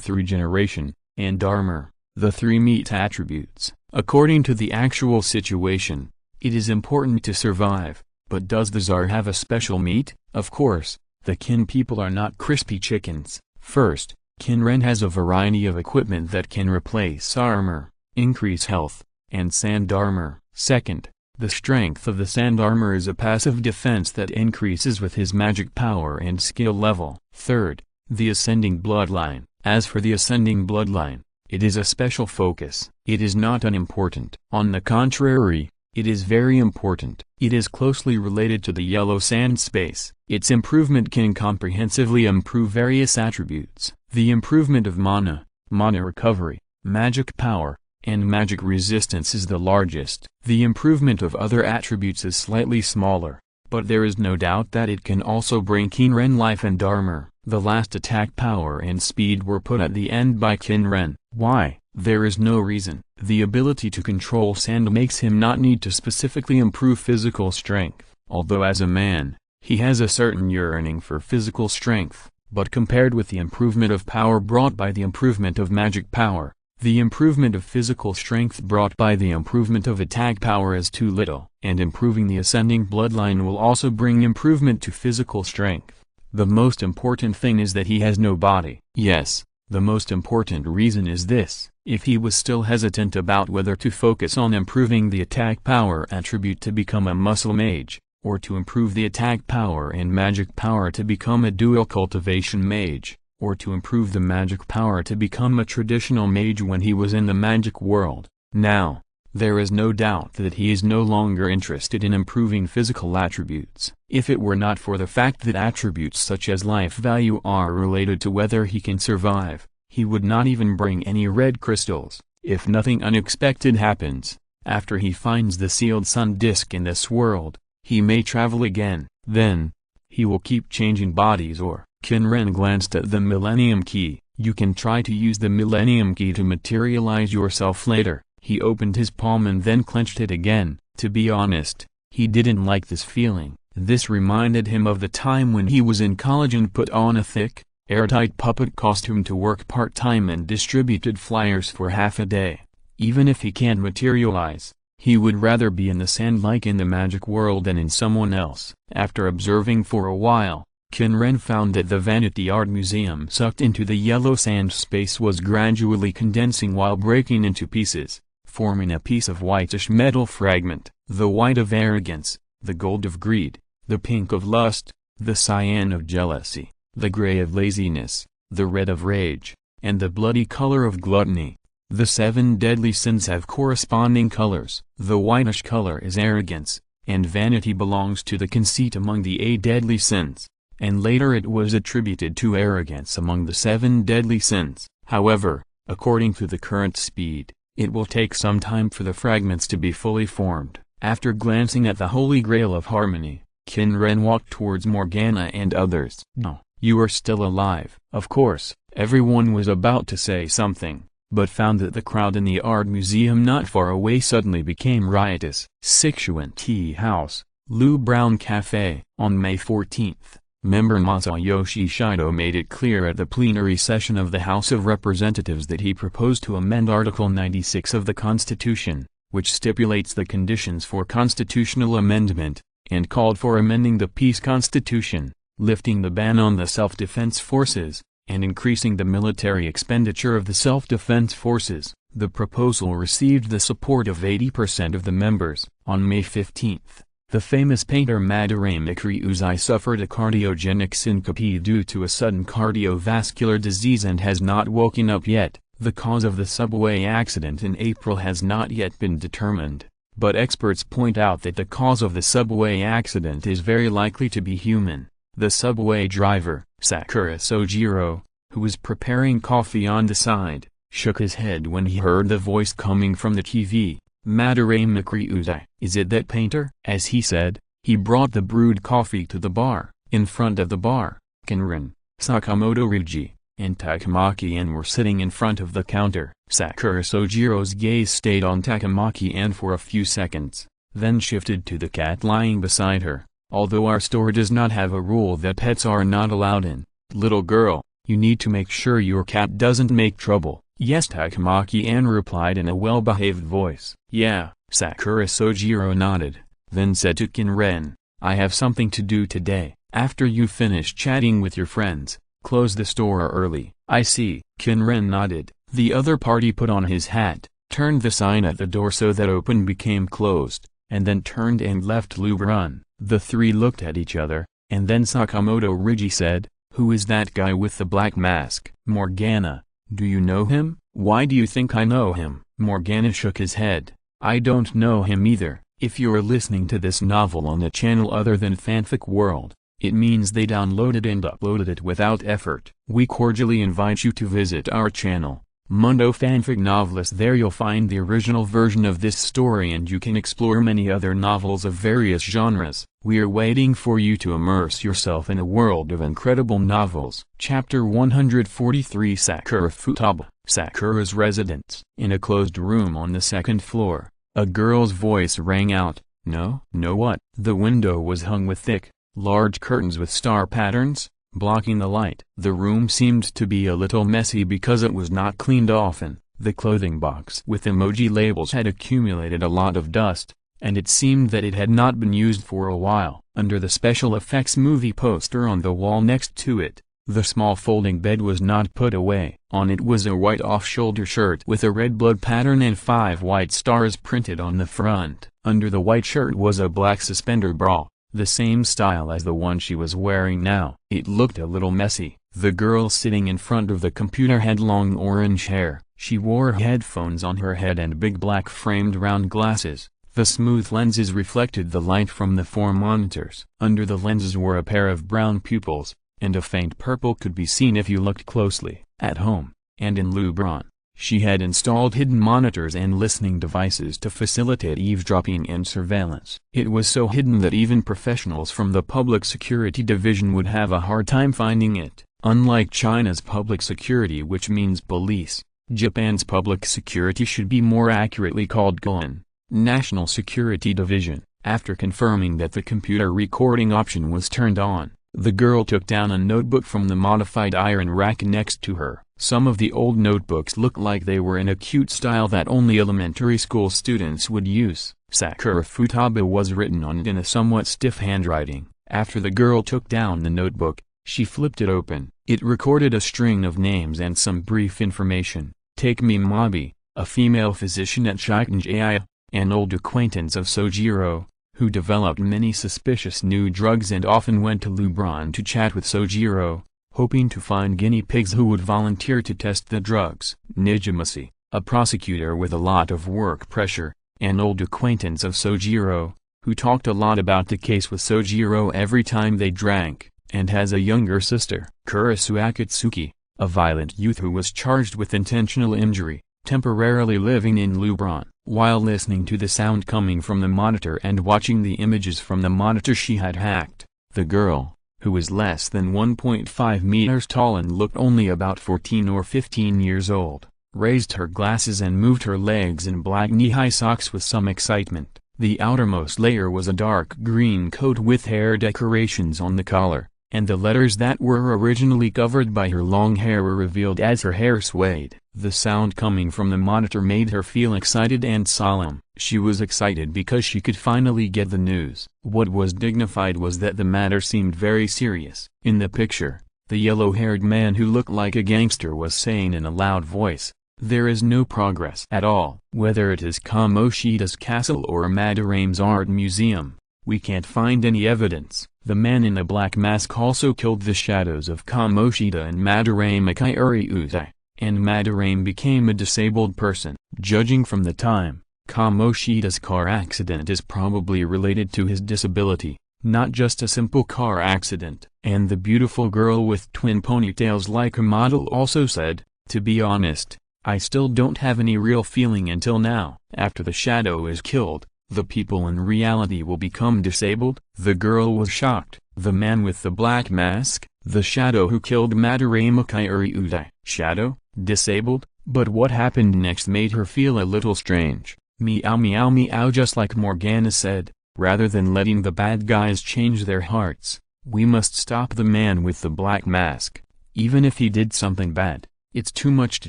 regeneration, and armor, the three meet attributes. According to the actual situation, it is important to survive. But does the Tsar have a special meat? Of course, the Qin people are not crispy chickens. First, Qin Ren has a variety of equipment that can replace armor, increase health, and sand armor. Second, the strength of the sand armor is a passive defense that increases with his magic power and skill level. Third, the Ascending Bloodline. As for the Ascending Bloodline, it is a special focus. It is not unimportant. On the contrary, it is very important. It is closely related to the yellow sand space. Its improvement can comprehensively improve various attributes. The improvement of mana recovery, magic power, and magic resistance is the largest. The improvement of other attributes is slightly smaller, but there is no doubt that it can also bring Qin Ren life and armor. The last attack power and speed were put at the end by Qin Ren. Why? There is no reason. The ability to control sand makes him not need to specifically improve physical strength. Although as a man, he has a certain yearning for physical strength, but compared with the improvement of power brought by the improvement of magic power, the improvement of physical strength brought by the improvement of attack power is too little. And improving the Ascending Bloodline will also bring improvement to physical strength. The most important thing is that he has no body. Yes, the most important reason is this. If he was still hesitant about whether to focus on improving the attack power attribute to become a muscle mage, or to improve the attack power and magic power to become a dual cultivation mage, or to improve the magic power to become a traditional mage when he was in the magic world, now, there is no doubt that he is no longer interested in improving physical attributes. If it were not for the fact that attributes such as life value are related to whether he can survive, he would not even bring any red crystals. If nothing unexpected happens, after he finds the sealed sun disk in this world, he may travel again. Then, he will keep changing bodies or… Qin Ren glanced at the Millennium Key. You can try to use the Millennium Key to materialize yourself later. He opened his palm and then clenched it again. To be honest, he didn't like this feeling. This reminded him of the time when he was in college and put on a thick, airtight puppet costume to work part-time and distributed flyers for half a day. Even if he can't materialize, he would rather be in the sand like in the magic world than in someone else. After observing for a while, Qin Ren found that the Vanity Art Museum sucked into the yellow sand space was gradually condensing while breaking into pieces, forming a piece of whitish metal fragment, the white of arrogance, the gold of greed, the pink of lust, the cyan of jealousy, the gray of laziness, the red of rage, and the bloody color of gluttony. The 7 deadly sins have corresponding colors. The whitish color is arrogance, and vanity belongs to the conceit among the 8 deadly sins, and later it was attributed to arrogance among the 7 deadly sins. However, according to the current speed, it will take some time for the fragments to be fully formed. After glancing at the Holy Grail of Harmony, Qin Ren walked towards Morgana and others. "No, you are still alive." Of course, everyone was about to say something, but found that the crowd in the art museum not far away suddenly became riotous. Sichuan Tea House, Lu Brown Cafe. On May 14th, member Masayoshi Shido made it clear at the plenary session of the House of Representatives that he proposed to amend Article 96 of the Constitution, which stipulates the conditions for constitutional amendment, and called for amending the Peace Constitution, lifting the ban on the self-defense forces, and increasing the military expenditure of the self-defense forces. The proposal received the support of 80% of the members. On May 15th, the famous painter Madarame Kryuzai suffered a cardiogenic syncope due to a sudden cardiovascular disease and has not woken up yet. The cause of the subway accident in April has not yet been determined, but experts point out that the cause of the subway accident is very likely to be human. The subway driver, Sakura Sojiro, who was preparing coffee on the side, shook his head when he heard the voice coming from the TV. Madarame Kryuzai. "Is it that painter?" As he said, he brought the brewed coffee to the bar. In front of the bar, Qin Ren, Sakamoto Ryuji, and Takamaki-en were sitting in front of the counter. Sakura Sojiro's gaze stayed on Takamaki-en for a few seconds, then shifted to the cat lying beside her. "Although our store does not have a rule that pets are not allowed in, little girl, you need to make sure your cat doesn't make trouble." "Yes," Takamaki-en replied in a well-behaved voice. "Yeah." Sakura Sojiro nodded, then said to Qin Ren, "I have something to do today. After you finish chatting with your friends, close the store early." "I see." Qin Ren nodded. The other party put on his hat, turned the sign at the door so that open became closed, and then turned and left Lubrun. The 3 looked at each other, and then Sakamoto Ryuji said, "Who is that guy with the black mask?" "Morgana. Do you know him?" "Why do you think I know him?" Morgana shook his head. "I don't know him either." If you're listening to this novel on a channel other than Fanfic World, it means they downloaded and uploaded it without effort. We cordially invite you to visit our channel, Mundo Fanfic Novelist. There you'll find the original version of this story and you can explore many other novels of various genres. We're waiting for you to immerse yourself in a world of incredible novels. Chapter 143 Sakura Futaba. Sakura's residence. In a closed room on the 2nd floor, a girl's voice rang out. "No? No what?" The window was hung with thick, large curtains with star patterns, blocking the light. The room seemed to be a little messy because it was not cleaned often. The clothing box with emoji labels had accumulated a lot of dust, and it seemed that it had not been used for a while. Under the special effects movie poster on the wall next to it, the small folding bed was not put away. On it was a white off-shoulder shirt with a red blood pattern and 5 white stars printed on the front. Under the white shirt was a black suspender bra, the same style as the one she was wearing now. It looked a little messy. The girl sitting in front of the computer had long orange hair. She wore headphones on her head and big black framed round glasses. The smooth lenses reflected the light from the 4 monitors. Under the lenses were a pair of brown pupils, and a faint purple could be seen if you looked closely. At home, and in Lubron, she had installed hidden monitors and listening devices to facilitate eavesdropping and surveillance. It was so hidden that even professionals from the Public Security Division would have a hard time finding it. Unlike China's public security, which means police, Japan's public security should be more accurately called GON, National Security Division. After confirming that the computer recording option was turned on, the girl took down a notebook from the modified iron rack next to her. Some of the old notebooks looked like they were in a cute style that only elementary school students would use. Sakura Futaba was written on it in a somewhat stiff handwriting. After the girl took down the notebook, she flipped it open. It recorded a string of names and some brief information. "Take me Mabi, a female physician at Shikanjaya, an old acquaintance of Sojiro, who developed many suspicious new drugs and often went to Lubran to chat with Sojiro, hoping to find guinea pigs who would volunteer to test the drugs. Nijimasi, a prosecutor with a lot of work pressure, an old acquaintance of Sojiro, who talked a lot about the case with Sojiro every time they drank, and has a younger sister. Kurisu Akatsuki, a violent youth who was charged with intentional injury, temporarily living in Lubran. While listening to the sound coming from the monitor and watching the images from the monitor she had hacked, the girl, who was less than 1.5 meters tall and looked only about 14 or 15 years old, raised her glasses and moved her legs in black knee-high socks with some excitement. The outermost layer was a dark green coat with hair decorations on the collar, and the letters that were originally covered by her long hair were revealed as her hair swayed. The sound coming from the monitor made her feel excited and solemn. She was excited because she could finally get the news. What was dignified was that the matter seemed very serious. In the picture, the yellow-haired man who looked like a gangster was saying in a loud voice, "There is no progress at all. Whether it is Kamoshida's castle or Madarame's art museum, we can't find any evidence." The man in a black mask also killed the shadows of Kamoshida and Madarame Kairi Utai, and Madarame became a disabled person. Judging from the time, Kamoshida's car accident is probably related to his disability, not just a simple car accident. And the beautiful girl with twin ponytails like a model also said, "To be honest, I still don't have any real feeling until now. After the shadow is killed, the people in reality will become disabled." The girl was shocked. The man with the black mask, the shadow who killed Madarame Kairi Utai. Shadow? Disabled? But what happened next made her feel a little strange. Meow meow meow. Just like Morgana said, rather than letting the bad guys change their hearts, we must stop the man with the black mask. Even if he did something bad, it's too much to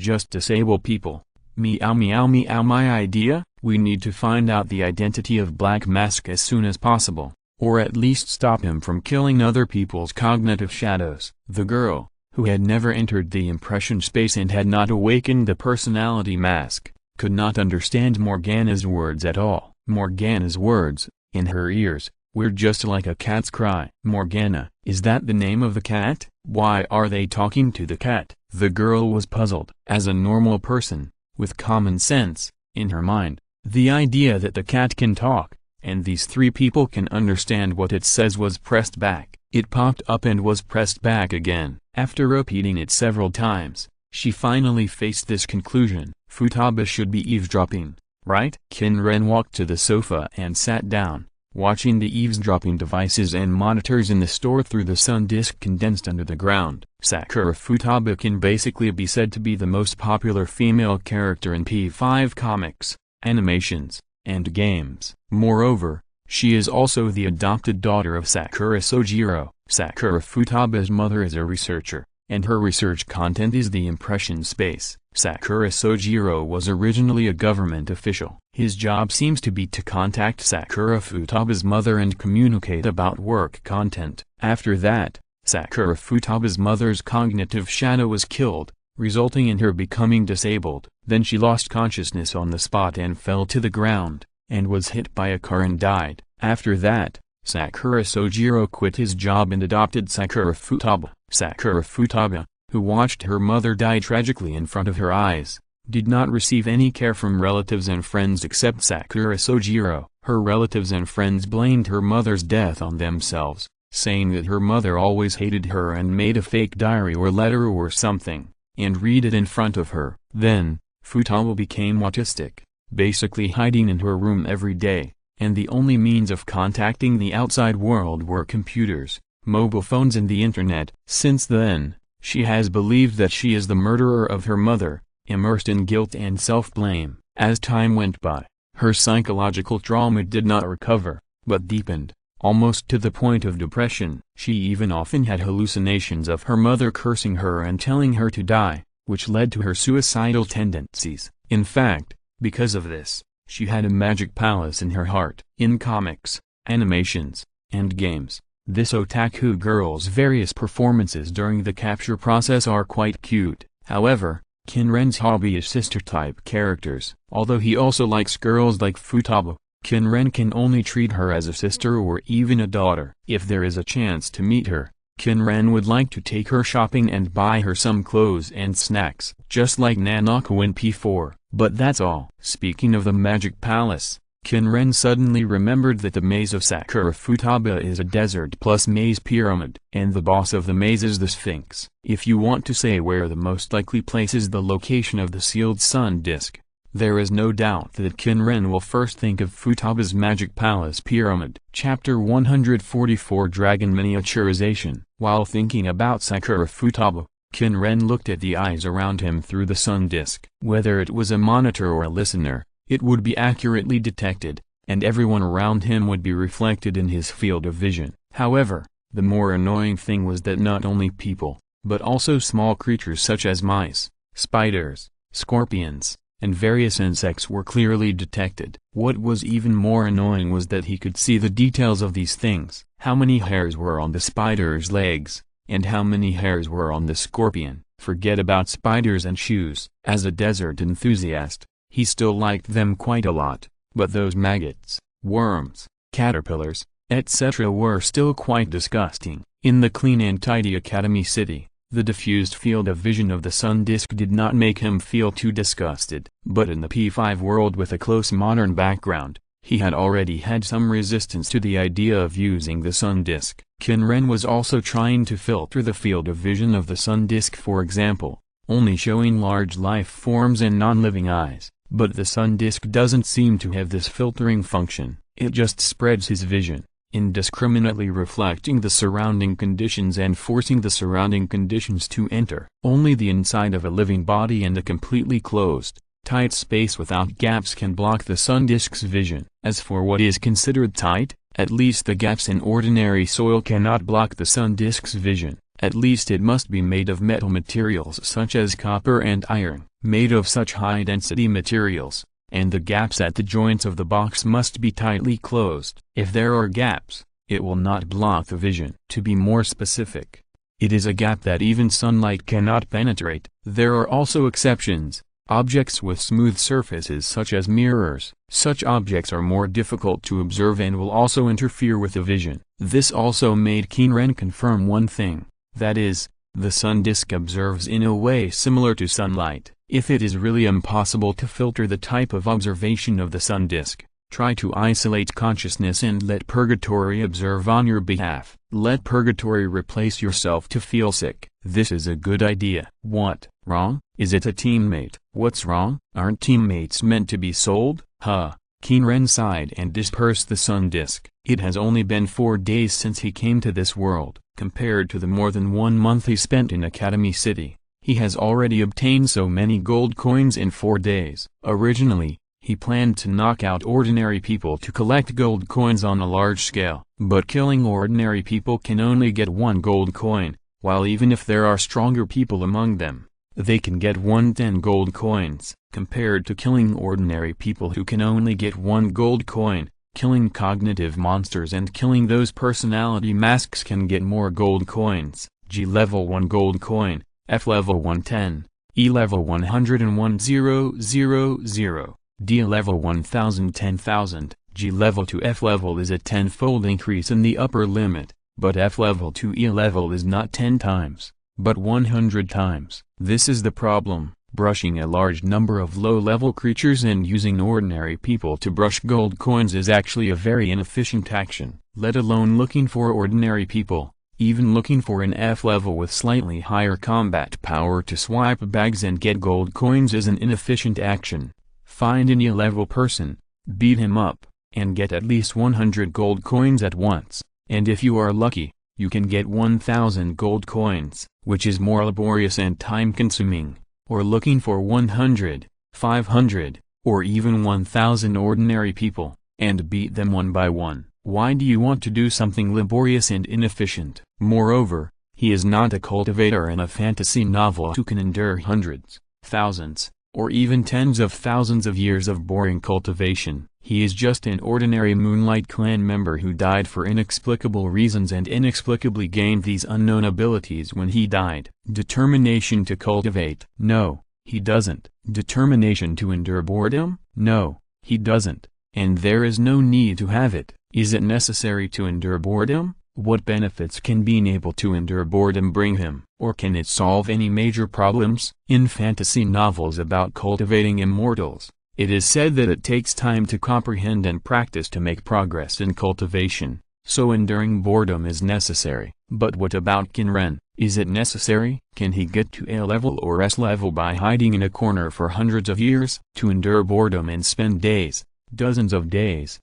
just disable people. Meow meow meow. My idea? We need to find out the identity of Black Mask as soon as possible, or at least stop him from killing other people's cognitive shadows. The girl, who had never entered the impression space and had not awakened the personality mask, could not understand Morgana's words at all. Morgana's words, in her ears, were just like a cat's cry. Morgana, is that the name of the cat? Why are they talking to the cat? The girl was puzzled. As a normal person, with common sense, in her mind, the idea that the cat can talk, and these three people can understand what it says was pressed back. It popped up and was pressed back again. After repeating it several times, she finally faced this conclusion. Futaba should be eavesdropping, right? Qin Ren walked to the sofa and sat down, watching the eavesdropping devices and monitors in the store through the sun disk condensed under the ground. Sakura Futaba can basically be said to be the most popular female character in P5 comics, animations, and games. Moreover, she is also the adopted daughter of Sakura Sojiro. Sakura Futaba's mother is a researcher, and her research content is the impression space. Sakura Sojiro was originally a government official. His job seems to be to contact Sakura Futaba's mother and communicate about work content. After that, Sakura Futaba's mother's cognitive shadow was killed, resulting in her becoming disabled. Then she lost consciousness on the spot and fell to the ground, and was hit by a car and died. After that, Sakura Sojiro quit his job and adopted Sakura Futaba. Sakura Futaba, who watched her mother die tragically in front of her eyes, did not receive any care from relatives and friends except Sakura Sojiro. Her relatives and friends blamed her mother's death on themselves, saying that her mother always hated her and made a fake diary or letter or something, and read it in front of her. Then, Futaba became autistic, basically hiding in her room every day, and the only means of contacting the outside world were computers, mobile phones and the internet. Since then, she has believed that she is the murderer of her mother, immersed in guilt and self-blame. As time went by, her psychological trauma did not recover, but deepened, almost to the point of depression. She even often had hallucinations of her mother cursing her and telling her to die, which led to her suicidal tendencies. In fact, because of this, she had a magic palace in her heart. In comics, animations, and games, this otaku girl's various performances during the capture process are quite cute. However, Qin Ren's hobby is sister-type characters. Although he also likes girls like Futaba, Qin Ren can only treat her as a sister or even a daughter. If there is a chance to meet her, Qin Ren would like to take her shopping and buy her some clothes and snacks, just like Nanako in P4, but that's all. Speaking of the Magic Palace, Qin Ren suddenly remembered that the maze of Sakura Futaba is a desert plus maze pyramid, and the boss of the maze is the Sphinx. If you want to say where the most likely place is the location of the sealed sun disk, there is no doubt that Qin Ren will first think of Futaba's Magic Palace Pyramid. Chapter 144 Dragon Miniaturization. While thinking about Sakura Futaba, Qin Ren looked at the eyes around him through the sun disk. Whether it was a monitor or a listener, it would be accurately detected, and everyone around him would be reflected in his field of vision. However, the more annoying thing was that not only people, but also small creatures such as mice, spiders, scorpions, and various insects were clearly detected. What was even more annoying was that he could see the details of these things. How many hairs were on the spider's legs, and how many hairs were on the scorpion. Forget about spiders and shoes. As a desert enthusiast, he still liked them quite a lot, but those maggots, worms, caterpillars, etc. were still quite disgusting. In the clean and tidy Academy City, the diffused field of vision of the sun disk did not make him feel too disgusted. But in the P5 world with a close modern background, he had already had some resistance to the idea of using the sun disk. Qin Ren was also trying to filter the field of vision of the sun disk, for example, only showing large life forms and non-living eyes. But the sun disk doesn't seem to have this filtering function. It just spreads his vision, indiscriminately reflecting the surrounding conditions and forcing the surrounding conditions to enter. Only the inside of a living body and a completely closed, tight space without gaps can block the sun disk's vision. As for what is considered tight, at least the gaps in ordinary soil cannot block the sun disk's vision. At least it must be made of metal materials such as copper and iron, made of such high-density materials, and the gaps at the joints of the box must be tightly closed. If there are gaps, it will not block the vision. To be more specific, it is a gap that even sunlight cannot penetrate. There are also exceptions, objects with smooth surfaces such as mirrors. Such objects are more difficult to observe and will also interfere with the vision. This also made Qin Ren confirm one thing. That is, the sun disk observes in a way similar to sunlight. If it is really impossible to filter the type of observation of the sun disk, try to isolate consciousness and let purgatory observe on your behalf. Let purgatory replace yourself to feel sick. This is a good idea. What, wrong? Is it a teammate? What's wrong? Aren't teammates meant to be sold? Huh. Qin Ren sighed and dispersed the sun disk. It has only been 4 days since he came to this world. Compared to the more than 1 month he spent in Academy City, he has already obtained so many gold coins in 4 days. Originally, he planned to knock out ordinary people to collect gold coins on a large scale. But killing ordinary people can only get 1 gold coin, while even if there are stronger people among them, they can get 110 gold coins. Compared to killing ordinary people who can only get 1 gold coin, killing cognitive monsters and killing those personality masks can get more gold coins. G level 1 gold coin, F level 110, E level 101,000, D level 1,000 10,000. G level to F level is a 10-fold increase in the upper limit, but F level to E level is not 10 times, but 100 times. This is the problem. Brushing a large number of low-level creatures and using ordinary people to brush gold coins is actually a very inefficient action. Let alone looking for ordinary people, even looking for an F level with slightly higher combat power to swipe bags and get gold coins is an inefficient action. Find an E-level person, beat him up, and get at least 100 gold coins at once, and if you are lucky, you can get 1,000 gold coins, which is more laborious and time-consuming. Or looking for 100, 500, or even 1,000 ordinary people, and beat them one by one. Why do you want to do something laborious and inefficient? Moreover, he is not a cultivator in a fantasy novel who can endure hundreds, thousands, or even tens of thousands of years of boring cultivation. He is just an ordinary Moonlight Clan member who died for inexplicable reasons and inexplicably gained these unknown abilities when he died. Determination to cultivate. No, He doesn't. Determination to endure boredom? No, he doesn't. And there is no need to have it. Is it necessary to endure boredom? What benefits can being able to endure boredom bring him? Or can it solve any major problems? In fantasy novels about cultivating immortals, it is said that it takes time to comprehend and practice to make progress in cultivation, so enduring boredom is necessary. But what about Qin Ren? Is it necessary? Can he get to A level or S level by hiding in a corner for hundreds of years? To endure boredom and spend days, dozens of days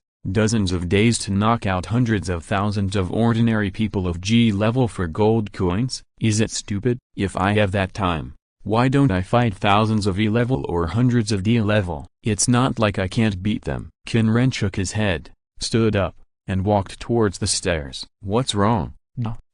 to knock out hundreds of thousands of ordinary people of G level for gold coins? Is it stupid? If I have that time, why don't I fight thousands of E level or hundreds of D level? It's not like I can't beat them. Qin Ren shook his head, stood up, and walked towards the stairs. What's wrong?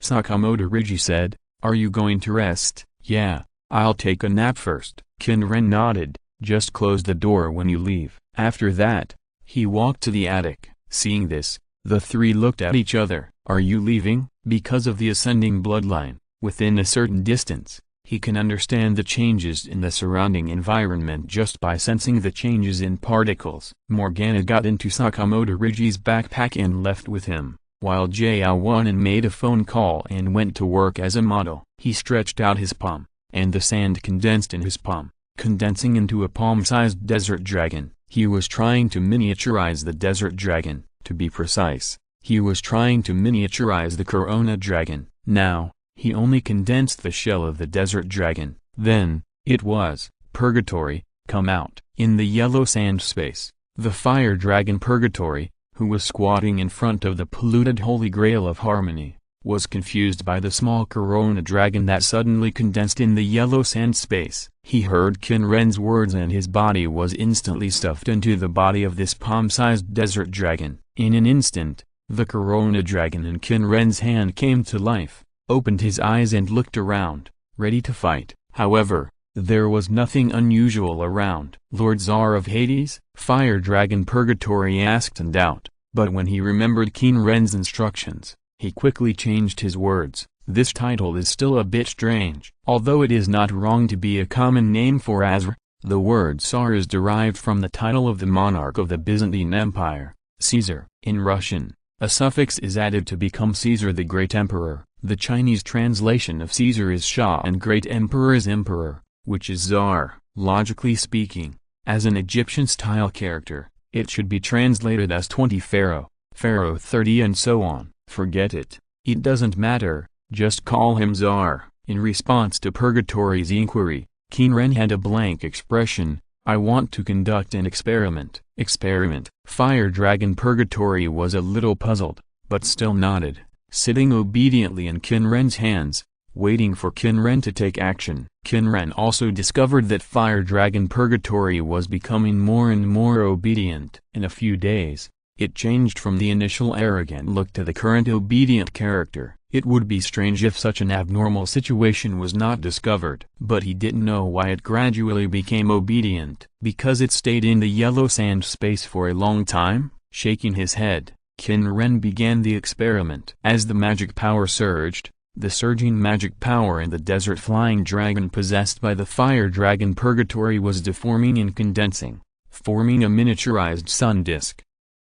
Sakamoto Rigi said, are you going to rest? Yeah, I'll take a nap first. Qin Ren nodded, just close the door when you leave. After that, he walked to the attic. Seeing this, the three looked at each other. Are you leaving? Because of the ascending bloodline, within a certain distance, he can understand the changes in the surrounding environment just by sensing the changes in particles. Morgana got into Sakamoto Rigi's backpack and left with him, while Jiaowanan made a phone call and went to work as a model. He stretched out his palm, and the sand condensed in his palm, condensing into a palm-sized desert dragon. He was trying to miniaturize the desert dragon. To be precise, he was trying to miniaturize the corona dragon. Now, he only condensed the shell of the desert dragon. Then, it was, Purgatory, come out. In the yellow sand space, the fire dragon Purgatory, who was squatting in front of the polluted holy grail of harmony, was confused by the small corona dragon that suddenly condensed in the yellow sand space. He heard Qin Ren's words and his body was instantly stuffed into the body of this palm-sized desert dragon. In an instant, the corona dragon in Qin Ren's hand came to life, opened his eyes and looked around, ready to fight. However, there was nothing unusual around. Lord Tsar of Hades? Fire Dragon Purgatory asked in doubt, but when he remembered Qin Ren's instructions, he quickly changed his words. This title is still a bit strange. Although it is not wrong to be a common name for Azra, the word Tsar is derived from the title of the monarch of the Byzantine Empire, Caesar. In Russian, a suffix is added to become Caesar the Great Emperor. The Chinese translation of Caesar is Shah and Great Emperor is Emperor, which is Tsar. Logically speaking, as an Egyptian-style character, it should be translated as 20 Pharaoh, Pharaoh 30 and so on. Forget it. It doesn't matter, just call him Tsar. In response to Purgatory's inquiry, Qin Ren had a blank expression. I want to conduct an experiment. Experiment? Fire Dragon Purgatory was a little puzzled, but still nodded, sitting obediently in Qin Ren's hands, waiting for Qin Ren to take action. Qin Ren also discovered that Fire Dragon Purgatory was becoming more and more obedient. In a few days, it changed from the initial arrogant look to the current obedient character. It would be strange if such an abnormal situation was not discovered. But he didn't know why it gradually became obedient. Because it stayed in the yellow sand space for a long time? Shaking his head, Qin Ren began the experiment. As the magic power surged, the surging magic power in the desert flying dragon possessed by the fire dragon Purgatory was deforming and condensing, forming a miniaturized sun disk.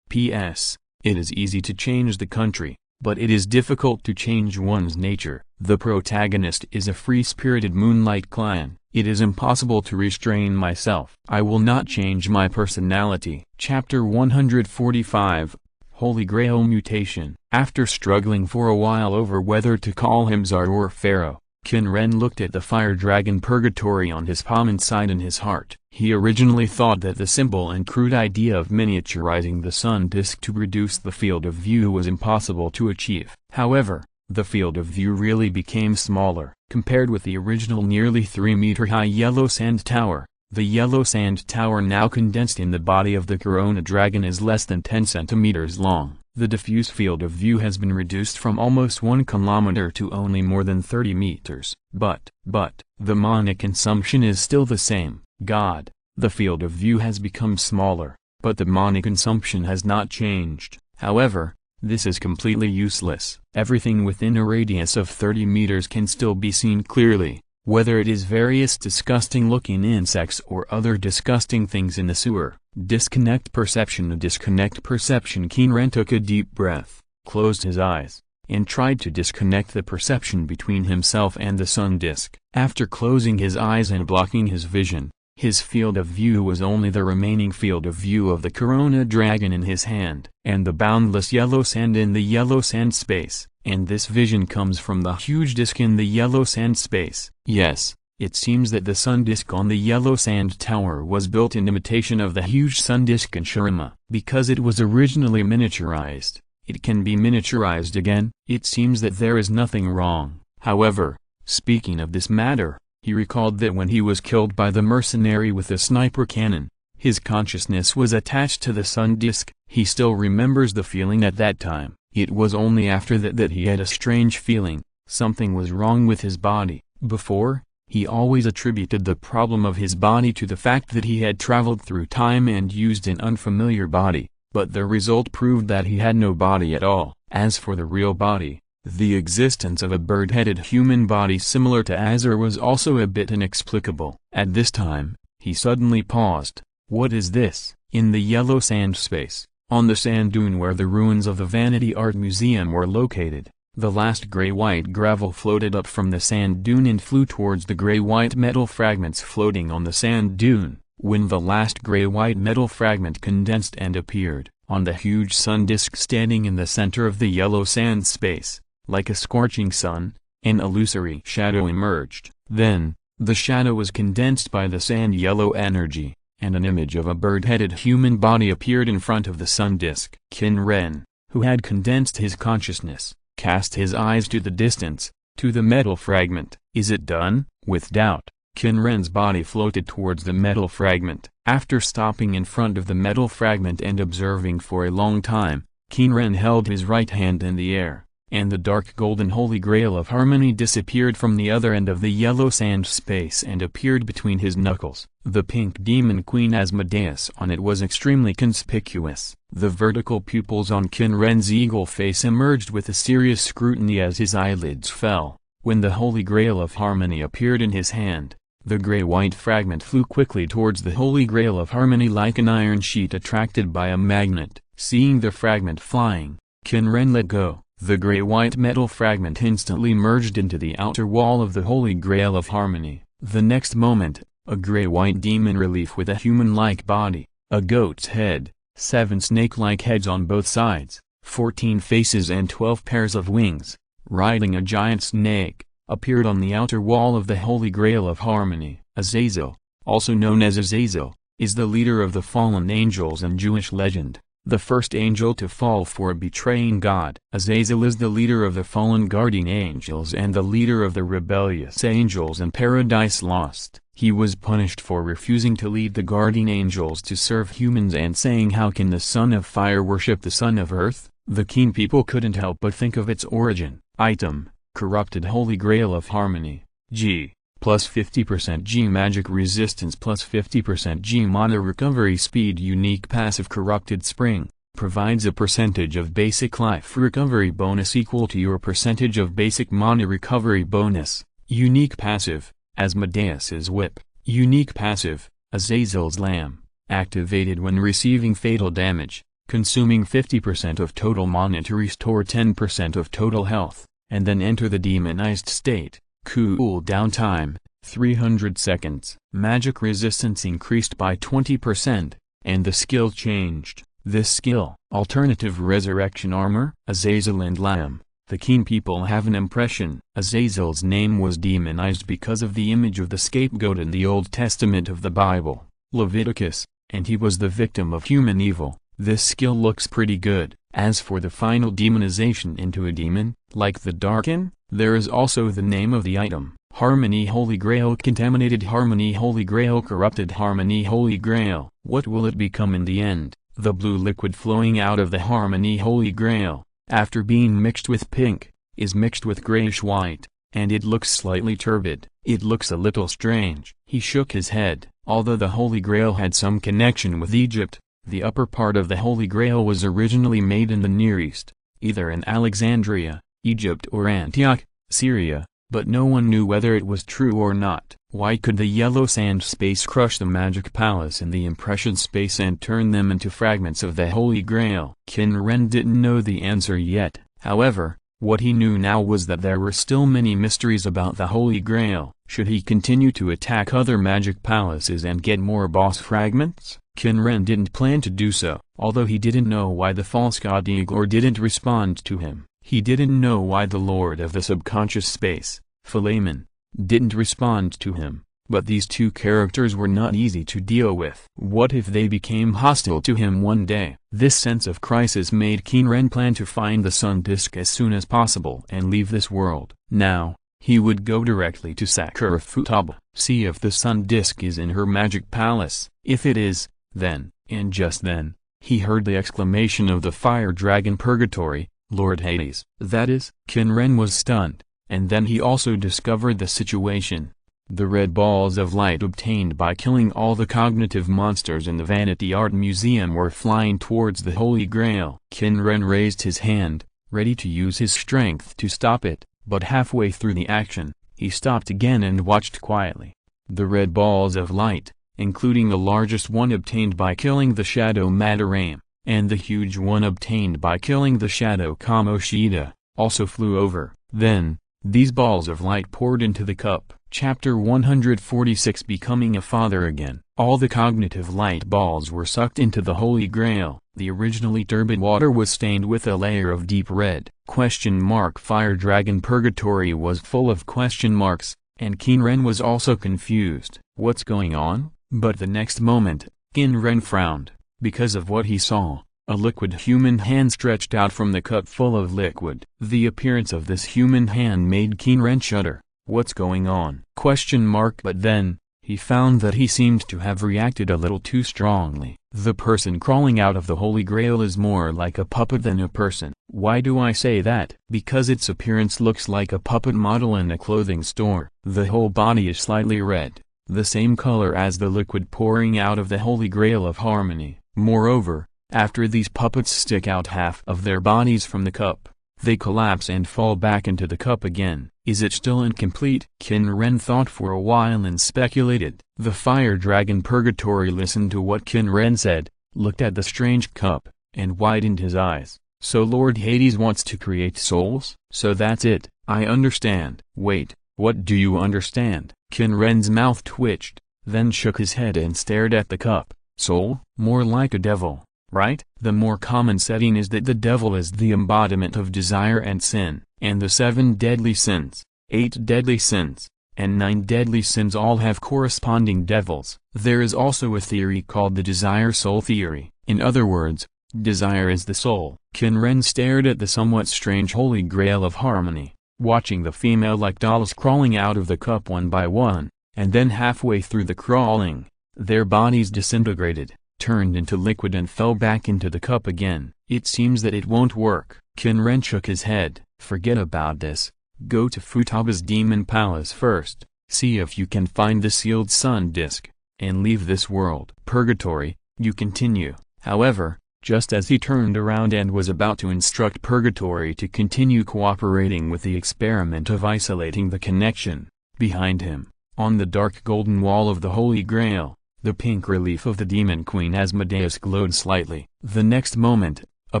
P.S. It is easy to change the country, but it is difficult to change one's nature. The protagonist is a free-spirited moonlight clan. It is impossible to restrain myself. I will not change my personality. Chapter 145, Holy Grail Mutation. After struggling for a while over whether to call him Tsar or Pharaoh, Qin Ren looked at the fire dragon Purgatory on his palm and sighed in his heart. He originally thought that the simple and crude idea of miniaturizing the sun disk to reduce the field of view was impossible to achieve. However, the field of view really became smaller. Compared with the original nearly 3-meter-high yellow sand tower, the yellow sand tower now condensed in the body of the corona dragon is less than 10 centimeters long. The diffuse field of view has been reduced from almost 1 kilometer to only more than 30 meters. But, the mana consumption is still the same. The field of view has become smaller, but the mana consumption has not changed. However, this is completely useless. Everything within a radius of 30 meters can still be seen clearly, whether it is various disgusting-looking insects or other disgusting things in the sewer. Disconnect perception. Qin Ren took a deep breath, closed his eyes, and tried to disconnect the perception between himself and the sun disk. After closing his eyes and blocking his vision, his field of view was only the remaining field of view of the Corona dragon in his hand, and the boundless yellow sand in the yellow sand space, and this vision comes from the huge disk in the yellow sand space. Yes, it seems that the sun disk on the yellow sand tower was built in imitation of the huge sun disk in Shurima. Because it was originally miniaturized, it can be miniaturized again. It seems that there is nothing wrong. However, speaking of this matter, he recalled that when he was killed by the mercenary with the sniper cannon, his consciousness was attached to the sun disk. He still remembers the feeling at that time. It was only after that he had a strange feeling. Something was wrong with his body. Before, he always attributed the problem of his body to the fact that he had traveled through time and used an unfamiliar body, but the result proved that he had no body at all. As for the real body, the existence of a bird-headed human body similar to Izir was also a bit inexplicable. At this time, he suddenly paused. What is this? In the yellow sand space, on the sand dune where the ruins of the Vanity Art Museum were located, the last gray-white gravel floated up from the sand dune and flew towards the gray-white metal fragments floating on the sand dune. When the last gray-white metal fragment condensed and appeared on the huge sun disk standing in the center of the yellow sand space, like a scorching sun, an illusory shadow emerged. Then, the shadow was condensed by the sand-yellow energy, and an image of a bird-headed human body appeared in front of the sun disk. Qin Ren, who had condensed his consciousness, cast his eyes to the distance, to the metal fragment. Is it done? With doubt, Qin Ren's body floated towards the metal fragment. After stopping in front of the metal fragment and observing for a long time, Qin Ren held his right hand in the air, and the dark golden holy grail of harmony disappeared from the other end of the yellow sand space and appeared between his knuckles. The pink demon queen Asmodeus on it was extremely conspicuous. The vertical pupils on Qin Ren's eagle face emerged with a serious scrutiny as his eyelids fell. When the holy grail of harmony appeared in his hand, the gray-white fragment flew quickly towards the holy grail of harmony like an iron sheet attracted by a magnet. Seeing the fragment flying, Qin Ren let go. The gray-white metal fragment instantly merged into the outer wall of the Holy Grail of Harmony. The next moment, a gray-white demon relief with a human-like body, a goat's head, 7 snake-like heads on both sides, 14 faces and 12 pairs of wings, riding a giant snake, appeared on the outer wall of the Holy Grail of Harmony. Azazel, also known as Azazel, is the leader of the fallen angels in Jewish legend. The first angel to fall for betraying God. Azazel is the leader of the fallen guardian angels and the leader of the rebellious angels in Paradise Lost. He was punished for refusing to lead the guardian angels to serve humans and saying, "How can the son of fire worship the son of earth?" The Qin people couldn't help but think of its origin. Item: Corrupted Holy Grail of Harmony. G. Plus 50% G magic resistance plus 50% G mana recovery speed. Unique passive Corrupted Spring provides a percentage of basic life recovery bonus equal to your percentage of basic mana recovery bonus. Unique passive Asmodeus's Whip. Unique passive Azazel's Lamb, activated when receiving fatal damage, consuming 50% of total mana to restore 10% of total health, and then enter the demonized state. Cool down time, 300 seconds. Magic resistance increased by 20%, and the skill changed. This skill, Alternative Resurrection Armor. Azazel and Lamb. The Qin people have an impression. Azazel's name was demonized because of the image of the scapegoat in the Old Testament of the Bible, Leviticus, and he was the victim of human evil. This skill looks pretty good. As for the final demonization into a demon, like the Darkin, there is also the name of the item. Harmony Holy Grail. Contaminated Harmony Holy Grail. Corrupted Harmony Holy Grail. What will it become in the end? The blue liquid flowing out of the Harmony Holy Grail, after being mixed with pink, is mixed with grayish-white, and it looks slightly turbid. It looks a little strange. He shook his head. Although the Holy Grail had some connection with Egypt, the upper part of the Holy Grail was originally made in the Near East, either in Alexandria, Egypt or Antioch, Syria. but no one knew whether it was true or not. Why could the yellow sand space crush the magic palace in the impression space and turn them into fragments of the Holy Grail? Qin Ren didn't know the answer yet. However, what he knew now was that there were still many mysteries about the Holy Grail. Should he continue to attack other magic palaces and get more boss fragments? Qin Ren didn't plan to do so. Although he didn't know why the false god Igor didn't respond to him. He didn't know why the Lord of the Subconscious Space, Philemon, didn't respond to him. But these two characters were not easy to deal with. What if they became hostile to him one day? This sense of crisis made Qin Ren plan to find the sun disk as soon as possible and leave this world. Now, he would go directly to Sakura Futaba, see if the sun disk is in her magic palace. If it is, then, and just then, he heard the exclamation of the fire dragon Purgatory, Lord Hades. That is, Qin Ren was stunned, and then he also discovered the situation. The red balls of light obtained by killing all the cognitive monsters in the Vanity Art Museum were flying towards the Holy Grail. Qin Ren raised his hand, ready to use his strength to stop it, but halfway through the action, he stopped again and watched quietly. The red balls of light, including the largest one obtained by killing the Shadow Madarame, and the huge one obtained by killing the Shadow Kamoshida, also flew over. Then, these balls of light poured into the cup. Chapter 146 Becoming a Father Again. All the cognitive light balls were sucked into the Holy Grail. The originally turbid water was stained with a layer of deep red. Fire Dragon Purgatory was full of question marks, and Qin Ren was also confused. What's going on? But the next moment, Qin Ren frowned, because of what he saw. A liquid human hand stretched out from the cup full of liquid. The appearance of this human hand made Qin Ren shudder. What's going on? But then, he found that he seemed to have reacted a little too strongly. The person crawling out of the Holy Grail is more like a puppet than a person. Why do I say that? Because its appearance looks like a puppet model in a clothing store. The whole body is slightly red, the same color as the liquid pouring out of the Holy Grail of Harmony. Moreover, after these puppets stick out half of their bodies from the cup, they collapse and fall back into the cup again. Is it still incomplete? Qin Ren thought for a while and speculated. The fire dragon Purgatory listened to what Qin Ren said, looked at the strange cup, and widened his eyes. So Lord Hades wants to create souls? So that's it. I understand. Wait, what do you understand? Qin Ren's mouth twitched, then shook his head and stared at the cup. Soul? More like a devil, right? The more common setting is that the devil is the embodiment of desire and sin, and the 7 deadly sins, 8 deadly sins, and 9 deadly sins all have corresponding devils. There is also a theory called the desire soul theory. In other words, desire is the soul. Qin Ren stared at the somewhat strange Holy Grail of Harmony, watching the female-like dolls crawling out of the cup one by one, and then halfway through the crawling, their bodies disintegrated, turned into liquid and fell back into the cup again. It seems that it won't work. Qin Ren shook his head. Forget about this. Go to Futaba's Demon Palace first, see if you can find the sealed sun disk, and leave this world. Purgatory, you continue. However, just as he turned around and was about to instruct Purgatory to continue cooperating with the experiment of isolating the connection, behind him, on the dark golden wall of the Holy Grail, the pink relief of the Demon Queen Asmodeus glowed slightly. The next moment, a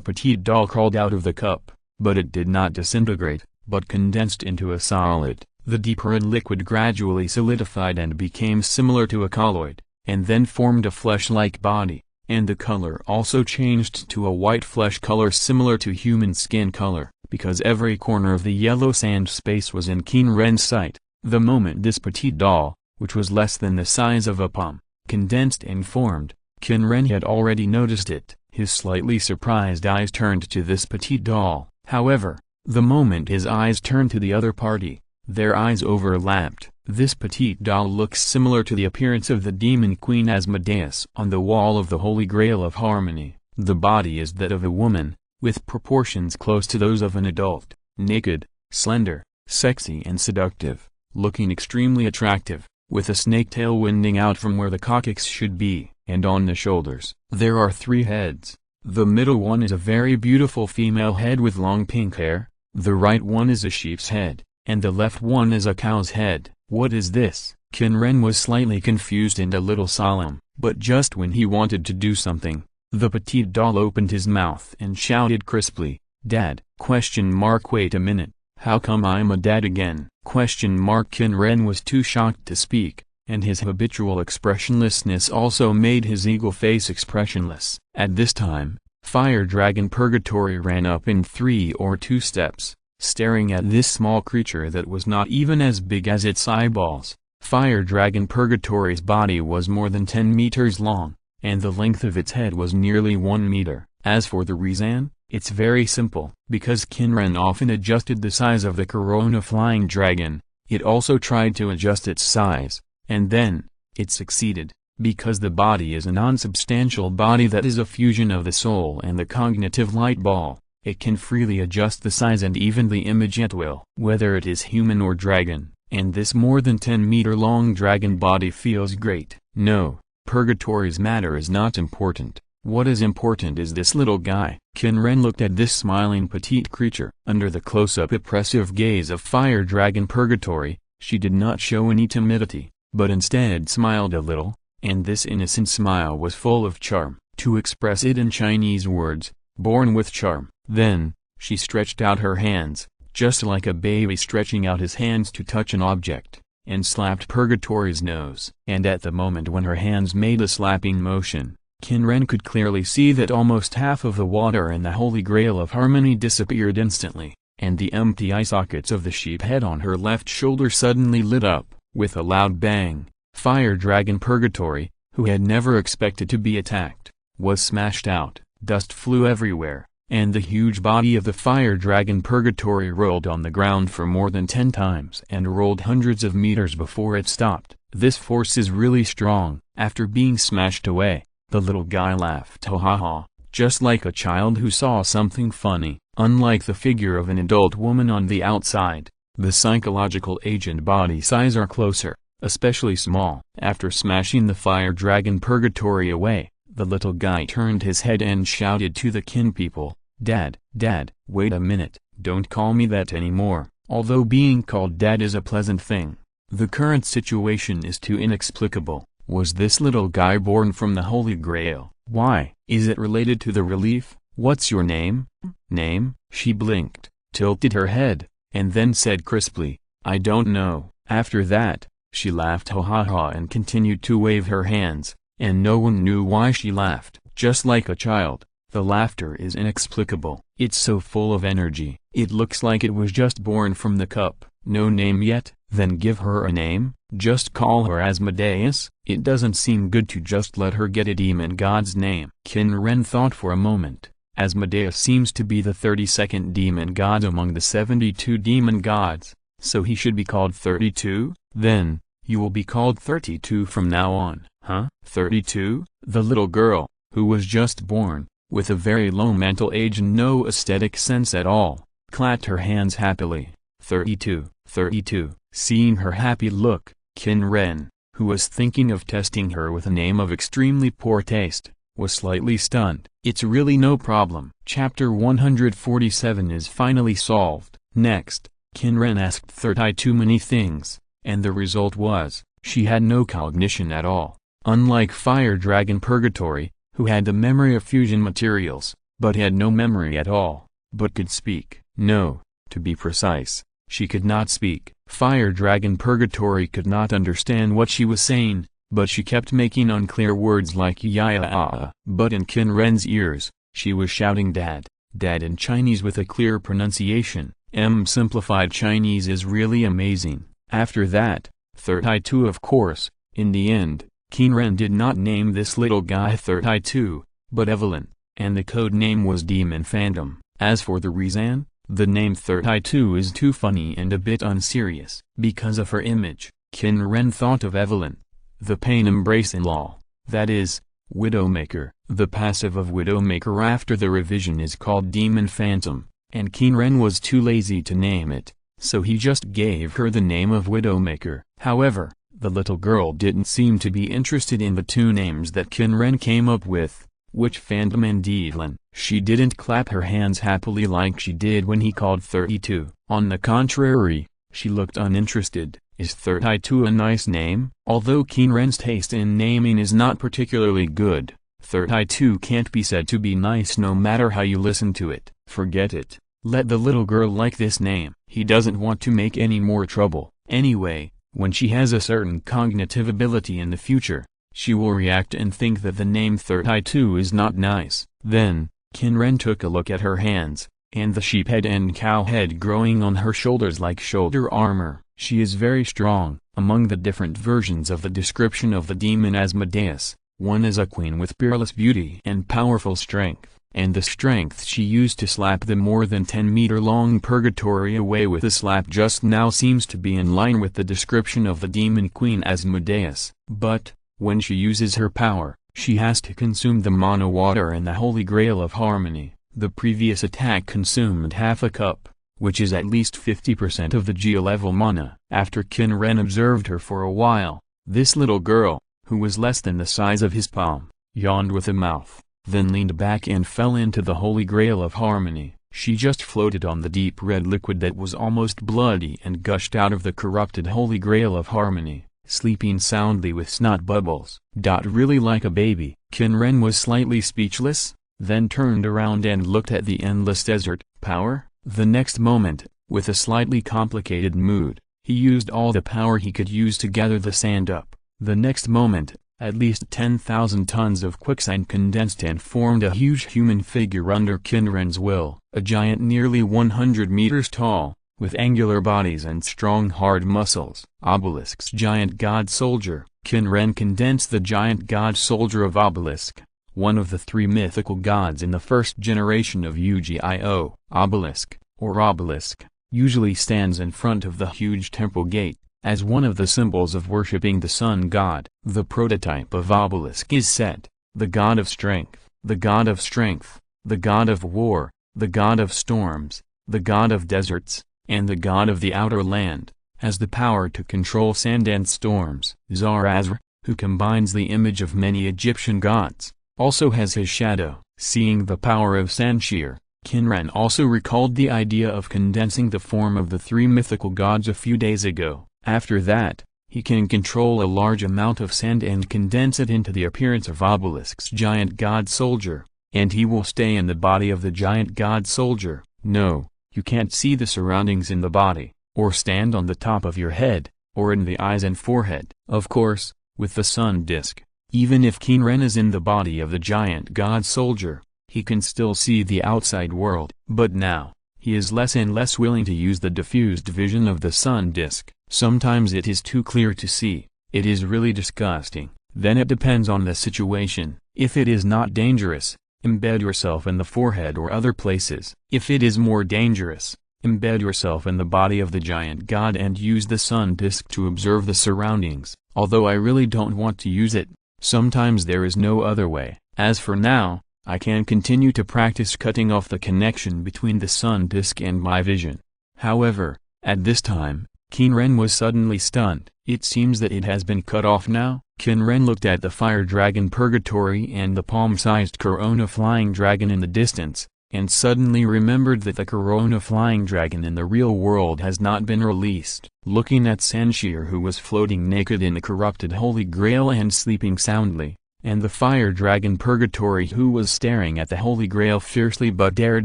petite doll crawled out of the cup, but it did not disintegrate, but condensed into a solid. The deep red liquid gradually solidified and became similar to a colloid, and then formed a flesh-like body, and the color also changed to a white flesh color similar to human skin color, because every corner of the yellow sand space was in Qin Ren's sight. The moment this petite doll, which was less than the size of a palm, condensed and formed, Qin Ren had already noticed it. His slightly surprised eyes turned to this petite doll. However, the moment his eyes turned to the other party, their eyes overlapped. This petite doll looks similar to the appearance of the Demon Queen Asmodeus on the wall of the Holy Grail of Harmony. The body is that of a woman, with proportions close to those of an adult, naked, slender, sexy and seductive, looking extremely attractive, with a snake tail winding out from where the coccyx should be, and on the shoulders. There are 3 heads. The middle one is a very beautiful female head with long pink hair, the right one is a sheep's head, and the left one is a cow's head. What is this? Qin Ren was slightly confused and a little solemn, but just when he wanted to do something, the petite doll opened his mouth and shouted crisply, "Dad?" Wait a minute, how come I'm a dad again? Qin Ren was too shocked to speak, and his habitual expressionlessness also made his eagle face expressionless. At this time, Fire Dragon Purgatory ran up in 3 or 2 steps, staring at this small creature that was not even as big as its eyeballs. Fire Dragon Purgatory's body was more than 10 meters long, and the length of its head was nearly 1 meter. As for the reason, it's very simple. Because Qin Ren often adjusted the size of the Corona Flying Dragon, it also tried to adjust its size, and then, it succeeded. Because the body is a non-substantial body that is a fusion of the soul and the cognitive light ball, it can freely adjust the size and even the image at will. Whether it is human or dragon, and this more than 10-meter long dragon body feels great. No, Purgatory's matter is not important. What is important is this little guy. Qin Ren looked at this smiling petite creature. Under the close-up oppressive gaze of Fire Dragon Purgatory, she did not show any timidity, but instead smiled a little, and this innocent smile was full of charm. To express it in Chinese words, born with charm. Then, she stretched out her hands, just like a baby stretching out his hands to touch an object, and slapped Purgatory's nose. And at the moment when her hands made a slapping motion, Qin Ren could clearly see that almost half of the water in the Holy Grail of Harmony disappeared instantly, and the empty eye sockets of the sheep head on her left shoulder suddenly lit up. With a loud bang, Fire Dragon Purgatory, who had never expected to be attacked, was smashed out. Dust flew everywhere, and the huge body of the Fire Dragon Purgatory rolled on the ground for more than 10 times and rolled hundreds of meters before it stopped. This force is really strong. After being smashed away, the little guy laughed ha ha ha, just like a child who saw something funny. Unlike the figure of an adult woman on the outside, the psychological age and body size are closer, especially small. After smashing the Fire Dragon Purgatory away, the little guy turned his head and shouted to the Qin people, "Dad, Dad." Wait a minute, don't call me that anymore. Although being called Dad is a pleasant thing, the current situation is too inexplicable. Was this little guy born from the Holy Grail? Why? Is it related to the relief? What's your name? Name? She blinked, tilted her head, and then said crisply, "I don't know." After that, she laughed ha ha ha and continued to wave her hands, and no one knew why she laughed. Just like a child, the laughter is inexplicable. It's so full of energy. It looks like it was just born from the cup. No name yet? Then give her a name. Just call her Asmodeus. It doesn't seem good to just let her get a demon god's name. Qin Ren thought for a moment. Asmodeus seems to be the 32nd demon god among the 72 demon gods, so he should be called 32? Then, you will be called 32 from now on. Huh? 32? The little girl, who was just born, with a very low mental age and no aesthetic sense at all, clapped her hands happily. 32, 32. Seeing her happy look, Qin Ren, who was thinking of testing her with a name of extremely poor taste, was slightly stunned. It's really no problem. Chapter 147 is finally solved. Next, Qin Ren asked 32 many things, and the result was, she had no cognition at all. Unlike Fire Dragon Purgatory, who had the memory of fusion materials, but had no memory at all, but could speak. No, to be precise, she could not speak. Fire Dragon Purgatory could not understand what she was saying, but she kept making unclear words like ya. But in Qin Ren's ears, she was shouting Dad, Dad in Chinese with a clear pronunciation. Simplified Chinese is really amazing. After that, 32 of course. In the end, Qin Ren did not name this little guy 32, but Evelyn, and the code name was Demon Phantom. As for the reason, the name 32 is too funny and a bit unserious. Because of her image, Qin Ren thought of Evelyn, the pain embrace-in-law, that is, Widowmaker. The passive of Widowmaker after the revision is called Demon Phantom, and Qin Ren was too lazy to name it, so he just gave her the name of Widowmaker. However, the little girl didn't seem to be interested in the 2 names that Qin Ren came up with, which Phantom and Evelyn. She didn't clap her hands happily like she did when he called 32. On the contrary, She looked uninterested. Is Third Eye 2 a nice name? Although Qin Ren's taste in naming is not particularly good, Third Eye 2 can't be said to be nice no matter how you listen to it. Forget it. Let the little girl like this name. He doesn't want to make any more trouble. Anyway, when she has a certain cognitive ability in the future, she will react and think that the name Third Eye 2 is not nice. Then, Qin Ren took a look at her hands, and the sheep head and cow head growing on her shoulders like shoulder armor. She is very strong. Among the different versions of the description of the demon Asmodeus, one is a queen with peerless beauty and powerful strength, and the strength she used to slap the more than 10-meter-long purgatory away with a slap just now seems to be in line with the description of the demon queen Asmodeus. But, when she uses her power, she has to consume the mana water and the Holy Grail of Harmony. The previous attack consumed half a cup, which is at least 50% of the G-level mana. After Qin Ren observed her for a while, this little girl, who was less than the size of his palm, yawned with a mouth, then leaned back and fell into the Holy Grail of Harmony. She just floated on the deep red liquid that was almost bloody and gushed out of the corrupted Holy Grail of Harmony, sleeping soundly with snot bubbles. Really like a baby. Qin Ren was slightly speechless, then turned around and looked at the endless desert. Power? The next moment, with a slightly complicated mood, he used all the power he could use to gather the sand up. The next moment, at least 10,000 tons of quicksand condensed and formed a huge human figure under Qin Ren's will. A giant nearly 100 meters tall, with angular bodies and strong hard muscles. Obelisk's giant god soldier. Qin Ren condensed the giant god soldier of Obelisk, one of the three mythical gods in the first generation of Yu-Gi-Oh! Obelisk, or Obelisk, usually stands in front of the huge temple gate, as one of the symbols of worshipping the sun god. The prototype of Obelisk is Set, the god of strength, the god of strength, the god of war, the god of storms, the god of deserts, and the god of the outer land, has the power to control sand and storms. Zarazr, who combines the image of many Egyptian gods, also has his shadow. Seeing the power of Sanshir, Qin Ren also recalled the idea of condensing the form of the three mythical gods a few days ago. After that, he can control a large amount of sand and condense it into the appearance of Obelisk's giant god soldier, and he will stay in the body of the giant god soldier. No, you can't see the surroundings in the body, or stand on the top of your head, or in the eyes and forehead. Of course, with the sun disk, even if Qin Ren is in the body of the giant god soldier, he can still see the outside world. But now, he is less and less willing to use the diffused vision of the sun disk. Sometimes it is too clear to see. It is really disgusting. Then it depends on the situation. If it is not dangerous, embed yourself in the forehead or other places. If it is more dangerous, embed yourself in the body of the giant god and use the sun disk to observe the surroundings. Although I really don't want to use it, sometimes there is no other way. As for now, I can continue to practice cutting off the connection between the sun disk and my vision. However, at this time, Qin Ren was suddenly stunned. It seems that it has been cut off now? Qin Ren looked at the fire dragon purgatory and the palm-sized corona flying dragon in the distance, and suddenly remembered that the corona flying dragon in the real world has not been released. Looking at Sanshir, who was floating naked in the corrupted Holy Grail and sleeping soundly, and the fire dragon purgatory who was staring at the Holy Grail fiercely but dared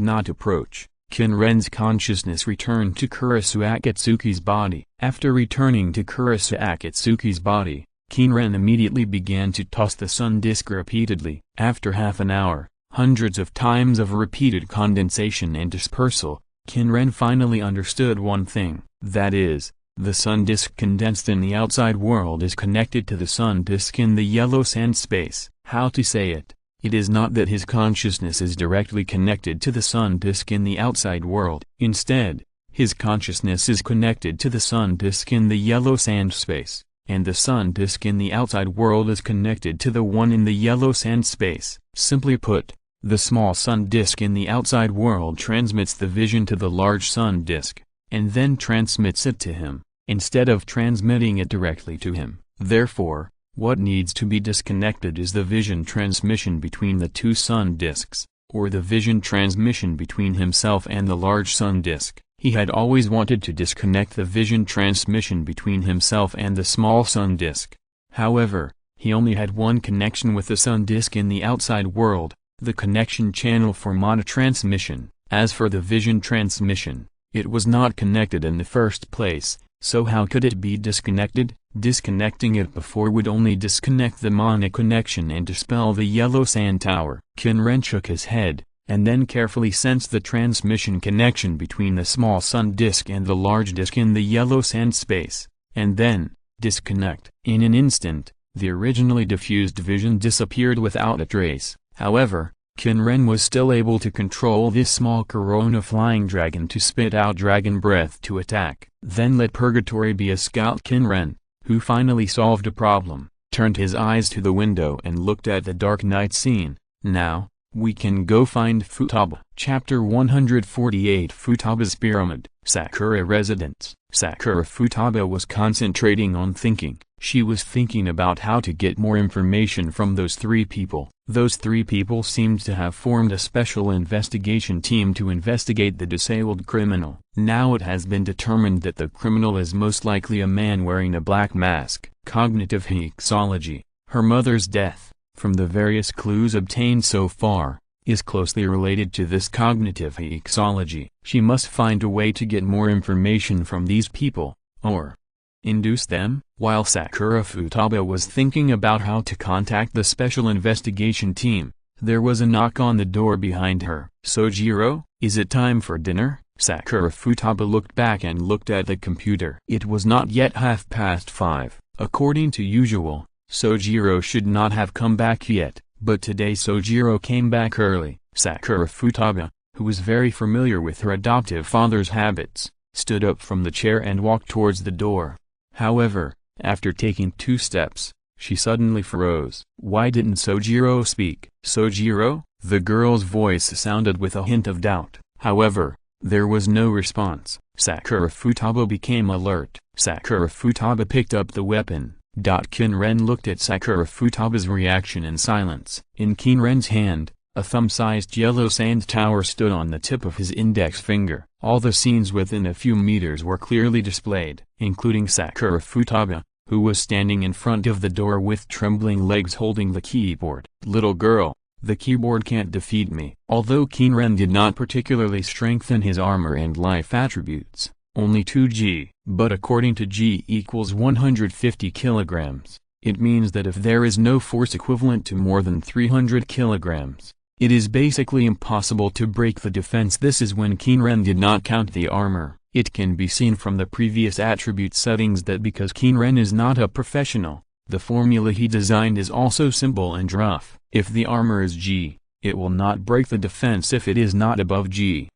not approach, Qin Ren's consciousness returned to Kurisu Akatsuki's body. After returning to Kurisu Akatsuki's body, Qin Ren immediately began to toss the sun disk repeatedly. After half an hour, hundreds of times of repeated condensation and dispersal, Qin Ren finally understood one thing. That is, the sun disk condensed in the outside world is connected to the sun disk in the yellow sand space. How to say it? It is not that his consciousness is directly connected to the sun disk in the outside world. Instead, his consciousness is connected to the sun disk in the yellow sand space, and the sun disk in the outside world is connected to the one in the yellow sand space. Simply put, the small sun disk in the outside world transmits the vision to the large sun disk, and then transmits it to him, instead of transmitting it directly to him. Therefore, what needs to be disconnected is the vision transmission between the two sun disks, or the vision transmission between himself and the large sun disk. He had always wanted to disconnect the vision transmission between himself and the small sun disk. However, he only had one connection with the sun disk in the outside world, the connection channel for mana transmission. As for the vision transmission, it was not connected in the first place, so how could it be disconnected? Disconnecting it before would only disconnect the mana connection and dispel the yellow sand tower. Qin Ren shook his head, and then carefully sensed the transmission connection between the small sun disk and the large disk in the yellow sand space, and then, disconnect. In an instant, the originally diffused vision disappeared without a trace. However, Qin Ren was still able to control this small corona flying dragon to spit out dragon breath to attack. Then let purgatory be a scout. Qin Ren, who finally solved a problem, turned his eyes to the window and looked at the dark night scene. Now, we can go find Futaba. Chapter 148 Futaba's Pyramid. Sakura Residence. Sakura Futaba was concentrating on thinking. She was thinking about how to get more information from those three people. Those three people seemed to have formed a special investigation team to investigate the disabled criminal. Now it has been determined that the criminal is most likely a man wearing a black mask. Cognitive mixology. Her mother's death, from the various clues obtained so far, is closely related to this cognitive mixology. She must find a way to get more information from these people, or induce them. While Sakura Futaba was thinking about how to contact the special investigation team, there was a knock on the door behind her. Sojiro, is it time for dinner? Sakura Futaba looked back and looked at the computer. It was not yet 5:30. According to usual, Sojiro should not have come back yet, but today Sojiro came back early. Sakura Futaba, who was very familiar with her adoptive father's habits, stood up from the chair and walked towards the door. However, after taking 2 steps, she suddenly froze. Why didn't Sojiro speak? Sojiro? The girl's voice sounded with a hint of doubt. However, there was no response. Sakura Futaba became alert. Sakura Futaba picked up the weapon. Qin Ren looked at Sakura Futaba's reaction in silence. In Qin Ren's hand, a thumb-sized yellow sand tower stood on the tip of his index finger. All the scenes within a few meters were clearly displayed, including Sakura Futaba, who was standing in front of the door with trembling legs holding the keyboard. Little girl, the keyboard can't defeat me. Although Qin Ren did not particularly strengthen his armor and life attributes, only 2G, but according to G equals 150 kilograms, it means that if there is no force equivalent to more than 300 kilograms, it is basically impossible to break the defense. This is when Qin Ren did not count the armor. It can be seen from the previous attribute settings that because Qin Ren is not a professional, the formula he designed is also simple and rough. If the armor is G, it will not break the defense if it is not above G.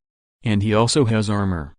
And he also has armor.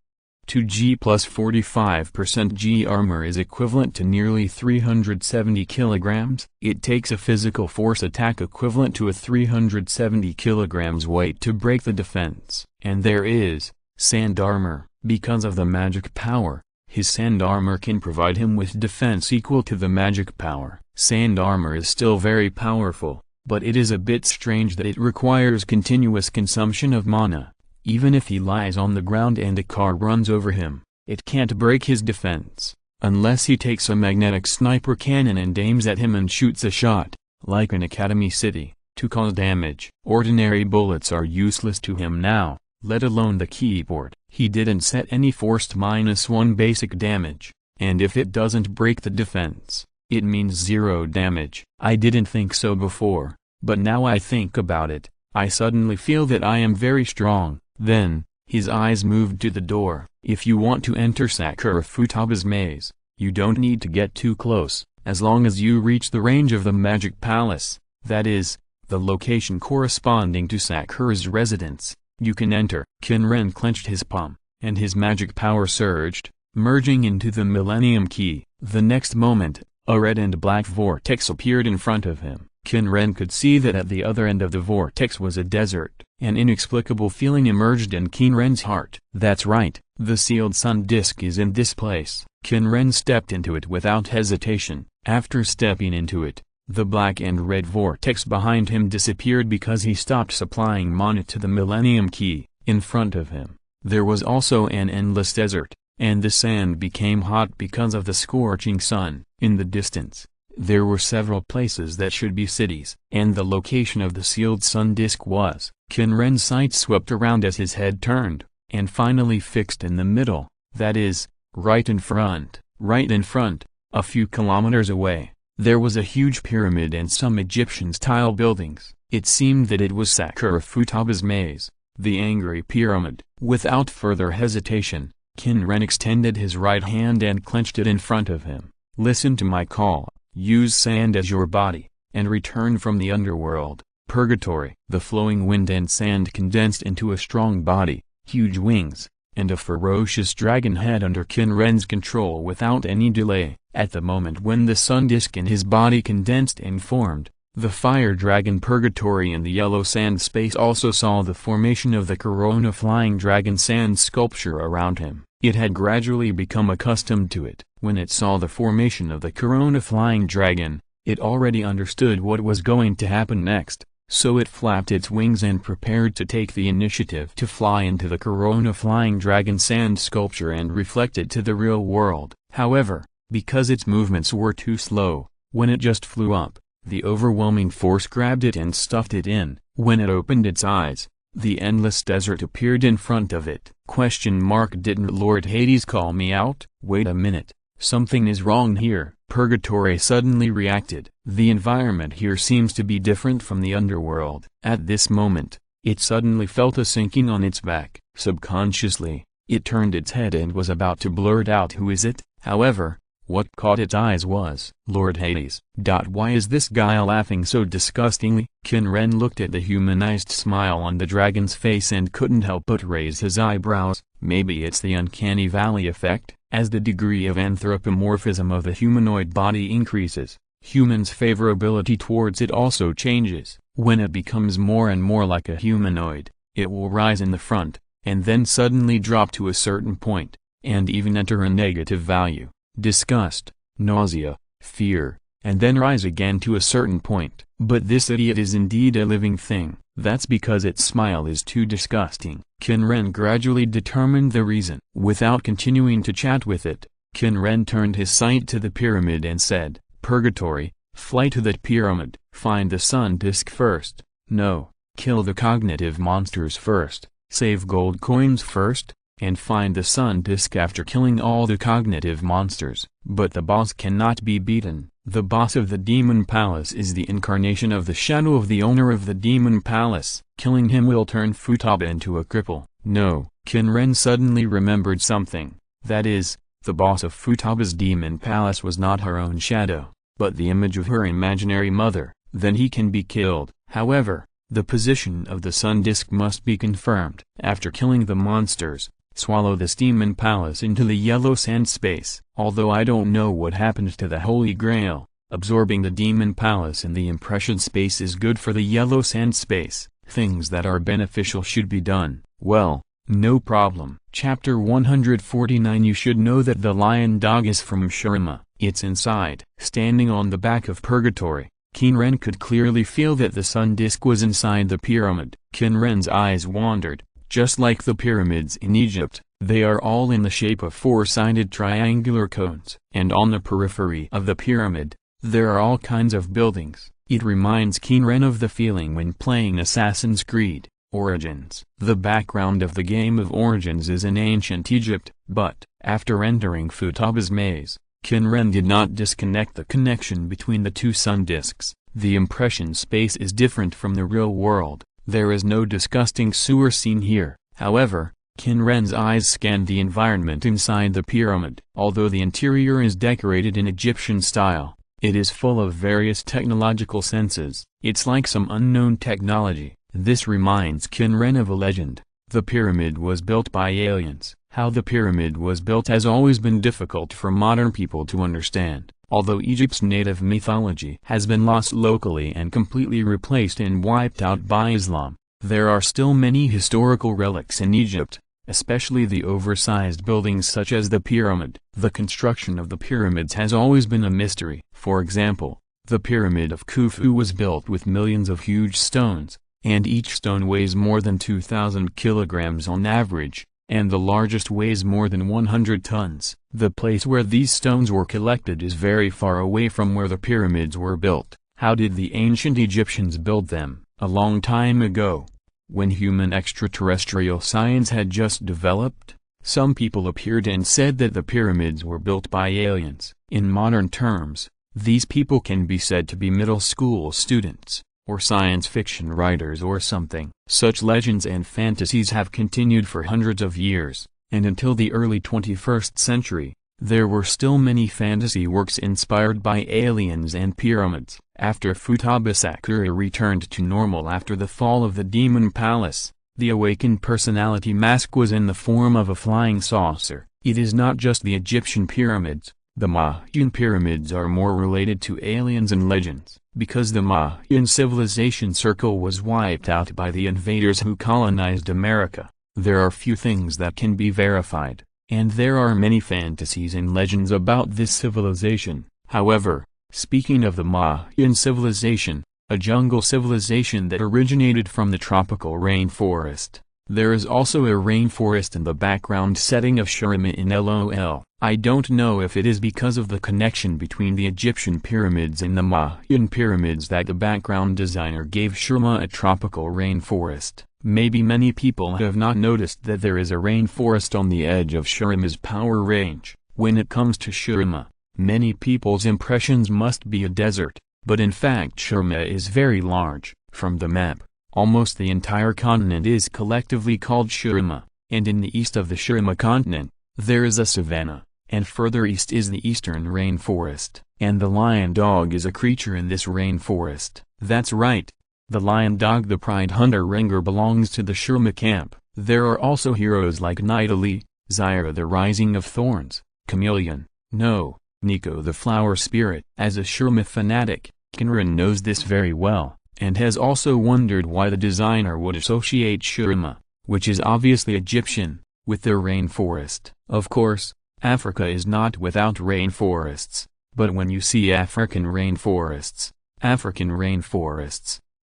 2G plus 45% G armor is equivalent to nearly 370 kilograms. It takes a physical force attack equivalent to a 370 kilograms weight to break the defense. And there is sand armor. Because of the magic power, his sand armor can provide him with defense equal to the magic power. Sand armor is still very powerful, but it is a bit strange that it requires continuous consumption of mana. Even if he lies on the ground and a car runs over him, it can't break his defense, unless he takes a magnetic sniper cannon and aims at him and shoots a shot, like in Academy City, to cause damage. Ordinary bullets are useless to him now, let alone the keyboard. He didn't set any forced -1 basic damage, and if it doesn't break the defense, it means 0 damage. I didn't think so before, but now I think about it, I suddenly feel that I am very strong. Then, his eyes moved to the door. If you want to enter Sakura Futaba's maze, you don't need to get too close, as long as you reach the range of the magic palace, that is, the location corresponding to Sakura's residence, you can enter. Qin Ren clenched his palm, and his magic power surged, merging into the Millennium Key. The next moment, a red and black vortex appeared in front of him. Qin Ren could see that at the other end of the vortex was a desert. An inexplicable feeling emerged in Qin Ren's heart. That's right, the sealed sun disk is in this place. Qin Ren stepped into it without hesitation. After stepping into it, the black and red vortex behind him disappeared because he stopped supplying mana to the Millennium Key. In front of him, There was also an endless desert, and the sand became hot because of the scorching sun. In the distance, there were several places that should be cities, and the location of the sealed sun disk was. Qin Ren's sight swept around as his head turned, and finally fixed in the middle, that is, right in front. Right in front, a few kilometers away, there was a huge pyramid and some Egyptian-style buildings. It seemed that it was Sakura Futaba's maze, the angry pyramid. Without further hesitation, Qin Ren extended his right hand and clenched it in front of him. Listen to my call, use sand as your body, and return from the underworld, purgatory. The flowing wind and sand condensed into a strong body, huge wings, and a ferocious dragon head under Qin Ren's control without any delay. At the moment when the sun disk in his body condensed and formed, the fire dragon purgatory in the yellow sand space also saw the formation of the corona flying dragon sand sculpture around him. It had gradually become accustomed to it. When it saw the formation of the corona flying dragon, it already understood what was going to happen next. So it flapped its wings and prepared to take the initiative to fly into the corona flying dragon sand sculpture and reflect it to the real world. However, because its movements were too slow, when it just flew up, the overwhelming force grabbed it and stuffed it in. When it opened its eyes, the endless desert appeared in front of it. Didn't Lord Hades call me out? Wait a minute, something is wrong here. Purgatory suddenly reacted. The environment here seems to be different from the underworld. At this moment, it suddenly felt a sinking on its back. Subconsciously, it turned its head and was about to blurt out, "Who is it?" However, what caught its eyes was Lord Hades. Why is this guy laughing so disgustingly? Qin Ren looked at the humanized smile on the dragon's face and couldn't help but raise his eyebrows. Maybe it's the uncanny valley effect. As the degree of anthropomorphism of the humanoid body increases, humans' favorability towards it also changes. When it becomes more and more like a humanoid, it will rise in the front, and then suddenly drop to a certain point, and even enter a negative value, disgust, nausea, fear, and then rise again to a certain point. But this idiot is indeed a living thing. That's because its smile is too disgusting. Qin Ren gradually determined the reason. Without continuing to chat with it, Qin Ren turned his sight to the pyramid and said, "Purgatory, fly to that pyramid. Find the sun disk first. No, kill the cognitive monsters first. Save gold coins first, and find the sun disk after killing all the cognitive monsters." But the boss cannot be beaten. The boss of the Demon Palace is the incarnation of the shadow of the owner of the Demon Palace. Killing him will turn Futaba into a cripple. No, Qin Ren suddenly remembered something. That is, the boss of Futaba's Demon Palace was not her own shadow, but the image of her imaginary mother. Then he can be killed. However, the position of the sun disk must be confirmed. After killing the monsters, swallow this Demon Palace into the yellow sand space. Although I don't know what happened to the Holy Grail, absorbing the Demon Palace in the impression space is good for the yellow sand space. Things that are beneficial should be done. Well, no problem. Chapter 149. You should know that the lion dog is from Shurima. It's inside. Standing on the back of Purgatory, Qin Ren could clearly feel that the sun disk was inside the pyramid. Qin Ren's eyes wandered. Just like the pyramids in Egypt, they are all in the shape of four-sided triangular cones. And on the periphery of the pyramid, there are all kinds of buildings. It reminds Qin Ren of the feeling when playing Assassin's Creed Origins. The background of the game of Origins is in ancient Egypt, but, after entering Futaba's maze, Qin Ren did not disconnect the connection between the two sun disks. The impression space is different from the real world. There is no disgusting sewer scene here. However, Qin Ren's eyes scanned the environment inside the pyramid. Although the interior is decorated in Egyptian style, it is full of various technological senses. It's like some unknown technology. This reminds Qin Ren of a legend. The pyramid was built by aliens. How the pyramid was built has always been difficult for modern people to understand. Although Egypt's native mythology has been lost locally and completely replaced and wiped out by Islam, there are still many historical relics in Egypt, especially the oversized buildings such as the pyramid. The construction of the pyramids has always been a mystery. For example, the pyramid of Khufu was built with millions of huge stones, and each stone weighs more than 2,000 kilograms on average. and the largest weighs more than 100 tons. The place where these stones were collected is very far away from where the pyramids were built. How did the ancient Egyptians build them? A long time ago, when human extraterrestrial science had just developed, some people appeared and said that the pyramids were built by aliens. In modern terms, these people can be said to be middle school students, or science fiction writers or something. Such legends and fantasies have continued for hundreds of years, and until the early 21st century, there were still many fantasy works inspired by aliens and pyramids. After Futaba Sakura returned to normal after the fall of the Demon Palace, the awakened personality mask was in the form of a flying saucer. It is not just the Egyptian pyramids. The Mayan pyramids are more related to aliens and legends. Because the Mayan civilization circle was wiped out by the invaders who colonized America, there are few things that can be verified, and there are many fantasies and legends about this civilization. However, speaking of the Mayan civilization, a jungle civilization that originated from the tropical rainforest, there is also a rainforest in the background setting of Shurima in LOL. I don't know if it is because of the connection between the Egyptian pyramids and the Mayan pyramids that the background designer gave Shurima a tropical rainforest. Maybe many people have not noticed that there is a rainforest on the edge of Shurima's power range. When it comes to Shurima, many people's impressions must be a desert, but in fact Shurima is very large. From the map, almost the entire continent is collectively called Shurima, and in the east of the Shurima continent, there is a savanna, and further east is the eastern rainforest, and the lion dog is a creature in this rainforest. That's right, the lion dog, the pride hunter Renger, belongs to the Shurima camp. There are also heroes like Nidalee, Zyra the Rising of Thorns, Chameleon, Nico the Flower Spirit. As a Shurima fanatic, Qin Ren knows this very well, and has also wondered why the designer would associate Shurima, which is obviously Egyptian, with their rainforest. Of course, Africa is not without rainforests, but when you see African rainforests,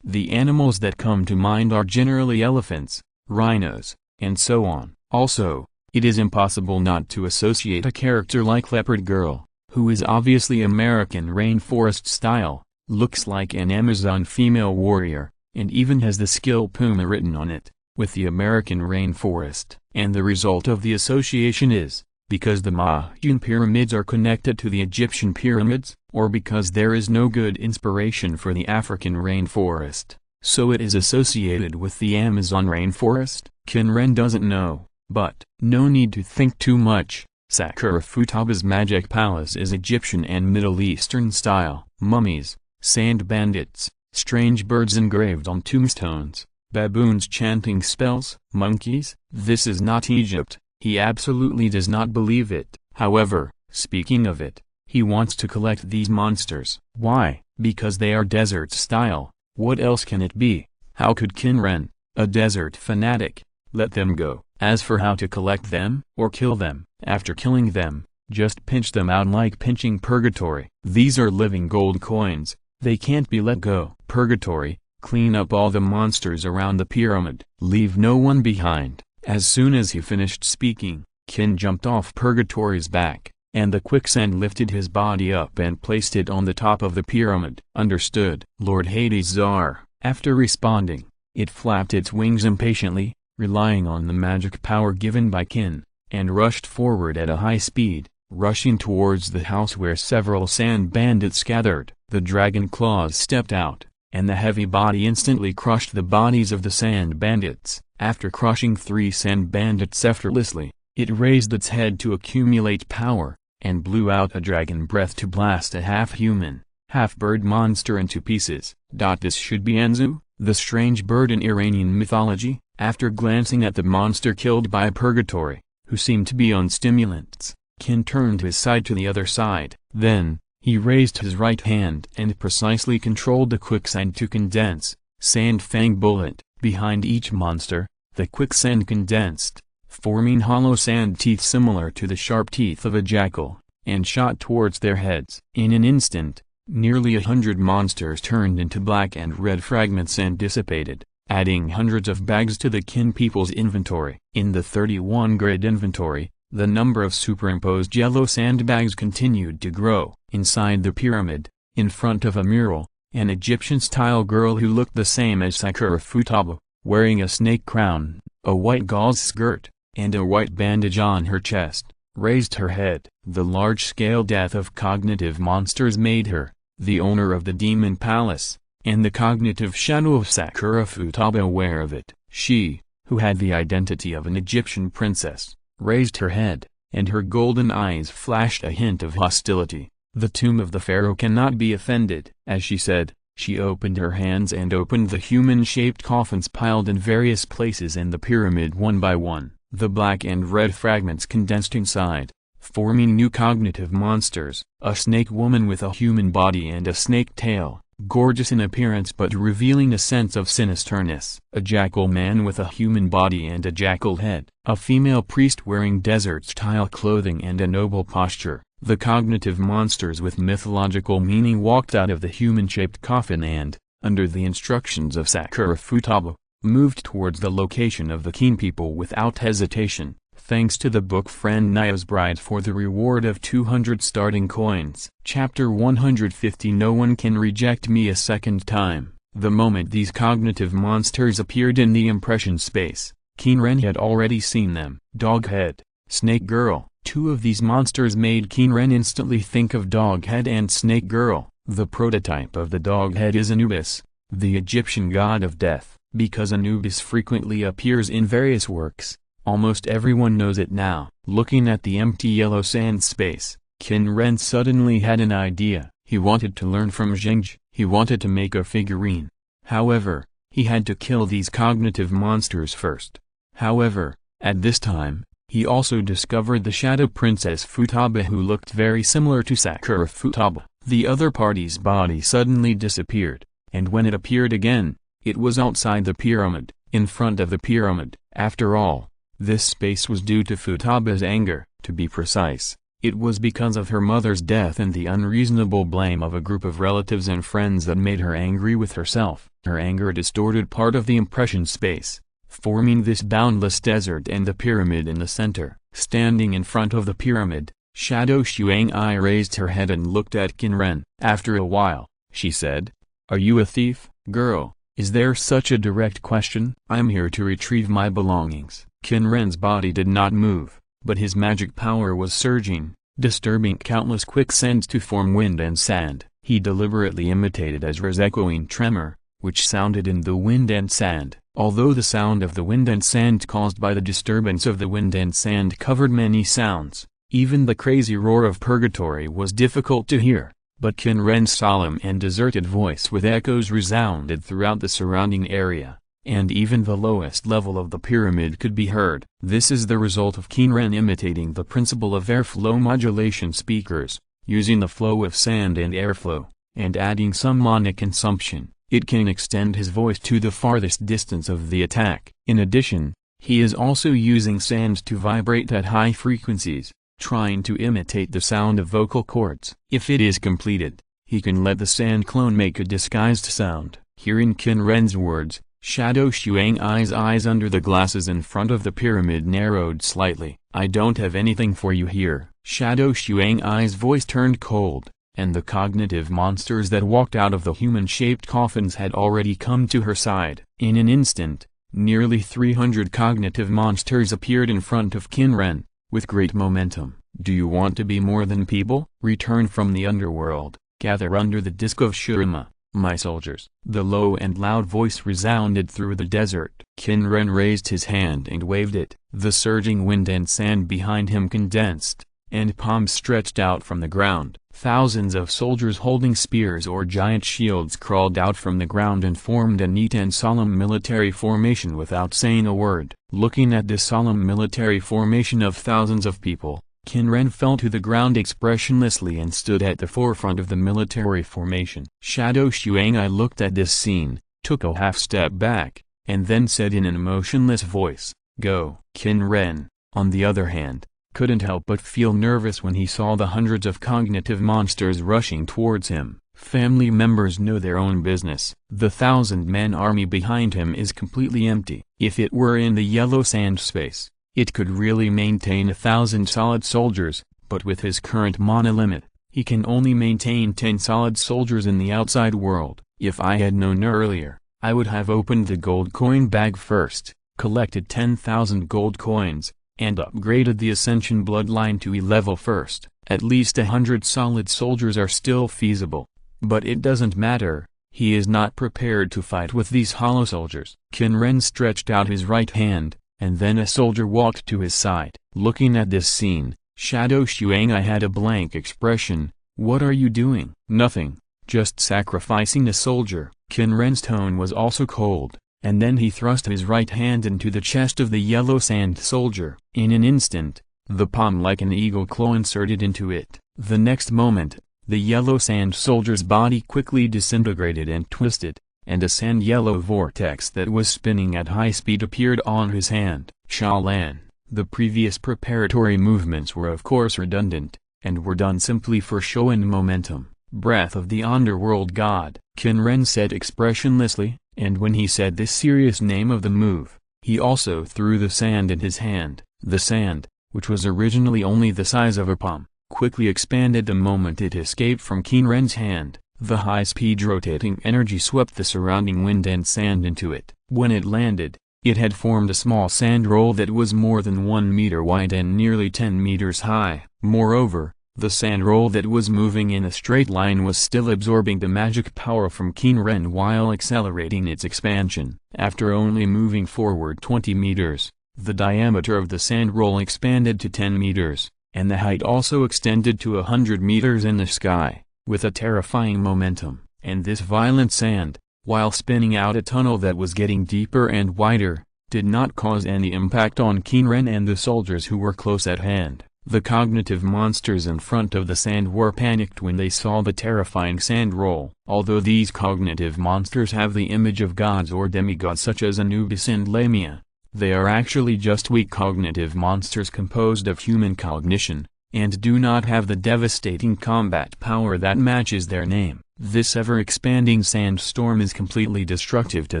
the animals that come to mind are generally elephants, rhinos, and so on. Also, it is impossible not to associate a character like Leopard Girl, who is obviously American rainforest style, looks like an Amazon female warrior, and even has the skill Puma written on it, with the American rainforest. And the result of the association is, because the Mayan pyramids are connected to the Egyptian pyramids, or because there is no good inspiration for the African rainforest, so it is associated with the Amazon rainforest? Qin Ren doesn't know, but no need to think too much. Sakura Futaba's magic palace is Egyptian and Middle Eastern style. Mummies, sand bandits, strange birds engraved on tombstones, baboons chanting spells, monkeys. This is not Egypt. He absolutely does not believe it. However, speaking of it, he wants to collect these monsters. Why? Because they are desert style. What else can it be? How could Qin Ren, a desert fanatic, let them go? As for how to collect them, or kill them, after killing them, just pinch them out like pinching purgatory. These are living gold coins. They can't be let go. Purgatory, clean up all the monsters around the pyramid. Leave no one behind. As soon as he finished speaking, Qin jumped off Purgatory's back, and the quicksand lifted his body up and placed it on the top of the pyramid. Understood. Lord Hades Czar. After responding, it flapped its wings impatiently, relying on the magic power given by Qin, and rushed forward at a high speed, rushing towards the house where several sand bandits gathered. The dragon claws stepped out, and the heavy body instantly crushed the bodies of the sand bandits. After crushing 3 sand bandits effortlessly, it raised its head to accumulate power, and blew out a dragon breath to blast a half-human, half-bird monster into pieces. This should be Anzu, the strange bird in Iranian mythology. After glancing at the monster killed by Purgatory, who seemed to be on stimulants, Qin turned his side to the other side. Then, he raised his right hand and precisely controlled the quicksand to condense. Sand Fang bullet. Behind each monster, the quicksand condensed, forming hollow sand teeth similar to the sharp teeth of a jackal, and shot towards their heads. In an instant, nearly 100 monsters turned into black and red fragments and dissipated. adding hundreds of bags to the Qin people's inventory. In the 31 grid inventory, the number of superimposed yellow sandbags continued to grow. Inside the pyramid, in front of a mural, an Egyptian-style girl who looked the same as Sakura Futaba, wearing a snake crown, a white gauze skirt, and a white bandage on her chest, raised her head. The large-scale death of cognitive monsters made her, the owner of the Demon Palace, and the cognitive shadow of Sakura Futaba aware of it. She, who had the identity of an Egyptian princess, raised her head, and her golden eyes flashed a hint of hostility. The tomb of the pharaoh cannot be offended. As she said, she opened her hands and opened the human-shaped coffins piled in various places in the pyramid one by one. The black and red fragments condensed inside, forming new cognitive monsters. A snake woman with a human body and a snake tail, gorgeous in appearance but revealing a sense of sinisterness. A jackal man with a human body and a jackal head. A female priest wearing desert-style clothing and a noble posture. The cognitive monsters with mythological meaning walked out of the human-shaped coffin and, under the instructions of Sakura Futaba, moved towards the location of the Qin people without hesitation, thanks to the book Friend Naya's Bride for the reward of 200 starting coins. Chapter 150 No one can reject me a second time. The moment these cognitive monsters appeared in the impression space, Qin Ren had already seen them. Doghead, Snake Girl. Two of these monsters made Qin Ren instantly think of Doghead and Snake Girl. The prototype of the Doghead is Anubis, the Egyptian god of death. Because Anubis frequently appears in various works, almost everyone knows it now. Looking at the empty yellow sand space, Qin Ren suddenly had an idea. He wanted to learn from Zhengzhi. He wanted to make a figurine. However, he had to kill these cognitive monsters first. However, at this time, he also discovered the Shadow Princess Futaba who looked very similar to Sakura Futaba. The other party's body suddenly disappeared, and when it appeared again, it was outside the pyramid, in front of the pyramid. After all, this space was due to Futaba's anger. To be precise, it was because of her mother's death and the unreasonable blame of a group of relatives and friends that made her angry with herself. Her anger distorted part of the impression space, forming this boundless desert and the pyramid in the center. Standing in front of the pyramid, Shadow Xuangai raised her head and looked at Qin Ren. After a while, she said, "Are you a thief, girl? Is there such a direct question?" "I'm here to retrieve my belongings." Qin Ren's body did not move, but his magic power was surging, disturbing countless quicksands to form wind and sand. He deliberately imitated Ezra's echoing tremor, which sounded in the wind and sand. Although the sound of the wind and sand caused by the disturbance of the wind and sand covered many sounds, even the crazy roar of purgatory was difficult to hear. But Qin Ren's solemn and deserted voice with echoes resounded throughout the surrounding area, and even the lowest level of the pyramid could be heard. This is the result of Qin Ren imitating the principle of airflow modulation speakers, using the flow of sand and airflow, and adding some mana consumption. It can extend his voice to the farthest distance of the attack. In addition, he is also using sand to vibrate at high frequencies, trying to imitate the sound of vocal cords. If it is completed, he can let the sand clone make a disguised sound. Hearing Qin Ren's words, Shadow Xuangai's eyes under the glasses in front of the pyramid narrowed slightly. "I don't have anything for you here." Shadow Xuangai's voice turned cold, and the cognitive monsters that walked out of the human-shaped coffins had already come to her side. In an instant, nearly 300 cognitive monsters appeared in front of Qin Ren, with great momentum. "Do you want to be more than people? Return from the underworld, gather under the disk of Shurima, my soldiers." The low and loud voice resounded through the desert. Qin Ren raised his hand and waved it. The surging wind and sand behind him condensed, and palms stretched out from the ground. Thousands of soldiers holding spears or giant shields crawled out from the ground and formed a neat and solemn military formation without saying a word. Looking at this solemn military formation of thousands of people, Qin Ren fell to the ground expressionlessly and stood at the forefront of the military formation. Shadow Xuangai looked at this scene, took a half step back, and then said in an emotionless voice, "Go." Qin Ren, on the other hand, couldn't help but feel nervous when he saw the hundreds of cognitive monsters rushing towards him. Family members know their own business. The 1,000-man army behind him is completely empty. If it were in the yellow sand space, it could really maintain 1,000 solid soldiers, but with his current mana limit, he can only maintain 10 solid soldiers in the outside world. If I had known earlier, I would have opened the gold coin bag first, collected 10,000 gold coins, and upgraded the Ascension bloodline to E-level first. At least 100 solid soldiers are still feasible. But it doesn't matter, he is not prepared to fight with these hollow soldiers. Qin Ren stretched out his right hand, and then a soldier walked to his side. Looking at this scene, Shadow Xuangai had a blank expression. What are you doing? Nothing, just sacrificing a soldier. Qin Ren's tone was also cold, and then he thrust his right hand into the chest of the yellow sand soldier. In an instant, the palm like an eagle claw inserted into it. The next moment, the yellow sand soldier's body quickly disintegrated and twisted, and a sand-yellow vortex that was spinning at high speed appeared on his hand. Shalan. The previous preparatory movements were of course redundant, and were done simply for show and momentum. Breath of the underworld god, Qin Ren said expressionlessly, and when he said this serious name of the move, he also threw the sand in his hand. The sand, which was originally only the size of a palm, quickly expanded the moment it escaped from Qin Ren's hand. The high-speed rotating energy swept the surrounding wind and sand into it. When it landed, it had formed a small sand roll that was more than 1 meter wide and nearly 10 meters high. Moreover, the sand roll that was moving in a straight line was still absorbing the magic power from Qin Ren while accelerating its expansion. After only moving forward 20 meters, the diameter of the sand roll expanded to 10 meters, and the height also extended to 100 meters in the sky, with a terrifying momentum. And this violent sand, while spinning out a tunnel that was getting deeper and wider, did not cause any impact on Qin Ren and the soldiers who were close at hand. The cognitive monsters in front of the sand were panicked when they saw the terrifying sand roll. Although these cognitive monsters have the image of gods or demigods such as Anubis and Lamia, they are actually just weak cognitive monsters composed of human cognition, and do not have the devastating combat power that matches their name. This ever-expanding sandstorm is completely destructive to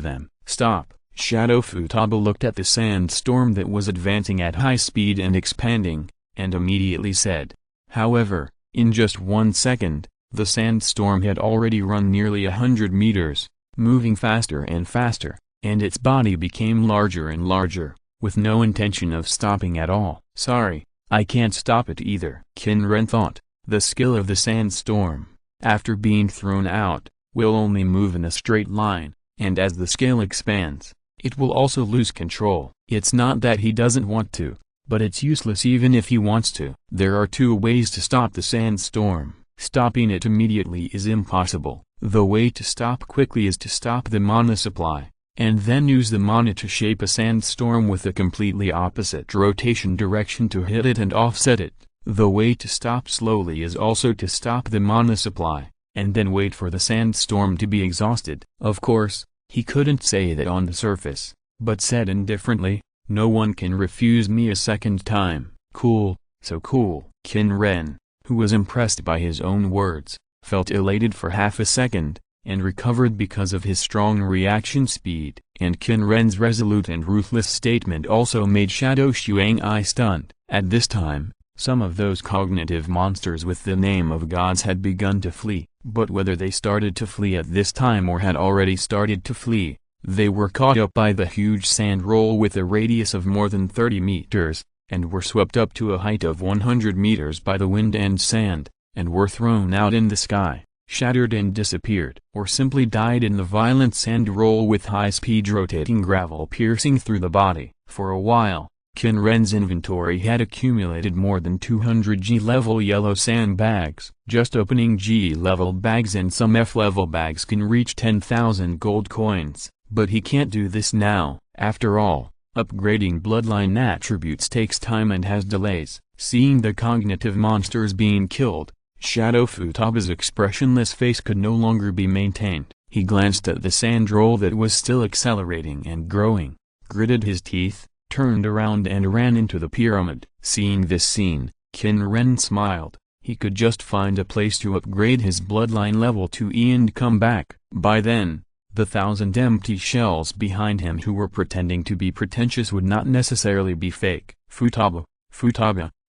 them. Stop! Shadow Futaba looked at the sandstorm that was advancing at high speed and expanding, and immediately said. However, in just 1 second, the sandstorm had already run nearly 100 meters, moving faster and faster, and its body became larger and larger, with no intention of stopping at all. Sorry, I can't stop it either. Qin Ren thought. The skill of the sandstorm, after being thrown out, will only move in a straight line, and as the scale expands, it will also lose control. It's not that he doesn't want to, but it's useless even if he wants to. There are 2 ways to stop the sandstorm. Stopping it immediately is impossible. The way to stop quickly is to stop the mana supply, and then use the mana to shape a sandstorm with a completely opposite rotation direction to hit it and offset it. The way to stop slowly is also to stop the mana supply, and then wait for the sandstorm to be exhausted. Of course, he couldn't say that on the surface, but said indifferently, no one can refuse me a second time. Cool, so cool. Qin Ren, who was impressed by his own words, felt elated for half a second, and recovered because of his strong reaction speed. And Qin Ren's resolute and ruthless statement also made Shadow Xuangai stunned. At this time, some of those cognitive monsters with the name of gods had begun to flee, but whether they started to flee at this time or had already started to flee, they were caught up by the huge sand roll with a radius of more than 30 meters, and were swept up to a height of 100 meters by the wind and sand, and were thrown out in the sky, shattered and disappeared, or simply died in the violent sand roll with high-speed rotating gravel piercing through the body. For a while, Qin Ren's inventory had accumulated more than 200 G-level yellow sand bags. Just opening G-level bags and some F-level bags can reach 10,000 gold coins. But he can't do this now. After all, upgrading bloodline attributes takes time and has delays. Seeing the cognitive monsters being killed, Shadow Futaba's expressionless face could no longer be maintained. He glanced at the sand roll that was still accelerating and growing, gritted his teeth, turned around and ran into the pyramid. Seeing this scene, Qin Ren smiled. He could just find a place to upgrade his bloodline level to E and come back. By then, the 1,000 empty shells behind him who were pretending to be pretentious would not necessarily be fake. Futaba,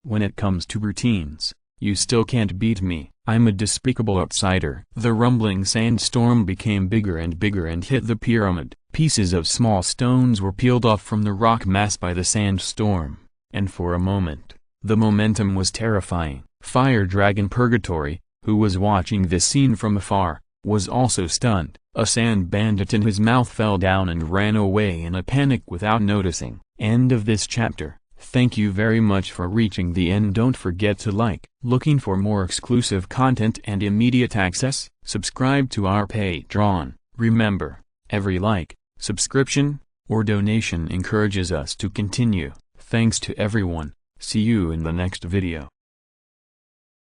when it comes to routines, you still can't beat me. I'm a despicable outsider. The rumbling sandstorm became bigger and bigger and hit the pyramid. Pieces of small stones were peeled off from the rock mass by the sandstorm, and for a moment, the momentum was terrifying. Fire Dragon Purgatory, who was watching this scene from afar, was also stunned. A sand bandit in his mouth fell down and ran away in a panic without noticing. End of this chapter. Thank you very much for reaching the end. Don't forget to like. Looking for more exclusive content and immediate access? Subscribe to our Patreon. Remember, every like, subscription, or donation encourages us to continue. Thanks to everyone. See you in the next video.